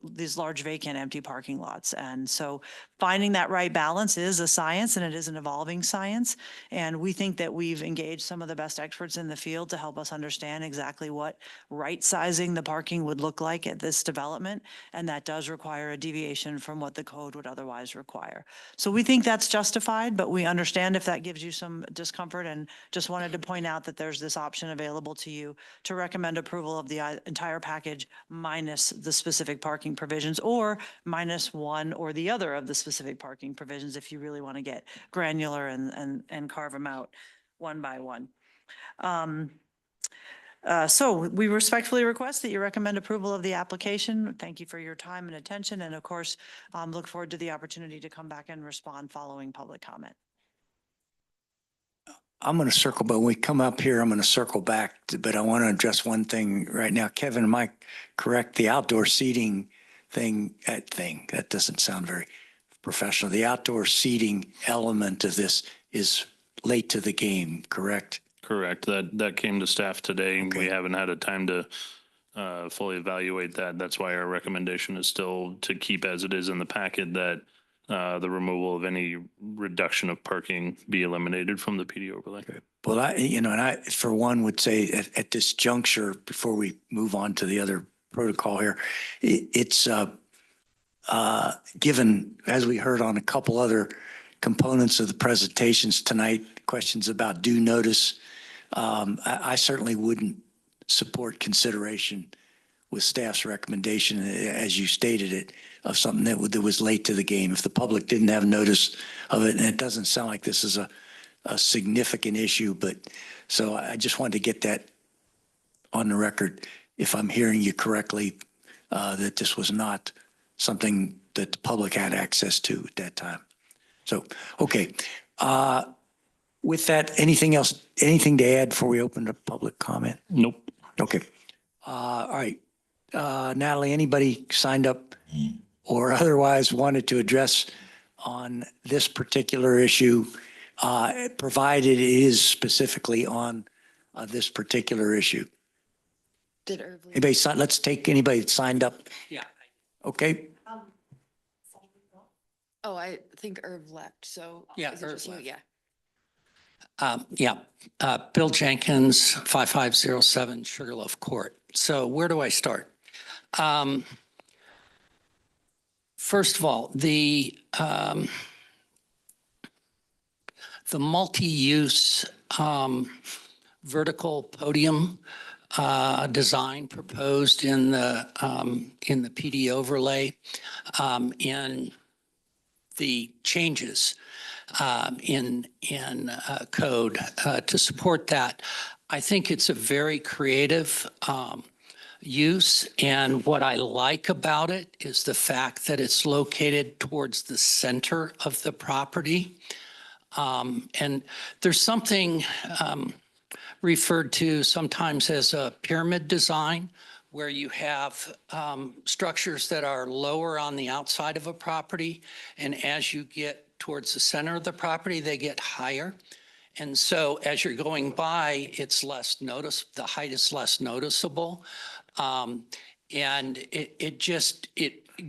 these large vacant empty parking lots. And so finding that right balance is a science, and it is an evolving science. And we think that we've engaged some of the best experts in the field to help us understand exactly what right sizing the parking would look like at this development. And that does require a deviation from what the code would otherwise require. So we think that's justified, but we understand if that gives you some discomfort, and just wanted to point out that there's this option available to you to recommend approval of the entire package minus the specific parking provisions, or minus one or the other of the specific parking provisions if you really want to get granular and carve them out one by one. So we respectfully request that you recommend approval of the application. Thank you for your time and attention. And of course, look forward to the opportunity to come back and respond following public comment. I'm going to circle, but when we come up here, I'm going to circle back, but I want to address one thing right now. Kevin, am I correct? The outdoor seating that doesn't sound very professional. The outdoor seating element of this is late to the game, correct? Correct. That came to staff today. Okay. We haven't had a time to fully evaluate that. That's why our recommendation is still to keep as it is in the packet, that the removal of any reduction of parking be eliminated from the PD overlay. Well, I for one would say at this juncture, before we move on to the other protocol here, it's given, as we heard on a couple other components of the presentations tonight, questions about due notice. I certainly wouldn't support consideration with staff's recommendation, as you stated it, of something that was late to the game. If the public didn't have notice of it, and it doesn't sound like this is a significant issue, but so I just wanted to get that on the record, if I'm hearing you correctly, that this was not something that the public had access to at that time. So, okay. With that, anything to add before we open to public comment? Nope. Okay. All right. Natalie, anybody signed up or otherwise wanted to address on this particular issue, provided it is specifically on this particular issue? Did Irv leave? Anybody sign? Let's take anybody that signed up. Yeah. Okay. Oh, I think Irv left, so. Yeah, is it Irv just you? left. Yeah. Bill Jenkins, 5507 Sugarloaf Court. So where do I start? First of all, the multi-use vertical podium design proposed in the PD overlay in the changes in code to support that. I think it's a very creative use, and what I like about it is the fact that it's located towards the center of the property. And there's something referred to sometimes as a pyramid design, where you have structures that are lower on the outside of a property, and as you get towards the center of the property, they get higher. And so as you're going by, it's less the height is less noticeable. And it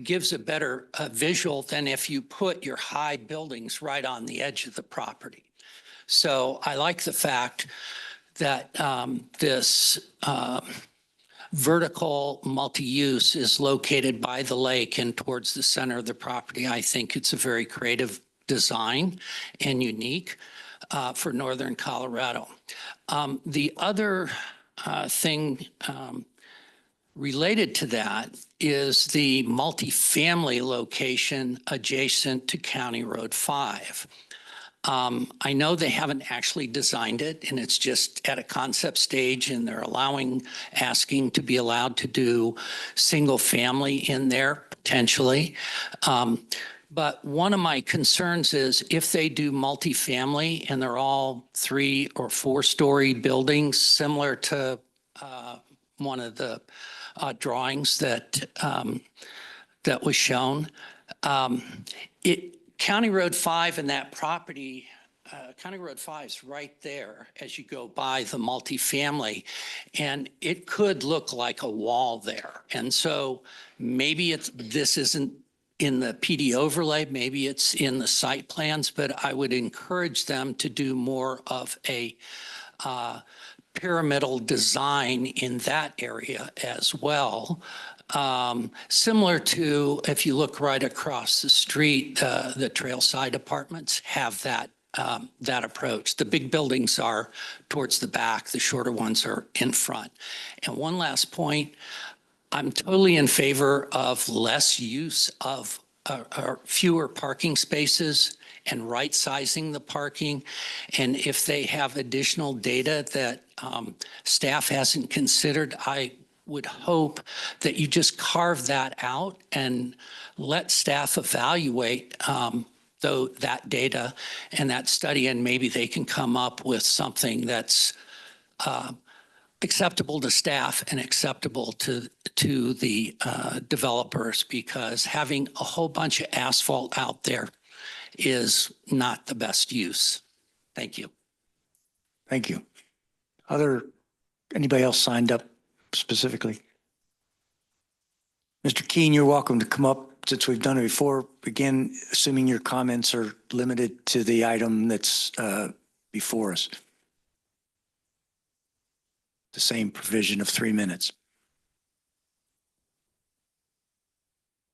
gives a better visual than if you put your high buildings right on the edge of the property. So I like the fact that this vertical multi-use is located by the lake and towards the center of the property. I think it's a very creative design and unique for Northern Colorado. The other thing related to that is the multifamily location adjacent to County Road 5. I know they haven't actually designed it, and it's just at a concept stage, and they're asking to be allowed to do single family in there potentially. But one of my concerns is if they do multifamily and they're all 3 or 4 story buildings, similar to one of the drawings that was shown, County Road 5 and that property, County Road 5 is right there as you go by the multifamily, and it could look like a wall there. And so maybe this isn't in the PD overlay, maybe it's in the site plans, but I would encourage them to do more of a pyramidal design in that area as well. Similar to, if you look right across the street, the Trailside Apartments have that approach. The big buildings are towards the back, the shorter ones are in front. And one last point, I'm totally in favor of less use of or fewer parking spaces and right sizing the parking. And if they have additional data that staff hasn't considered, I would hope that you just carve that out and let staff evaluate that data and that study, and maybe they can come up with something that's acceptable to staff and acceptable to the developers, because having a whole bunch of asphalt out there is not the best use. Thank you. Thank you. Anybody else signed up specifically? Mr. Keen, you're welcome to come up since we've done it before. Again, assuming your comments are limited to the item that's before us. The same provision of 3 minutes.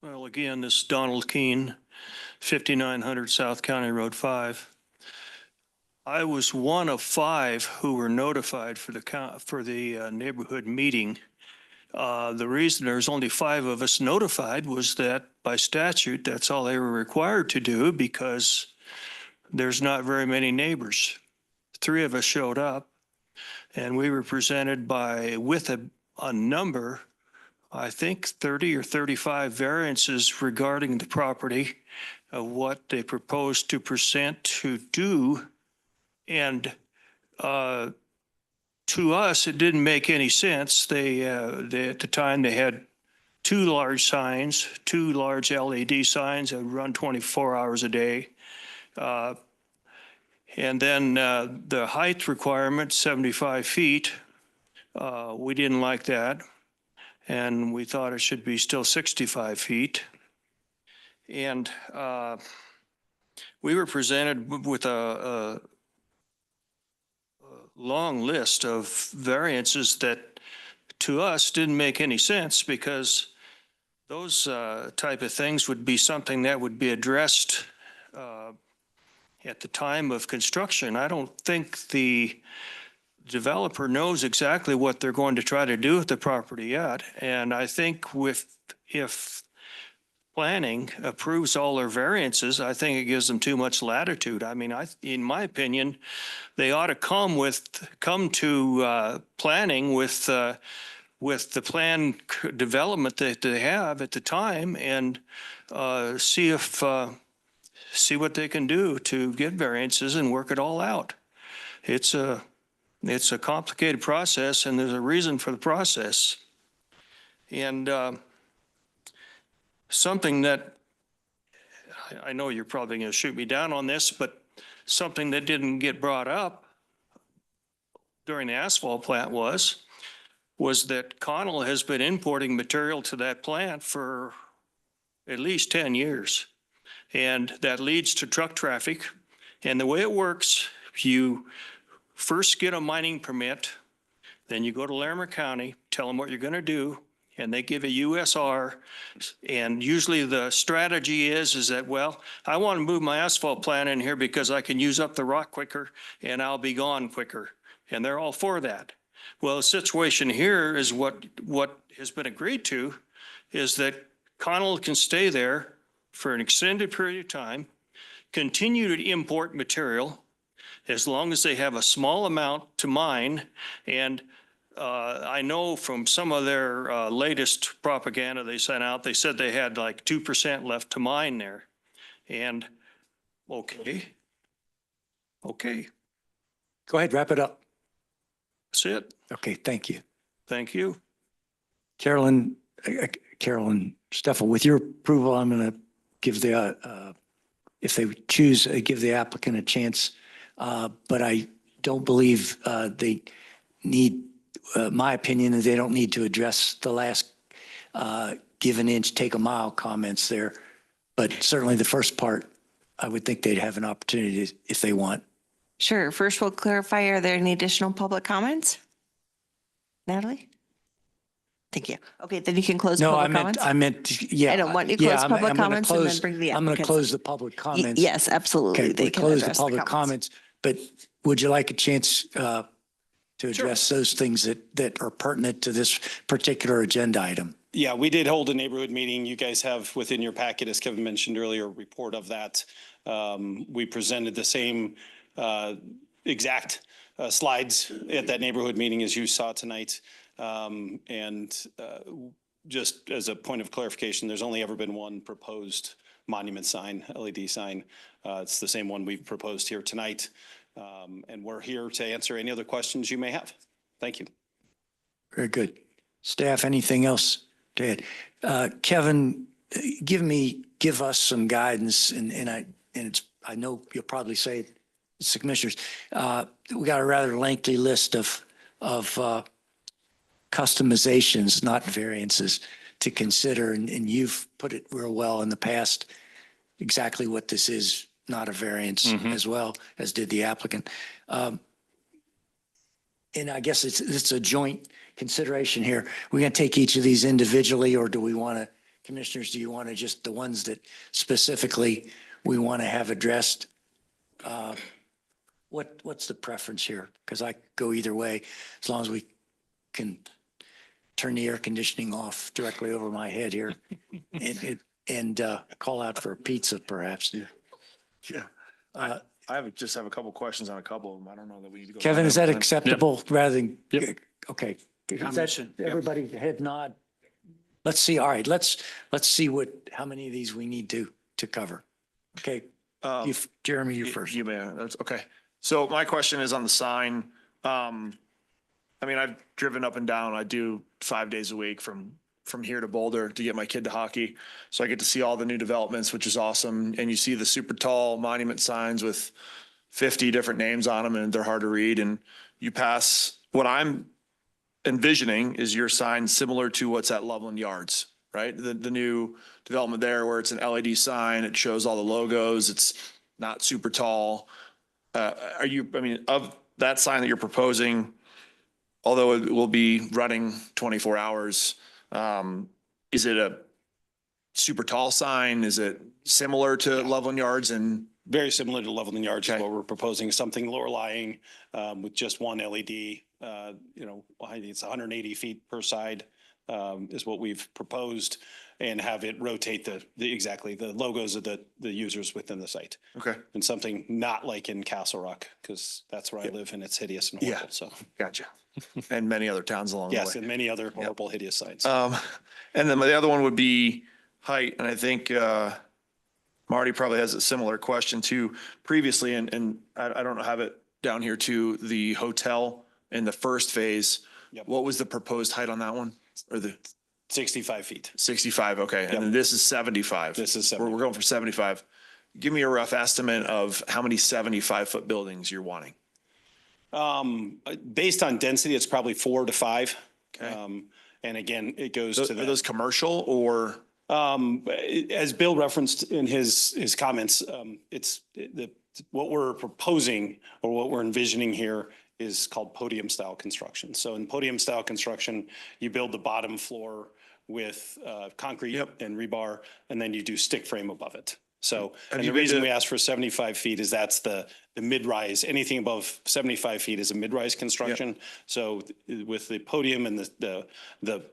Well, again, this is Donald Keene, 5900 South County Road 5. I was one of 5 who were notified for the neighborhood meeting. The reason there's only 5 of us notified was that by statute, that's all they were required to do, because there's not very many neighbors. 3 of us showed up, and we were presented with a number, I think 30 or 35 variances regarding the property of what they proposed to present to do. And to us, it didn't make any sense. They at the time, they had 2 large signs, 2 large LED signs that run 24 hours a day. And then the height requirement, 75 feet, we didn't like that. And we thought it should be still 65 feet. And we were presented with a long list of variances that to us didn't make any sense, because those type of things would be something that would be addressed at the time of construction. I don't think the developer knows exactly what they're going to try to do with the property yet. And I think if planning approves all their variances, I think it gives them too much latitude. I mean, in my opinion, they ought to come to planning with the plan development that they have at the time and see what they can do to get variances and work it all out. It's a complicated process, and there's a reason for the process. And something that I know you're probably going to shoot me down on this, but something that didn't get brought up during the asphalt plant was that Connell has been importing material to that plant for at least 10 years. And that leads to truck traffic. And the way it works, you first get a mining permit, then you go to Larimer County, tell them what you're going to do, and they give a USR. And usually the strategy is that, well, I want to move my asphalt plant in here because I can use up the rock quicker and I'll be gone quicker. And they're all for that. Well, the situation here is what has been agreed to is that Connell can stay there for an extended period of time, continue to import material as long as they have a small amount to mine. And I know from some of their latest propaganda they sent out, they said they had like 2% left to mine there. And okay. Go ahead, wrap it up. That's it. Okay, thank you. Thank you. Carolyn Steffel, with your approval, I'm going to give if they choose, give the applicant a chance. But I don't believe they need, my opinion is they don't need to address the last give an inch, take a mile comments there. But certainly the first part, I would think they'd have an opportunity if they want. Sure. First, we'll clarify, are there any additional public comments? Natalie? Thank you. Okay, then you can close No, public comments. I meant, yeah. I don't want you to yeah, close public comments and then bring the I'm going to applicants. close the public comments. Yes, absolutely. Okay, They we can close the address public comments, but would you like a chance to address those things that are pertinent to this particular agenda item? Yeah, we did hold a neighborhood meeting. You guys have within your packet, as Kevin mentioned earlier, a report of that. We presented the same exact slides at that neighborhood meeting as you saw tonight. Just as a point of clarification, there's only ever been one proposed monument sign, LED sign. It's the same one we've proposed here tonight. And we're here to answer any other questions you may have. Thank you. Very good. Staff, anything else to add? Kevin, give us some guidance, I know you'll probably say it's the commissioners. We got a rather lengthy list of customizations, not variances, to consider, and you've put it real well in the past exactly what this is, not a variance, as well as did the applicant. And I guess it's a joint consideration here. We're going to take each of these individually, or do we want to, commissioners, do you want to just the ones that specifically we want to have addressed? What's the preference here? Because I go either way, as long as we can turn the air conditioning off directly over my head here and call out for a pizza, perhaps. Yeah. Just have a couple questions on a couple of them. I don't know that we need to go. Kevin, is that acceptable rather than? Yep. Okay. Is that Commission. Yep. everybody head nod? Let's see. All right. Let's see how many of these we need to cover. Okay. Jeremy, you're first. You may, that's okay. So my question is on the sign. I mean, I've driven up and down. I do 5 days a week from here to Boulder to get my kid to hockey. So I get to see all the new developments, which is awesome. And you see the super tall monument signs with 50 different names on them, and they're hard to read. And you pass, what I'm envisioning is your sign similar to what's at Loveland Yards, right? The new development there where it's an LED sign. It shows all the logos. It's not super tall. Of that sign that you're proposing, although it will be running 24 hours, is it a super tall sign? Is it similar to Loveland Yards? And Very similar to Loveland Yards, is what we're proposing, something lower lying with just one LED. I think it's 180 feet per side. is what we've proposed, and have it rotate exactly the logos of the users within the site. Okay, And something not like in Castle Rock, because that's where I live and it's hideous and horrible. So, gotcha. And many other towns along the way. yes, and many other horrible, hideous signs. And then the other one would be height, and I think Marty probably has a similar question too previously, and I don't have it down here too, the hotel in the first phase. Yep. What was the proposed height on that one? Or the 65 feet. 65, okay, Yep. and then this is 75. This is We're going for 75. Give me a rough estimate of how many 75-foot buildings you're wanting. Based on density, it's probably 4 to 5. Okay. And again, it goes Are to those commercial or? as Bill referenced in his comments, it's what we're proposing or what we're envisioning here is called podium style construction. So in podium style construction, you build the bottom floor with concrete and rebar, and then you do stick frame above it. So, and the reason we ask for 75 feet is that's the mid-rise. Anything above 75 feet is a mid-rise construction. So with the podium and the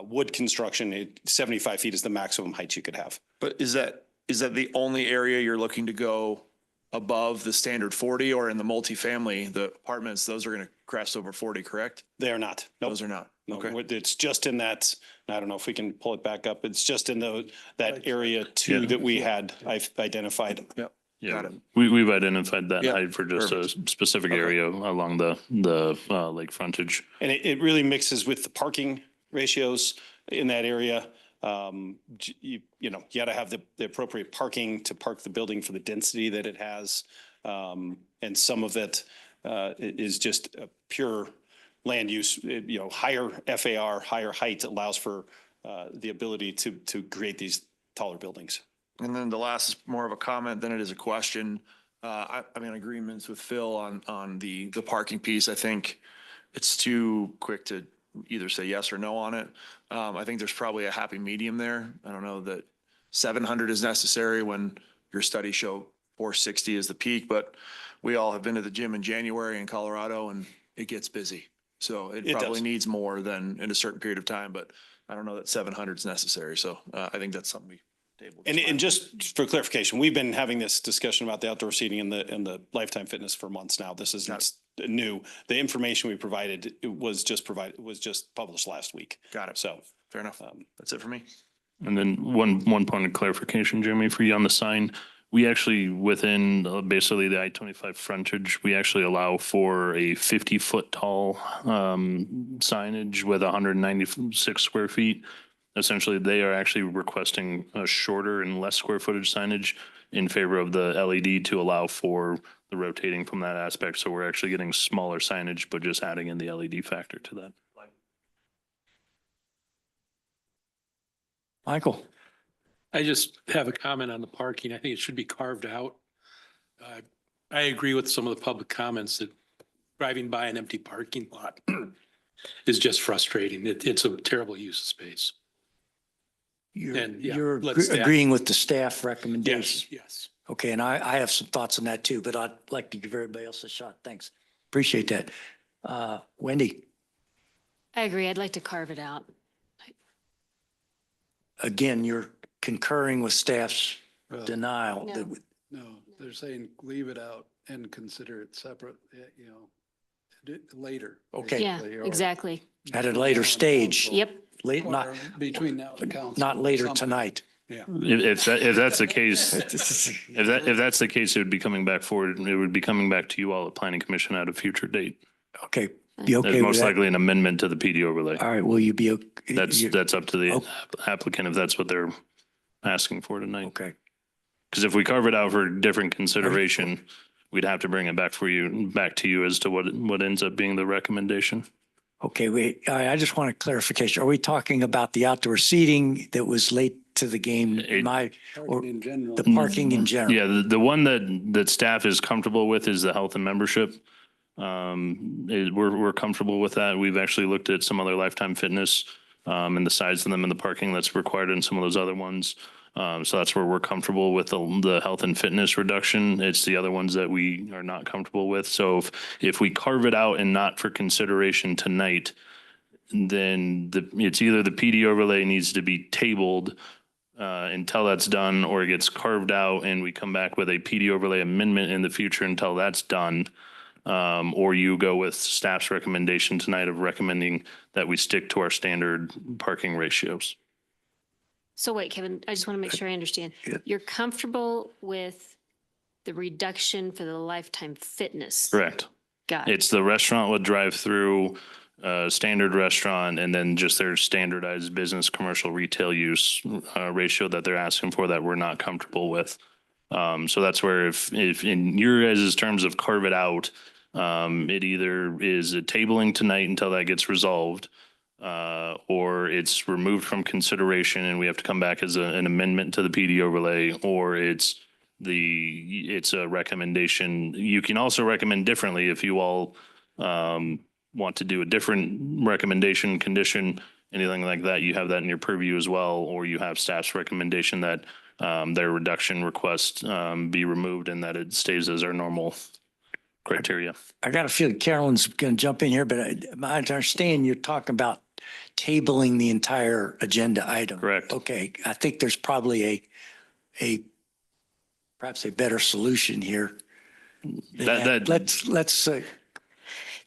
wood construction, 75 feet is the maximum height you could have. But is that the only area you're looking to go above the standard 40, or in the multifamily, the apartments, those are going to crest over 40, correct? They are not. Nope. Those are not. No, Okay. it's just in that, I don't know if we can pull it back up. It's just in that area two that I've identified. Yep. Yeah, Got it. we've identified that Yeah, height for just a specific area along the lake frontage. And it really mixes with the parking ratios in that area. You got to have the appropriate parking to park the building for the density that it has. And some of it is just a pure land use, higher FAR, higher height allows for the ability to create these taller buildings. And then the last is more of a comment than it is a question. I'm in agreements with Phil on the parking piece. I think it's too quick to either say yes or no on it. I think there's probably a happy medium there. I don't know that 700 is necessary when your studies show 460 is the peak, but we all have been to the gym in January in Colorado and it gets busy. So it probably does. needs more than in a certain period of time, but I don't know that 700 is necessary. So I think that's something we table. And just for clarification, we've been having this discussion about the outdoor seating and the Lifetime Fitness for months now. This isn't new. The information we provided was just published last week. Got it. So Fair enough. That's it for me. And then one point of clarification, Jeremy, for you on the sign. We actually, within basically the I-25 frontage, we actually allow for a 50-foot tall signage with 196 square feet. Essentially, they are actually requesting a shorter and less square footage signage in favor of the LED to allow for the rotating from that aspect. So we're actually getting smaller signage, but just adding in the LED factor to that. Michael? I just have a comment on the parking. I think it should be carved out. I agree with some of the public comments that driving by an empty parking lot is just frustrating. It's a terrible use of space. And, yeah, You're let staff- agreeing with the staff Yes, recommendation? yes. Okay, and I have some thoughts on that too, but I'd like to give everybody else a shot. Thanks. Appreciate that. Wendy, I agree. I'd like to carve it out. again, you're concurring with staff's Well, denial. No. that- No, they're saying leave it out and consider it separate, later. Okay. Yeah, basically, or- exactly. At a later stage. Yep. Late, or not, Between now and the council. not later Something. tonight. Yeah. If that's the case, if that's the case, it would be coming back forward. It would be coming back to you all at Planning Commission at a future date. Okay, be okay There's with most that? likely an amendment to the PD overlay. All right, will you be? Okay? That's up to the Oh. applicant if that's what they're asking for tonight. Okay, Because if we carve it out for different consideration, we'd have to bring it back to you as to what ends up being the recommendation. okay, wait, I just want a clarification. Are we talking about the outdoor seating that was late to the game? Or In general. the parking in general? Yeah, the one that staff is comfortable with is the health and membership. We're comfortable with that. We've actually looked at some other Lifetime Fitness and the size of them and the parking that's required in some of those other ones. So that's where we're comfortable with the health and fitness reduction. It's the other ones that we are not comfortable with. So if we carve it out and not for consideration tonight, then it's either the PD overlay needs to be tabled until that's done, or it gets carved out and we come back with a PD overlay amendment in the future until that's done. Or you go with staff's recommendation tonight of recommending that we stick to our standard parking ratios. So wait, Kevin, I just want to make sure I understand. Yeah. You're comfortable with the reduction for the Lifetime Fitness? Correct. Got it. It's the restaurant with drive-through, standard restaurant, and then just their standardized business, commercial, retail use ratio that they're asking for that we're not comfortable with. So that's where if in your guys' terms of carve it out, it either is a tabling tonight until that gets resolved, or it's removed from consideration and we have to come back as an amendment to the PD overlay, or it's a recommendation. You can also recommend differently if you all want to do a different recommendation, condition, anything like that. You have that in your purview as well, or you have staff's recommendation that their reduction request be removed and that it stays as our normal criteria. I got a feeling Carolyn's going to jump in here, but I understand you're talking about tabling the entire agenda item. Correct. Okay, I think there's probably perhaps a better solution here. Let's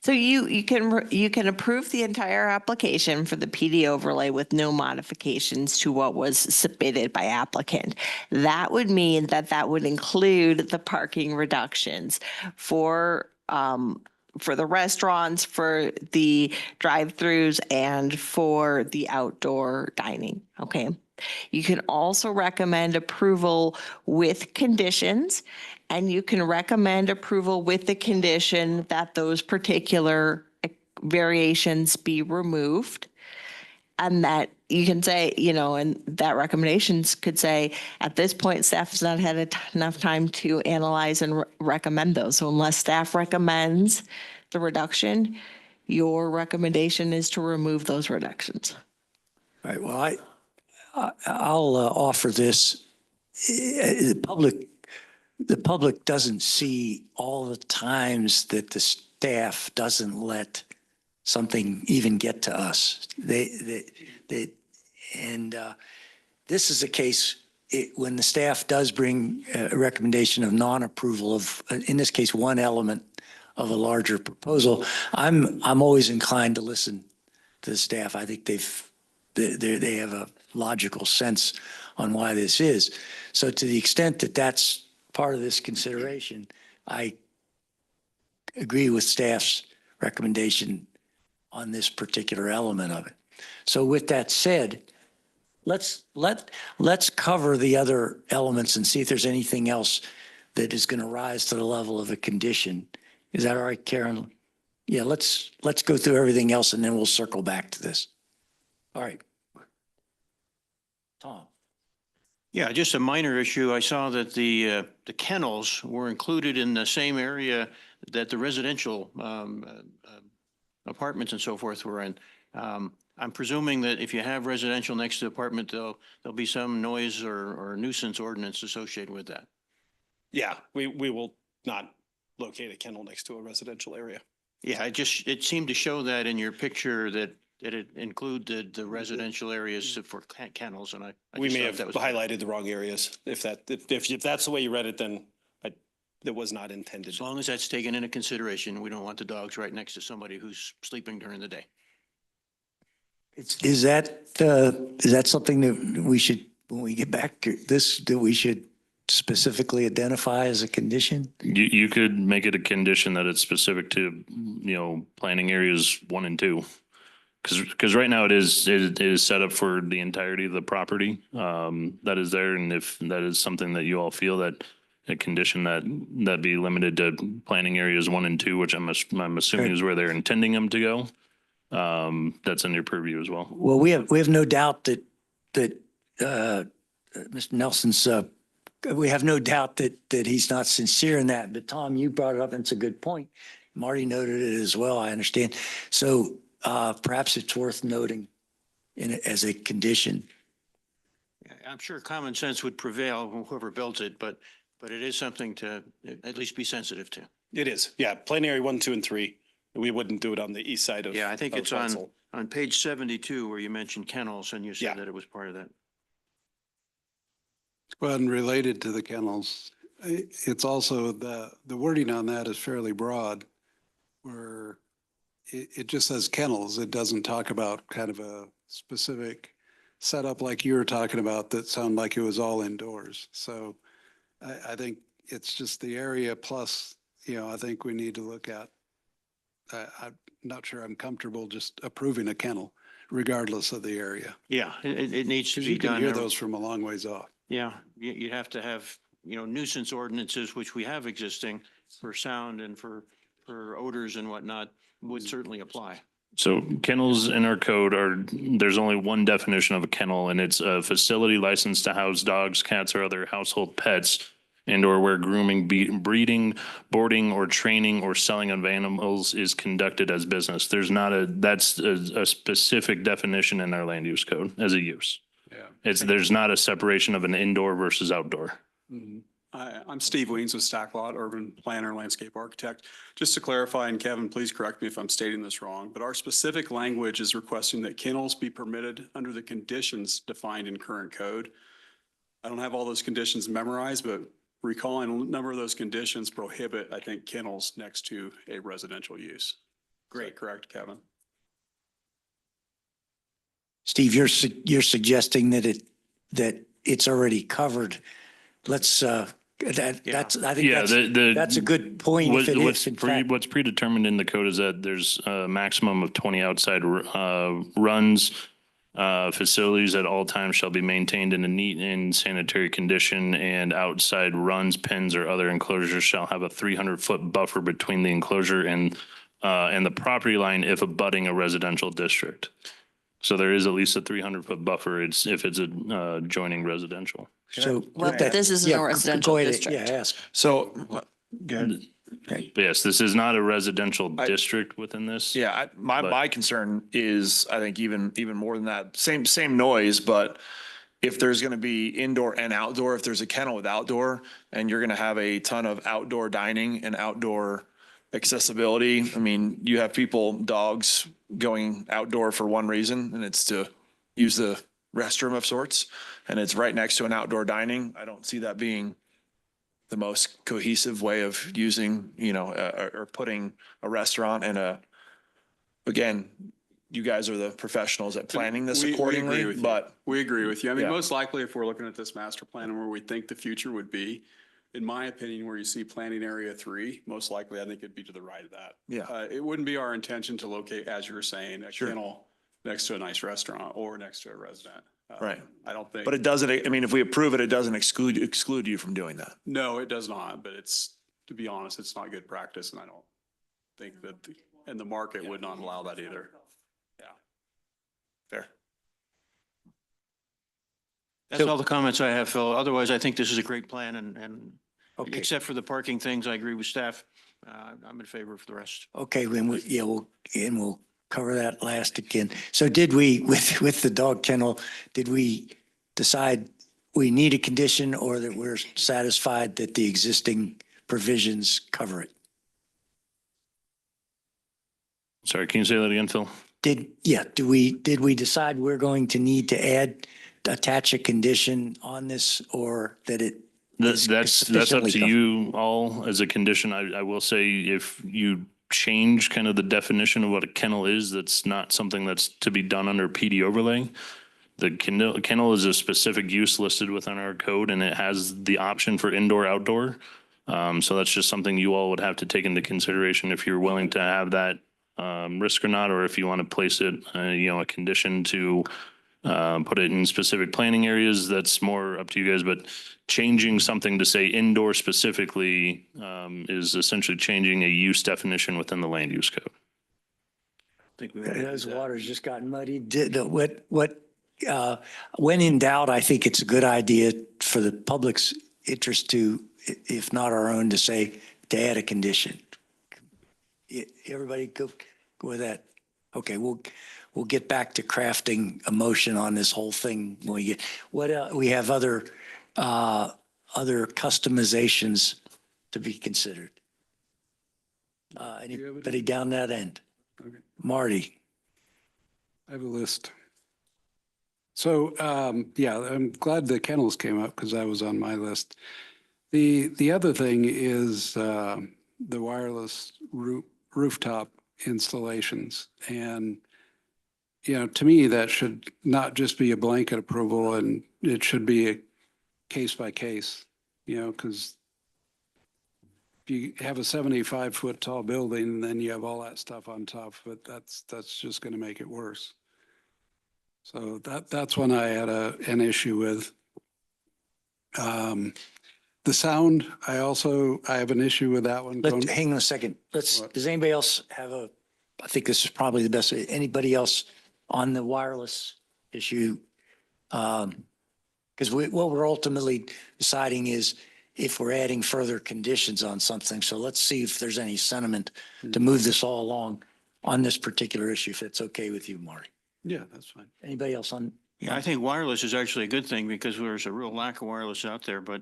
So you can approve the entire application for the PD overlay with no modifications to what was submitted by applicant. That would mean that would include the parking reductions for the restaurants, for the drive-throughs, and for the outdoor dining, okay? You can also recommend approval with conditions, and you can recommend approval with the condition that those particular variations be removed. And that you can say, and that recommendations could say, at this point, staff has not had enough time to analyze and recommend those. So unless staff recommends the reduction, your recommendation is to remove those reductions. All right, well, I'll offer this. The public doesn't see all the times that the staff doesn't let something even get to us. This is a case when the staff does bring a recommendation of non-approval of, in this case, one element of a larger proposal. I'm always inclined to listen to the staff. I think they have a logical sense on why this is. So to the extent that that's part of this consideration, I agree with staff's recommendation on this particular element of it. So with that said, let's cover the other elements and see if there's anything else that is going to rise to the level of a condition. Is that all right, Karen? Yeah, let's go through everything else and then we'll circle back to this. All right. Tom. Yeah, just a minor issue. I saw that the kennels were included in the same area that the residential apartments and so forth were in. I'm presuming that if you have residential next to the apartment, there'll be some noise or nuisance ordinance associated with that. Yeah, we will not locate a kennel next to a residential area. Yeah, it seemed to show that in your picture that it included the residential areas for kennels, and I We just may thought have that was highlighted the wrong areas. If that's the way you read it, then that was not intended. as long as that's taken into consideration. We don't want the dogs right next to somebody who's sleeping during the day. Is that something that we should, when we get back to this, that we should specifically identify as a condition? You could make it a condition that it's specific to, planning areas 1 and 2. Because right now it is set up for the entirety of the property that is there. And if that is something that you all feel that a condition that be limited to planning areas 1 and 2, which I'm assuming is where they're intending them to go, that's in your purview as well. Well, we have no doubt that Mr. Nelson's, we have no doubt that he's not sincere in that. But Tom, you brought it up and it's a good point. Marty noted it as well, I understand. So perhaps it's worth noting as a condition. I'm sure common sense would prevail, whoever built it, but it is something to at least be sensitive to. It is, yeah. Planning area 1, 2, and 3 We wouldn't do it on the east side of. Yeah, I think of it's on, Wetzel. on page 72 where you mentioned kennels and you Yeah. said that it was part of that. Well, and related to the kennels, it's also the wording on that is fairly broad, where it just says kennels. It doesn't talk about kind of a specific setup like you were talking about that sounded like it was all indoors. So I think it's just the area plus, I think we need to look at, I'm not sure I'm comfortable just approving a kennel regardless of the area. Yeah, it needs to Because be you can done. hear those from a long ways off. Yeah, you'd have to have, nuisance ordinances, which we have existing for sound and for odors and whatnot, would certainly apply. So kennels in our code there's only one definition of a kennel, and it's a facility licensed to house dogs, cats, or other household pets, and or where grooming, breeding, boarding, or training or selling of animals is conducted as business. That's a specific definition in our land use code as a use. Yeah. There's not a separation of an indoor versus outdoor. I'm Steve Weens with Stacklot, urban planner, landscape architect. Just to clarify, and Kevin, please correct me if I'm stating this wrong, but our specific language is requesting that kennels be permitted under the conditions defined in current code. I don't have all those conditions memorized, but recalling a number of those conditions prohibit, I think, kennels next to a residential use. Great, correct, Kevin? Steve, you're suggesting that it's already covered. Let's, that's, I think that's a good point. If it is, in fact. What's predetermined in the code is that there's a maximum of 20 outside runs. Facilities at all times shall be maintained in a neat and sanitary condition, and outside runs, pens, or other enclosures shall have a 300-foot buffer between the enclosure and the property line if abutting a residential district. So there is at least a 300-foot buffer. If it's adjoining residential. So. Well, with that- this isn't a yeah, residential go ahead. district. Yeah, ask. So, Okay. Yes, this is not a residential district within this. yeah, my But- concern is, I think even more than that, same noise, but if there's going to be indoor and outdoor, if there's a kennel with outdoor and you're going to have a ton of outdoor dining and outdoor accessibility, I mean, you have dogs going outdoor for one reason, and it's to use the restroom of sorts, and it's right next to an outdoor dining. I don't see that being the most cohesive way of using, or putting a restaurant and again, you guys are the professionals at planning this We agree accordingly, with you. but We agree with you. I mean, Yeah. most likely if we're looking at this master plan and where we think the future would be, in my opinion, where you see planning area 3, most likely I think it'd be to the right of that. Yeah. It wouldn't be our intention to locate, as you were saying, a Sure. kennel next to a nice restaurant or next to a resident. Right. I don't think. it doesn't, I mean, if we approve it, it doesn't exclude you from doing that. No, it does not, but to be honest, it's not good practice and I don't think that, and the market would not allow that either. Yeah. Fair. That's all the comments I have, Phil. Otherwise, I think this is a great plan and Okay. except for the parking things, I agree with staff. I'm in favor of the rest. Okay, we'll cover that last again. So did we, with the dog kennel, did we decide we need a condition or that we're satisfied that the existing provisions cover it? Sorry, can you say that again, Phil? Did we decide we're going to need to attach a condition on this or that it? is That's up sufficiently to covered? you all as a condition. I will say if you change kind of the definition of what a kennel is, that's not something that's to be done under PD overlay. The kennel is a specific use listed within our code, and it has the option for indoor, outdoor. So that's just something you all would have to take into consideration if you're willing to have that risk or not, or if you want to place it, a condition to put it in specific planning areas. That's more up to you guys, but changing something to say indoor specifically is essentially changing a use definition within the land use code. Those waters just got muddy. When in doubt, I think it's a good idea for the public's interest to, if not our own, to add a condition. Everybody go with that. Okay, we'll get back to crafting a motion on this whole thing when we get, we have other customizations to be considered. Anybody down that end? Okay. Marty? I have a list. So, yeah, I'm glad the kennels came up because that was on my list. The other thing is the wireless rooftop installations. And, you know, to me, that should not just be a blanket approval, and it should be a case by case, you know, because if you have a 75-foot tall building, then you have all that stuff on top, but that's just going to make it worse. So that's one I had an issue with. The sound, I have an issue with that one. Hang on a second. What? Does anybody else have I think this is probably the best. Anybody else on the wireless issue? Because what we're ultimately deciding is if we're adding further conditions on something. So let's see if there's any sentiment to move this all along on this particular issue, if it's okay with you, Marty. Yeah, that's fine. Anybody else on? Yeah, I think wireless is actually a good thing because there's a real lack of wireless out there, but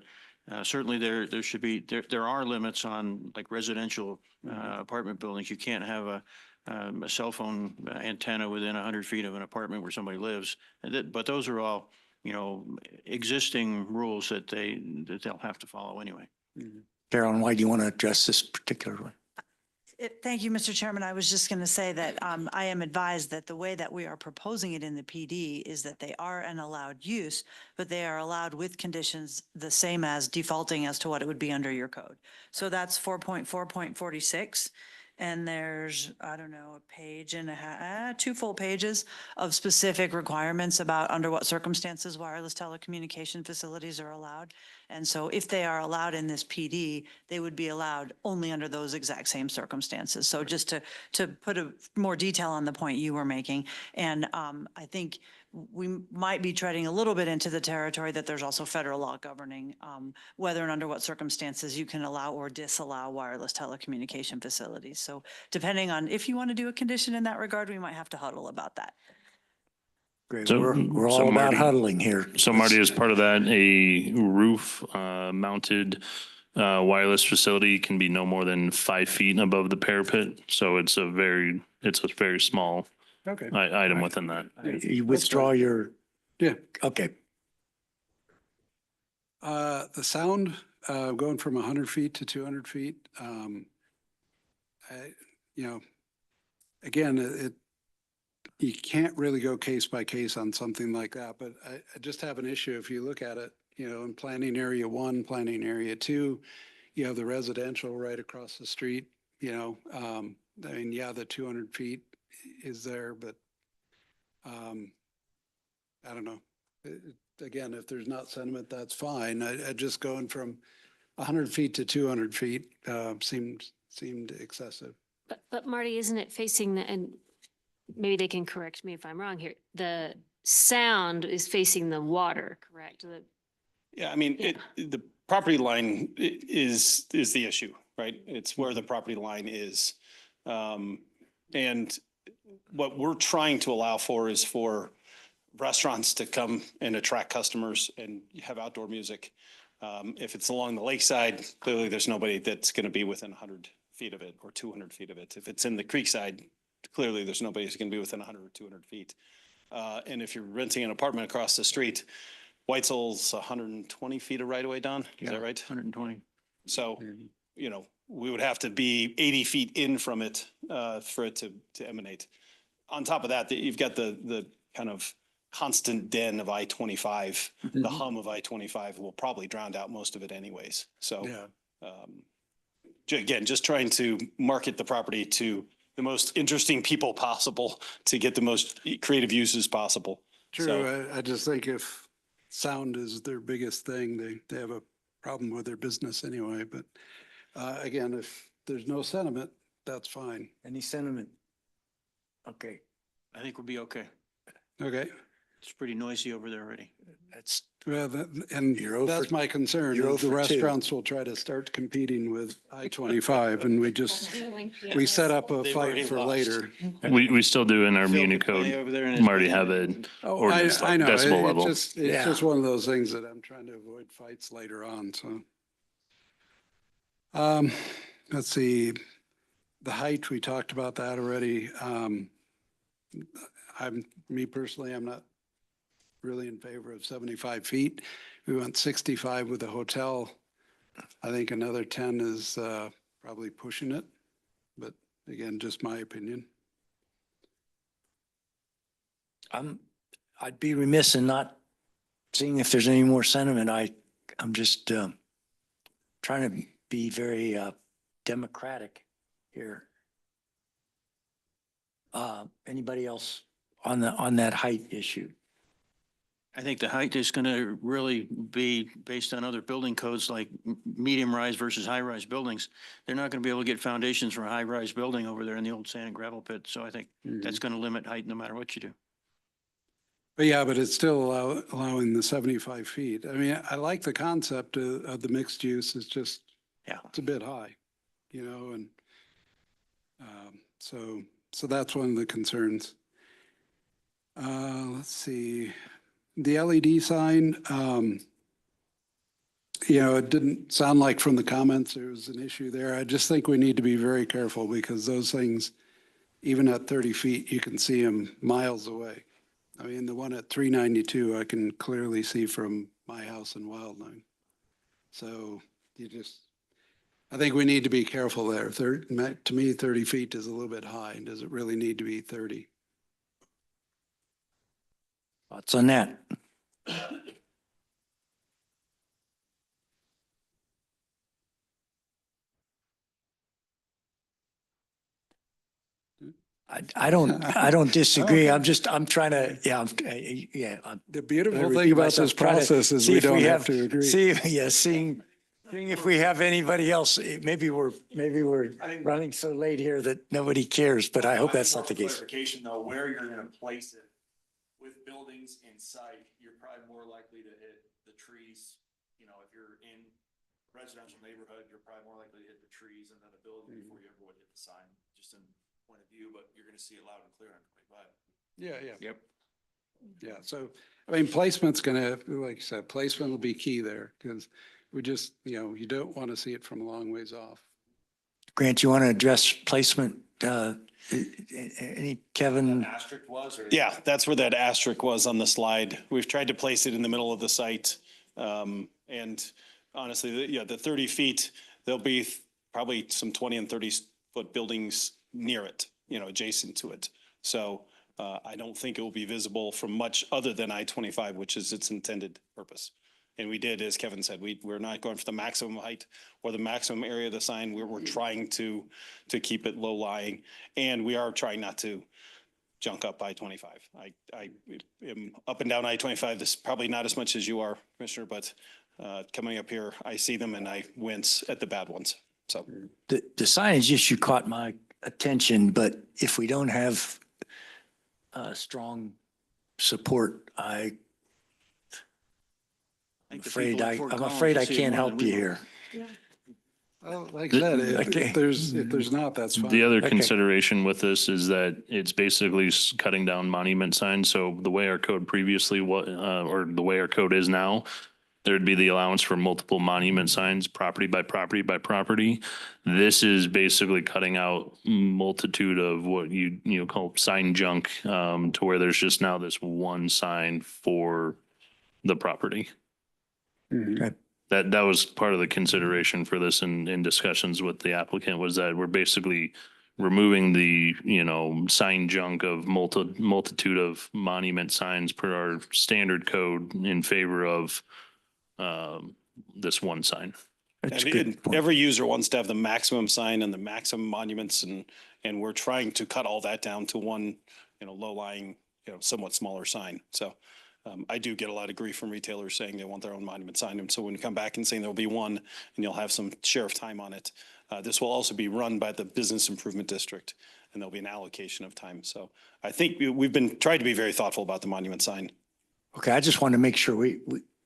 certainly there should be, there are limits on like residential apartment buildings. You can't have a cell phone antenna within 100 feet of an apartment where somebody lives. But those are all, you know, existing rules that they'll have to follow anyway. Carolyn, why do you want to address this particular one? Thank you, Mr. Chairman. I was just going to say that I am advised that the way that we are proposing it in the PD is that they are an allowed use, but they are allowed with conditions the same as defaulting as to what it would be under your code. So that's 4.4.46. And there's, I don't know, a page and a half, 2 full pages of specific requirements about under what circumstances wireless telecommunication facilities are allowed. And so if they are allowed in this PD, they would be allowed only under those exact same circumstances. So just to put a more detail on the point you were making. And I think we might be treading a little bit into the territory that there's also federal law governing whether and under what circumstances you can allow or disallow wireless telecommunication facilities. So depending on if you want to do a condition in that regard, we might have to huddle about that. Great. So- We're so all about Marty- huddling here. So Marty, as part of that, a roof mounted wireless facility can be no more than 5 feet above the parapet. So it's a very small Okay. item within that. You withdraw your, Yeah. okay. The sound, going from 100 feet to 200 feet, you know, again, you can't really go case by case on something like that, but I just have an issue. If you look at it, you know, in planning area 1, planning area 2, you have the residential right across the street, you know, I mean, yeah, the 200 feet is there, but I don't know. Again, if there's not sentiment, that's fine. I just going from 100 feet to 200 feet seemed excessive. But Marty, isn't it facing the, and maybe they can correct me if I'm wrong here, the sound is facing the water, correct? Yeah, I mean, the property line is the issue, right? It's where the property line is. And what we're trying to allow for is for restaurants to come and attract customers and have outdoor music. If it's along the lakeside, clearly there's nobody that's going to be within 100 feet of it or 200 feet of it. If it's in the creekside, clearly there's nobody who's going to be within 100 or 200 feet. And if you're renting an apartment across the street, Whitesell's 120 feet of right of way, Don? Is that right? 120. So, you know, we would have to be 80 feet in from it for it to emanate. On top of that, you've got the kind of constant din of I-25. The hum of I-25 will probably drown out most of it anyways. So, again, just trying to market the property to the most interesting people possible to get the most creative uses possible. True. So, I just think if sound is their biggest thing, they have a problem with their business anyway. But again, if there's no sentiment, that's fine. Any sentiment? Okay, I think we'll be okay. Okay. It's pretty noisy over there already. that's, Well, and You're 0 that's for- my concern. you're 0 is The for 2. restaurants will try to start competing with I-25 and we set up a They've fight already for lost. later. We still do in our Phil Muni could play code, over there in his Marty, band. have it. Oh, Ordinance I know. decibel level. It's just one of those things that I'm trying to avoid fights later on, so. Let's see. The height, we talked about that already. Me personally, I'm not really in favor of 75 feet. We went 65 with the hotel. I think another 10 is probably pushing it, but again, just my opinion. I'd be remiss in not seeing if there's any more sentiment. I'm just trying to be very democratic here. Anybody else on that height issue? I think the height is going to really be based on other building codes like medium rise versus high rise buildings. They're not going to be able to get foundations for a high rise building over there in the old sand and gravel pit. So I think that's going to limit height no matter what you do. But yeah, but it's still allowing the 75 feet. I mean, I like the concept of the mixed use. It's just, it's a bit high, you know, and so that's one of the concerns. Let's see. The LED sign, you know, it didn't sound like from the comments there was an issue there. I just think we need to be very careful because those things, even at 30 feet, you can see them miles away. I mean, the one at 392, I can clearly see from my house in Wildline. So I think we need to be careful there. To me, 30 feet is a little bit high. Does it really need to be 30? Thoughts on that? I don't disagree. I'm trying to, The beautiful thing about this process is we don't have to agree. Seeing if we have anybody else, maybe we're running so late here that nobody cares, but I hope that's not the case. Clarification though, where you're gonna place it with buildings in sight, you're probably more likely to hit the trees. You know, if you're in residential neighborhood, you're probably more likely to hit the trees and then a building before you ever would hit the sign, just in point of view, but you're gonna see it loud and clear on 25. Yeah. Yep. Yeah, so, I mean, placement's gonna, like I said, placement will be key there because we just, you know, you don't want to see it from a long ways off. Grant, you want to address placement? Any Kevin? Asterisk was, or? Yeah, that's where that asterisk was on the slide. We've tried to place it in the middle of the site. And honestly, the 30 feet, there'll be probably some 20 and 30-foot buildings near it, you know, adjacent to it. So I don't think it will be visible from much other than I-25, which is its intended purpose. And we did, as Kevin said, we're not going for the maximum height or the maximum area of the sign. We're trying to keep it low lying, and we are trying not to junk up I-25. I am up and down I-25. This is probably not as much as you are, Commissioner, but coming up here, I see them and I wince at the bad ones. So The signage issue caught my attention, but if we don't have strong support, I'm afraid I can't help you here. Well, like I said, if there's not, that's fine. The other consideration with this is that it's basically cutting down monument signs. So the way our code previously or the way our code is now, there'd be the allowance for multiple monument signs, property by property by property. This is basically cutting out multitude of what you call sign junk, to where there's just now this one sign for the property. Okay. That was part of the consideration for this in discussions with the applicant, was that we're basically removing the, sign junk of multitude of monument signs per our standard code in favor of this one sign. That's a good point. every user wants to have the maximum sign and the maximum monuments, and we're trying to cut all that down to one, low lying, somewhat smaller sign. So I do get a lot of grief from retailers saying they want their own monument sign. And so when you come back and saying there'll be one and you'll have some share of time on it, this will also be run by the Business Improvement District, and there'll be an allocation of time. So I think we've been trying to be very thoughtful about the monument sign. Okay, I just want to make sure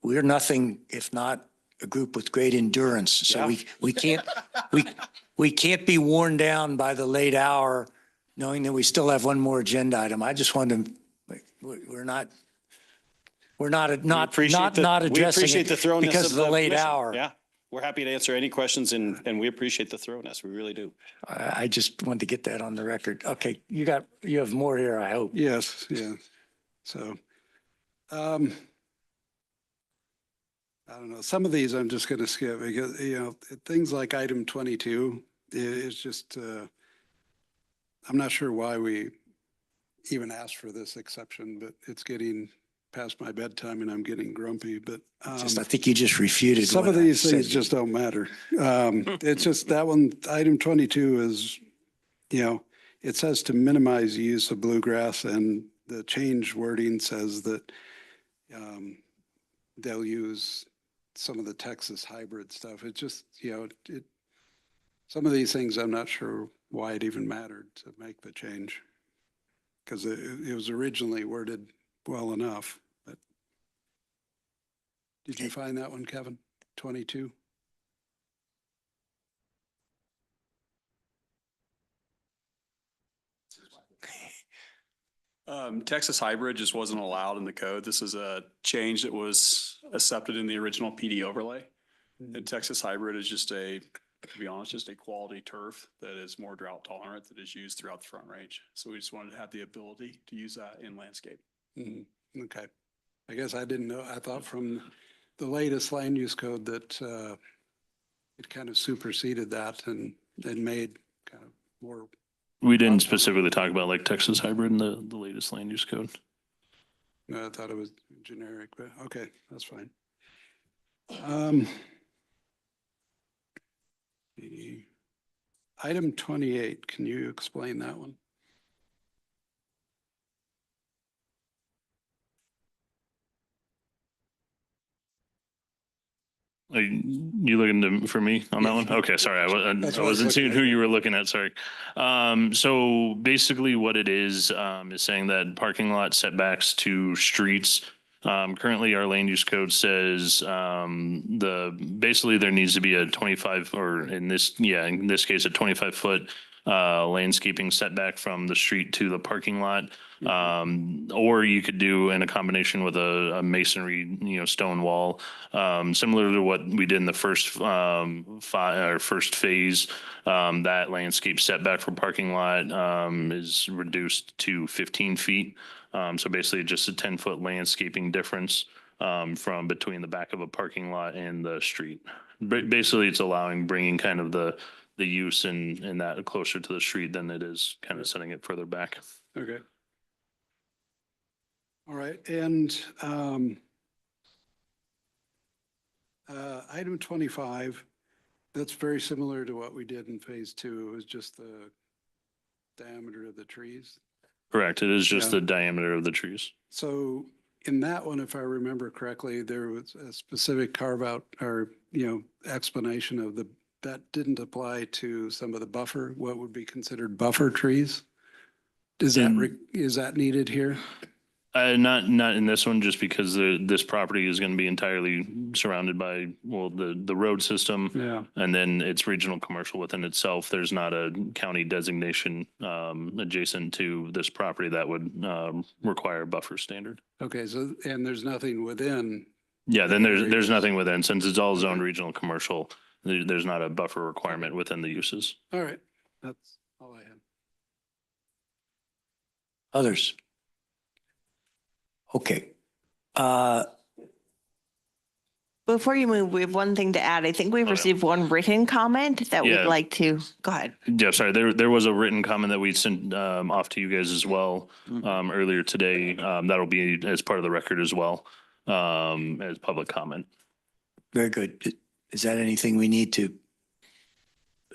we're nothing if not a group with great endurance. So we can't be worn down by the late hour, knowing that we still have one more agenda item. I just want to, we're not addressing We appreciate it the thoroughness because of the late commission. hour. Yeah, we're happy to answer any questions and we appreciate the thoroughness. We really do. I just wanted to get that on the record. Okay, you have more here, I hope. Yes, yeah. So, I don't know, some of these I'm just going to skip because, things like item 22 is just, I'm not sure why we even asked for this exception, but it's getting past my bedtime and I'm getting grumpy, but. I think you just refuted Some what of I these said. things just don't matter. It's just that one, item 22 is, it says to minimize use of bluegrass, and the change wording says that they'll use some of the Texas hybrid stuff. It just, some of these things, I'm not sure why it even mattered to make the change. Because it was originally worded well enough, but. Did you find that one, Kevin? 22? Texas hybrid just wasn't allowed in the code. This is a change that was accepted in the original PD overlay. And Texas hybrid is just to be honest, just a quality turf that is more drought tolerant, that is used throughout the Front Range. So we just wanted to have the ability to use that in landscape. Okay. I guess I didn't know. I thought from the latest land use code that it kind of superseded that and made kind of more. We didn't specifically talk about like Texas hybrid in the latest land use code. No, I thought it was generic, but okay, that's fine. Item 28, can you explain that one? Are you looking for me on that one? Okay, sorry. I wasn't seeing who you were looking at. Sorry. So basically what it is saying that parking lot setbacks to streets. Currently our land use code says basically there needs to be a 25 or in this case, a 25-foot landscaping setback from the street to the parking lot. Or you could do in a combination with a masonry, stone wall, similar to what we did in the first phase. That landscape setback for parking lot is reduced to 15 feet. So basically just a 10-foot landscaping difference from between the back of a parking lot and the street. Basically, it's bringing kind of the use in that closer to the street than it is kind of setting it further back. Okay. All right, and item 25, that's very similar to what we did in phase 2. It was just the diameter of the trees. Correct. It is just Yeah. the diameter of the trees. So in that one, if I remember correctly, there was a specific carve out or, explanation of that didn't apply to some of the what would be considered buffer trees. Is that needed here? Not in this one, just because this property is going to be entirely surrounded by, the road system. Yeah. And then it's regional commercial within itself. There's not a county designation adjacent to this property that would require a buffer standard. Okay, so, and there's nothing within. Yeah, then there's areas. nothing within, since it's all zoned regional commercial, there's not a buffer requirement within the uses. All right, that's all I had. Others? Okay. Before you move, we have one thing to add. I think we've received one written comment that we'd Yeah. like to, go ahead. Yeah, sorry, there was a written comment that we sent off to you guys as well earlier today. That'll be as part of the record as well, as public comment. Very good. Is that anything we need to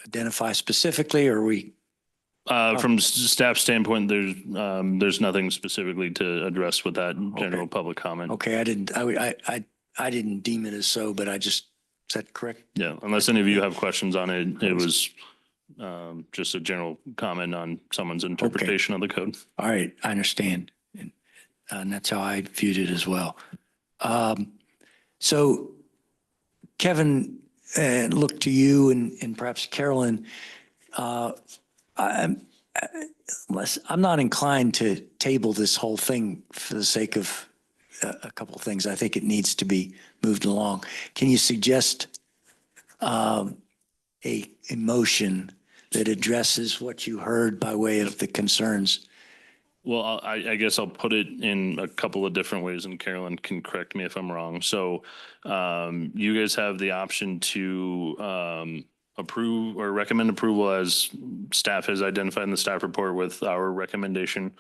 identify specifically, or we? From staff standpoint, there's nothing specifically to address with that general public comment. Okay, I didn't deem it as so, but is that correct? Yeah, unless any of you have questions on it, it was just a general comment on someone's interpretation of the code. All right, I understand. And that's how I viewed it as well. So Kevin, look to you and perhaps Carolyn. I'm not inclined to table this whole thing for the sake of a couple of things. I think it needs to be moved along. Can you suggest a motion that addresses what you heard by way of the concerns. Well, I guess I'll put it in a couple of different ways, and Carolyn can correct me if I'm wrong. So you guys have the option to approve or recommend approval as staff has identified in the staff report with our recommendation,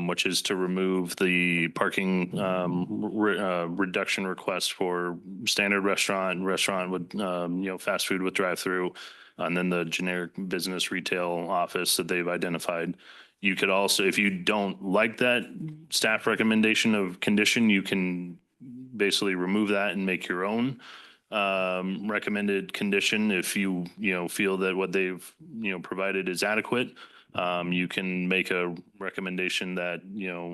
which is to remove the parking reduction request for standard restaurant with fast food with drive-through, and then the generic business retail office that they've identified. You could also, if you don't like that staff recommendation of condition, you can basically remove that and make your own recommended condition. If you feel that what they've provided is adequate, you can make a recommendation that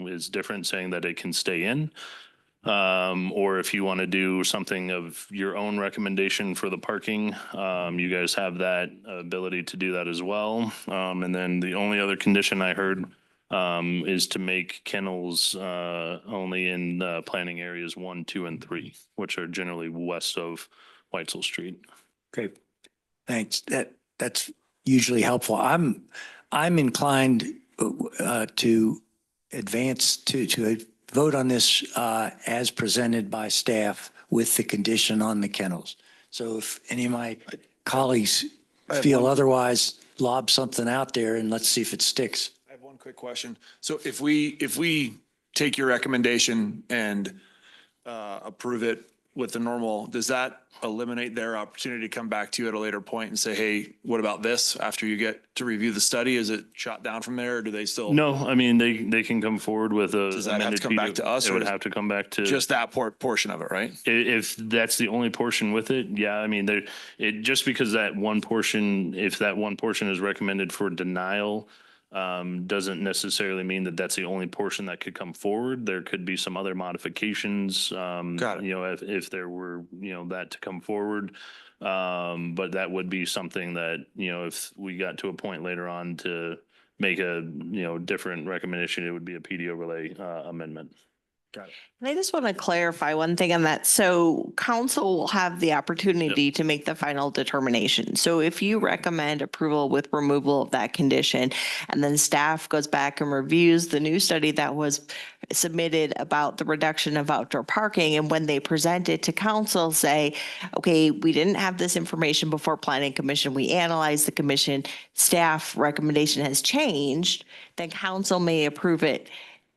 is different, saying that it can stay in. Or if you want to do something of your own recommendation for the parking, you guys have that ability to do that as well. And then the only other condition I heard is to make kennels only in planning areas 1, 2, and 3, which are generally west of Weitzel Street. Okay, thanks. That's usually helpful. I'm inclined to advance to vote on this as presented by staff with the condition on the kennels. So if any of my colleagues feel otherwise, lob something out there and let's see if it sticks. I have one quick question. So if we take your recommendation and approve it with the normal, does that eliminate their opportunity to come back to you at a later point and say, hey, what about this after you get to review the study? Is it shot down from there, or do they still? No, I mean, they can come forward with a. Does that have to come back to us? It would have to come back to. Just that portion of it, right? If that's the only portion with it, yeah, I mean, just because that one portion, if that one portion is recommended for denial, doesn't necessarily mean that that's the only portion that could come forward. There could be some other modifications, Got it. If there were, that to come forward. But that would be something that, if we got to a point later on to make a, different recommendation, it would be a PD overlay amendment. Got it. And I just want to clarify one thing on that. So council will have the opportunity to make the final determination. So if you recommend approval with removal of that condition, and then staff goes back and reviews the new study that was submitted about the reduction of outdoor parking, and when they present it to council, say, okay, we didn't have this information before planning commission, we analyzed the commission, staff recommendation has changed, then council may approve it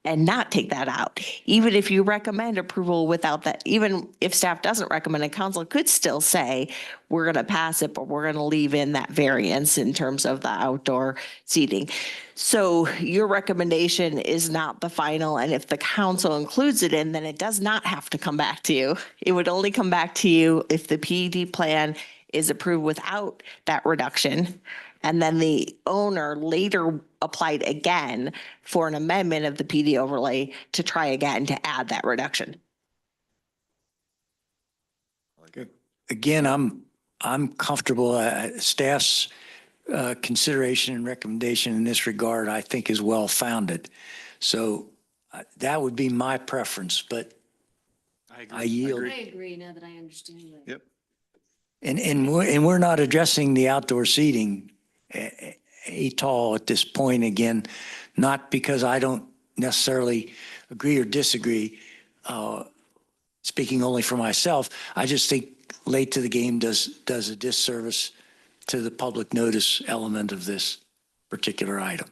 and not take that out. Even if you recommend approval without that, even if staff doesn't recommend it, council could still say, we're going to pass it, but we're going to leave in that variance in terms of the outdoor seating. So your recommendation is not the final. And if the council includes it in, then it does not have to come back to you. It would only come back to you if the PED plan is approved without that reduction. And then the owner later applied again for an amendment of the PD overlay to try again to add that reduction. Again, I'm comfortable. Staff's consideration and recommendation in this regard, I think, is well founded. So that would be my preference, but I yield. I agree now that I understand that. Yep. And we're not addressing the outdoor seating at all at this point. Again, not because I don't necessarily agree or disagree, speaking only for myself. I just think late to the game does a disservice to the public notice element of this particular item.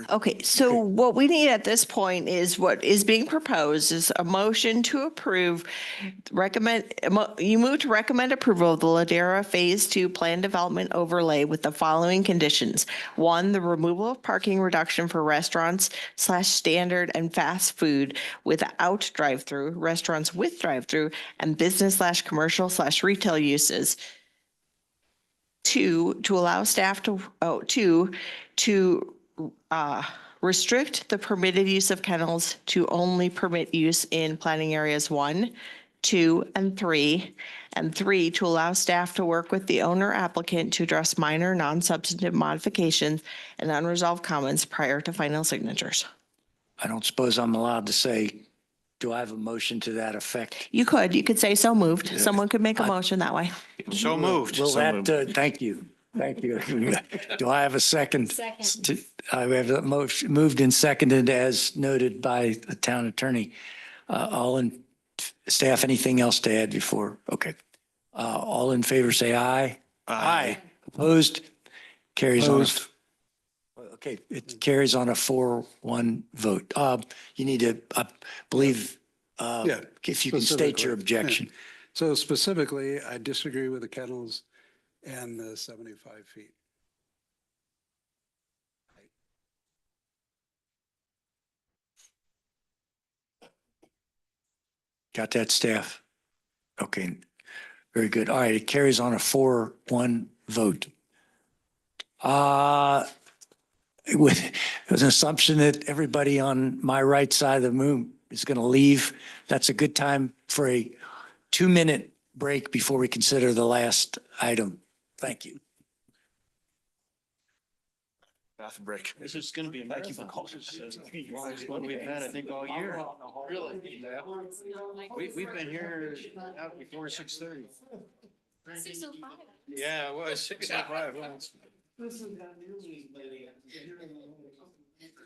Okay, so what we need at this point is what is being proposed is a motion to approve, you move to recommend approval of the Ladera Phase 2 Plan Development Overlay with the following conditions. 1, the removal of parking reduction for restaurants / standard and fast food without drive-through, restaurants with drive-through, and business / commercial / retail uses. 2, to allow staff to restrict the permitted use of kennels to only permit use in planning areas 1, 2, and 3. And 3, to allow staff to work with the owner applicant to address minor non-substantive modifications and unresolved comments prior to final signatures. I don't suppose I'm allowed to say do I have a motion to that effect? You could say so moved. Someone could make a I- motion that way. So moved. Will So that, moved. thank you. Thank you. Do I have a second? Second. I have a motion moved and seconded as noted by the town attorney. All in, staff, anything else to add before? Okay. All in favor, say aye. Aye. Opposed? Carries on. Opposed. Okay, it carries on a 4-1 vote. You need to, I believe, Yeah, if you can state your specifically, objection. So specifically, I disagree with the kennels and the 75 feet. Got that, staff? Okay, very good. All right, it carries on a 4-1 vote. With an assumption that everybody on my right side of the room is going to leave, that's a good time for a 2-minute break before we consider the last item. Thank you. Bathroom break. This is going to be a marathon. This is what we've had, I think, all year. Really? We've been here out before 6:30. 6:05. Yeah, it was 6:05.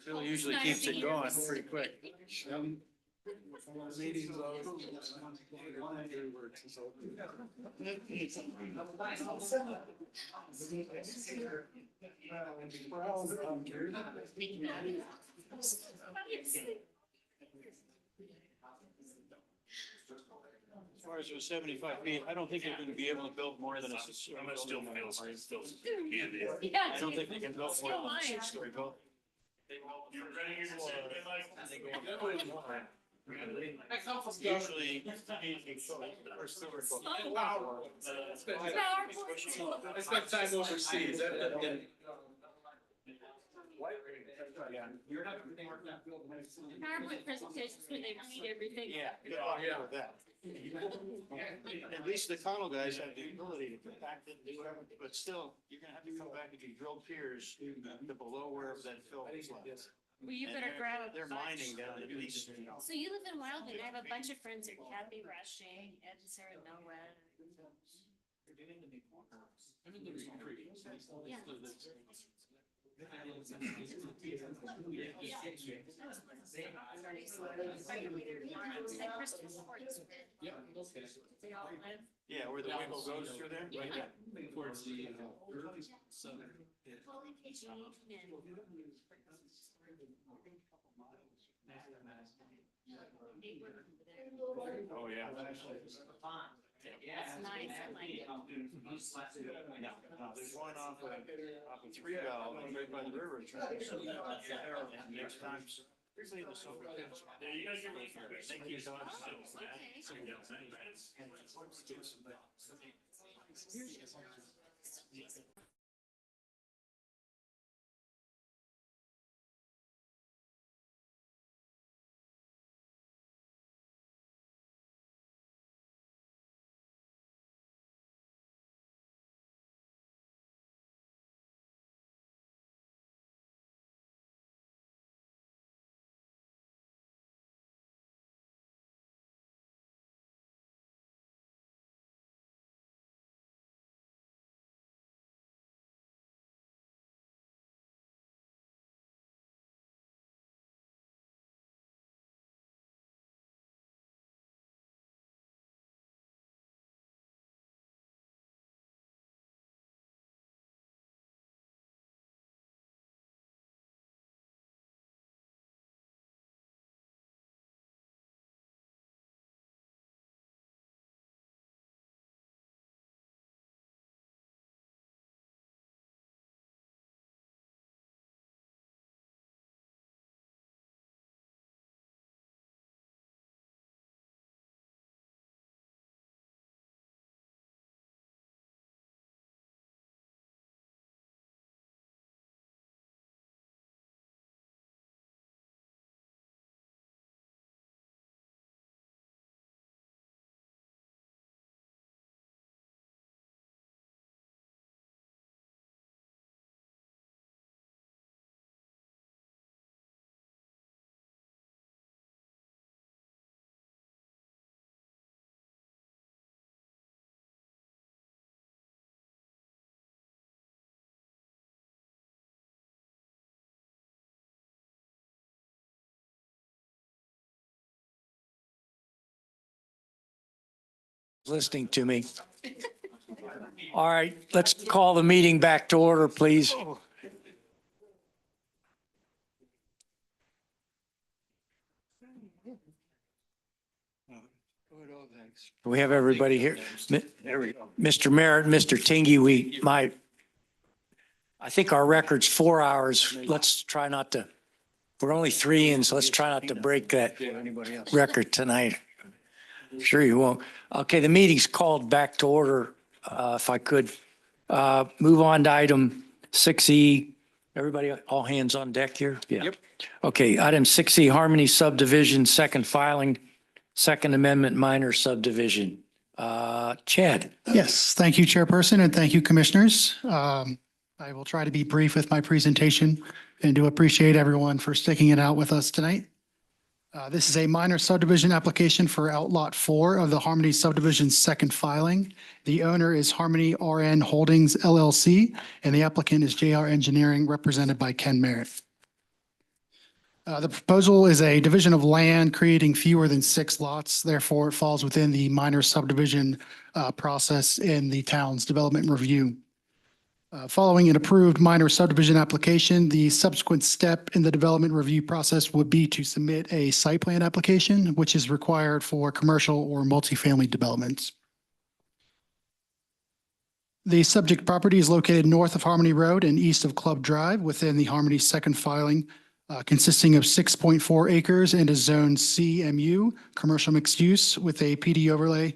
Phil usually keeps it going pretty quick. As far as those 75 feet, I don't think they're going to be able to build more than a six-story building. Yeah. I don't think they can build more than a six-story building. Usually. I spent time overseas. PowerPoint presentations where they read everything. Yeah, with that. At least the Connell guys have the ability to compact it, do whatever, but still, you're gonna have to come back and do drilled piers to below wherever that fill is left. Well, you And better grab a They're bunch. mining down at least. So you live in Wildwood. I have a bunch of friends here, Kathy Rushing, Ed and Sarah Millway. Yeah. Yeah, where the wiggle goes through there? Yeah. Towards the southern. Oh, yeah. It's nice. I like it. There's one off of 3 Valve, right by the railroad tracks. And next time, everybody in the summer. Thank you, Todd. listening to me. All right, let's call the meeting back to order, please. We have everybody here. There we go. Mr. Merritt, Mr. Tingy, I think our record's 4 hours. Let's try not to, we're only 3 in, so let's try not to break that record tonight. Sure you won't. Okay, the meeting's called back to order, if I could. Move on to item 6E. Everybody, all hands on deck here? Yeah. Yep. Okay, item 6E, Harmony Subdivision, second filing, Second Amendment minor subdivision. Chad? Yes, thank you, Chairperson, and thank you, Commissioners. I will try to be brief with my presentation and do appreciate everyone for sticking it out with us tonight. This is a minor subdivision application for Outlot 4 of the Harmony Subdivision second filing. The owner is Harmony RN Holdings LLC, and the applicant is JR Engineering, represented by Ken Merritt. The proposal is a division of land creating fewer than 6 lots. Therefore, it falls within the minor subdivision process in the town's development review. Following an approved minor subdivision application, the subsequent step in the development review process would be to submit a site plan application, which is required for commercial or multifamily developments. The subject property is located north of Harmony Road and east of Club Drive within the Harmony second filing, consisting of 6.4 acres and a zone CMU, commercial mixed use, with a PD overlay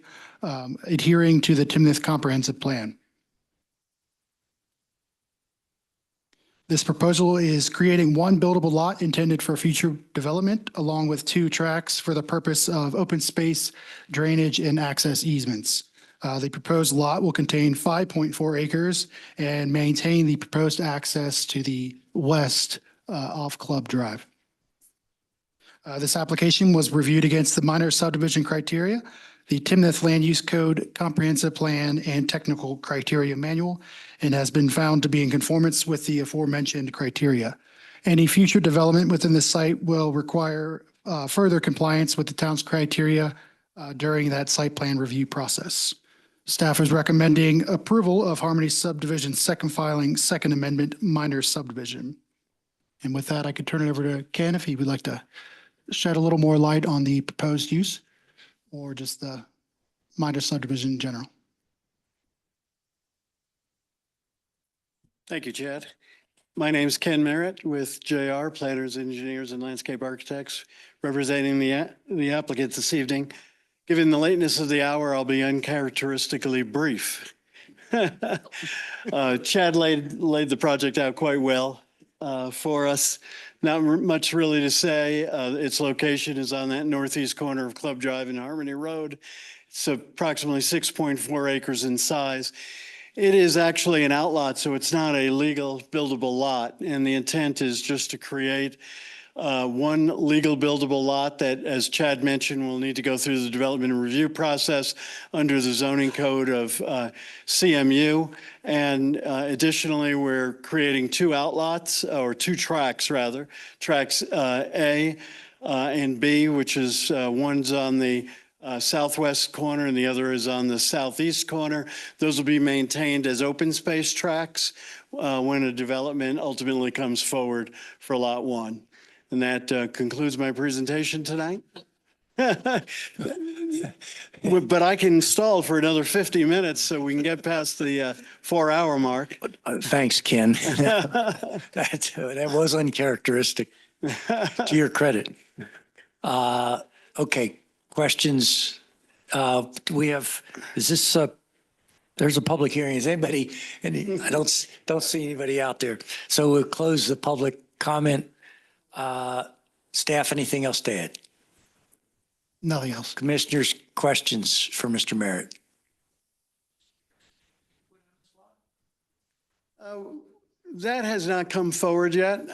adhering to the Timnath comprehensive plan. This proposal is creating one buildable lot intended for future development, along with 2 tracks for the purpose of open space, drainage, and access easements. The proposed lot will contain 5.4 acres and maintain the proposed access to the west off Club Drive. This application was reviewed against the minor subdivision criteria, the Timnath Land Use Code Comprehensive Plan and Technical Criteria Manual, and has been found to be in conformance with the aforementioned criteria. Any future development within the site will require further compliance with the town's criteria during that site plan review process. Staff is recommending approval of Harmony Subdivision second filing, Second Amendment minor subdivision. And with that, I could turn it over to Ken if he would like to shed a little more light on the proposed use or just the minor subdivision in general. Thank you, Chad. My name is Ken Merritt with JR Planners, Engineers, and Landscape Architects, representing the applicant this evening. Given the lateness of the hour, I'll be uncharacteristically brief. Chad laid the project out quite well for us. Not much really to say. Its location is on that northeast corner of Club Drive and Harmony Road. It's approximately 6.4 acres in size. It is actually an outlot, so it's not a legal buildable lot. And the intent is just to create one legal buildable lot that, as Chad mentioned, will need to go through the development and review process under the zoning code of CMU. And additionally, we're creating 2 outlots, or 2 tracks rather, tracks A and B, which is one's on the southwest corner and the other is on the southeast corner. Those will be maintained as open space tracks when a development ultimately comes forward for lot 1. And that concludes my presentation tonight. But I can stall for another 50 minutes so we can get past the 4-hour mark. Thanks, Ken. That was uncharacteristic, to your credit. Okay, questions? We have, is this, there's a public hearing. Is anybody, and I don't see anybody out there. So we'll close the public comment. Staff, anything else to add? Nothing else. Commissioners, questions for Mr. Merritt? That has not come forward yet. It's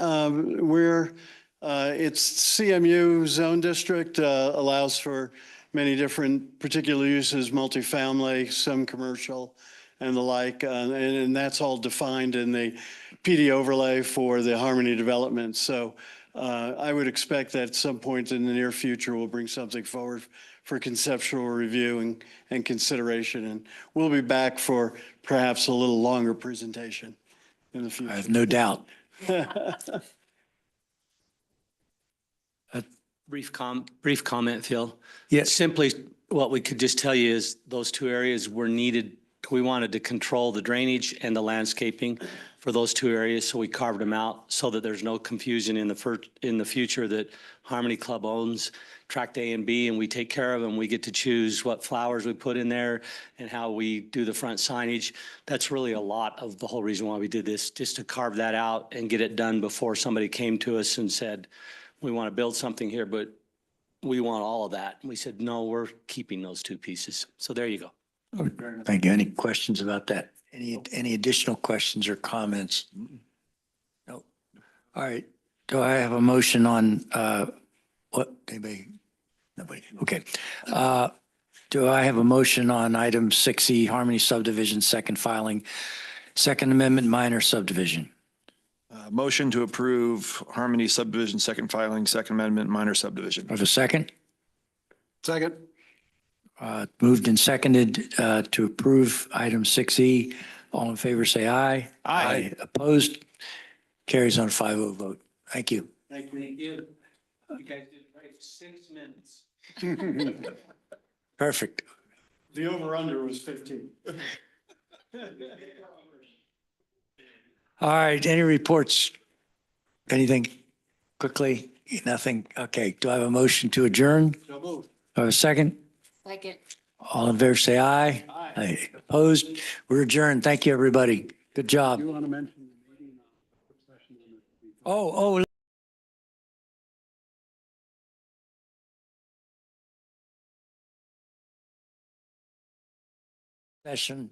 CMU zone district, allows for many different particular uses, multifamily, some commercial and the like. And that's all defined in the PD overlay for the Harmony development. So I would expect that at some point in the near future, we'll bring something forward for conceptual review and consideration. And we'll be back for perhaps a little longer presentation in the future. I have no doubt. Brief comment, Phil. Yes. Simply, what we could just tell you is those two areas were needed. We wanted to control the drainage and the landscaping for those two areas, so we carved them out so that there's no confusion in the future that Harmony Club owns tract A and B, and we take care of them. We get to choose what flowers we put in there and how we do the front signage. That's really a lot of the whole reason why we did this, just to carve that out and get it done before somebody came to us and said, we want to build something here, but we want all of that. And we said, no, we're keeping those two pieces. So there you go. Thank you. Any questions about that? Any additional questions or comments? No. All right. Do I have a motion on, what, anybody? Nobody. Okay. Do I have a motion on item 6E, Harmony Subdivision, second filing, Second Amendment minor subdivision? Motion to approve Harmony subdivision, second filing, Second Amendment, minor subdivision. Have a second? Second. Moved and seconded to approve item 6E. All in favor, say aye. Aye. Opposed? Carries on a 5-0 vote. Thank you. Thank you. You guys did great. 6 minutes. Perfect. The over-under was 15. All right, any reports? Anything quickly? Nothing? Okay, do I have a motion to adjourn? So moved. Do I have a second? Second. All in favor, say aye. Aye. Opposed? We're adjourned. Thank you, everybody. Good job. You want to mention the meeting? Oh. Session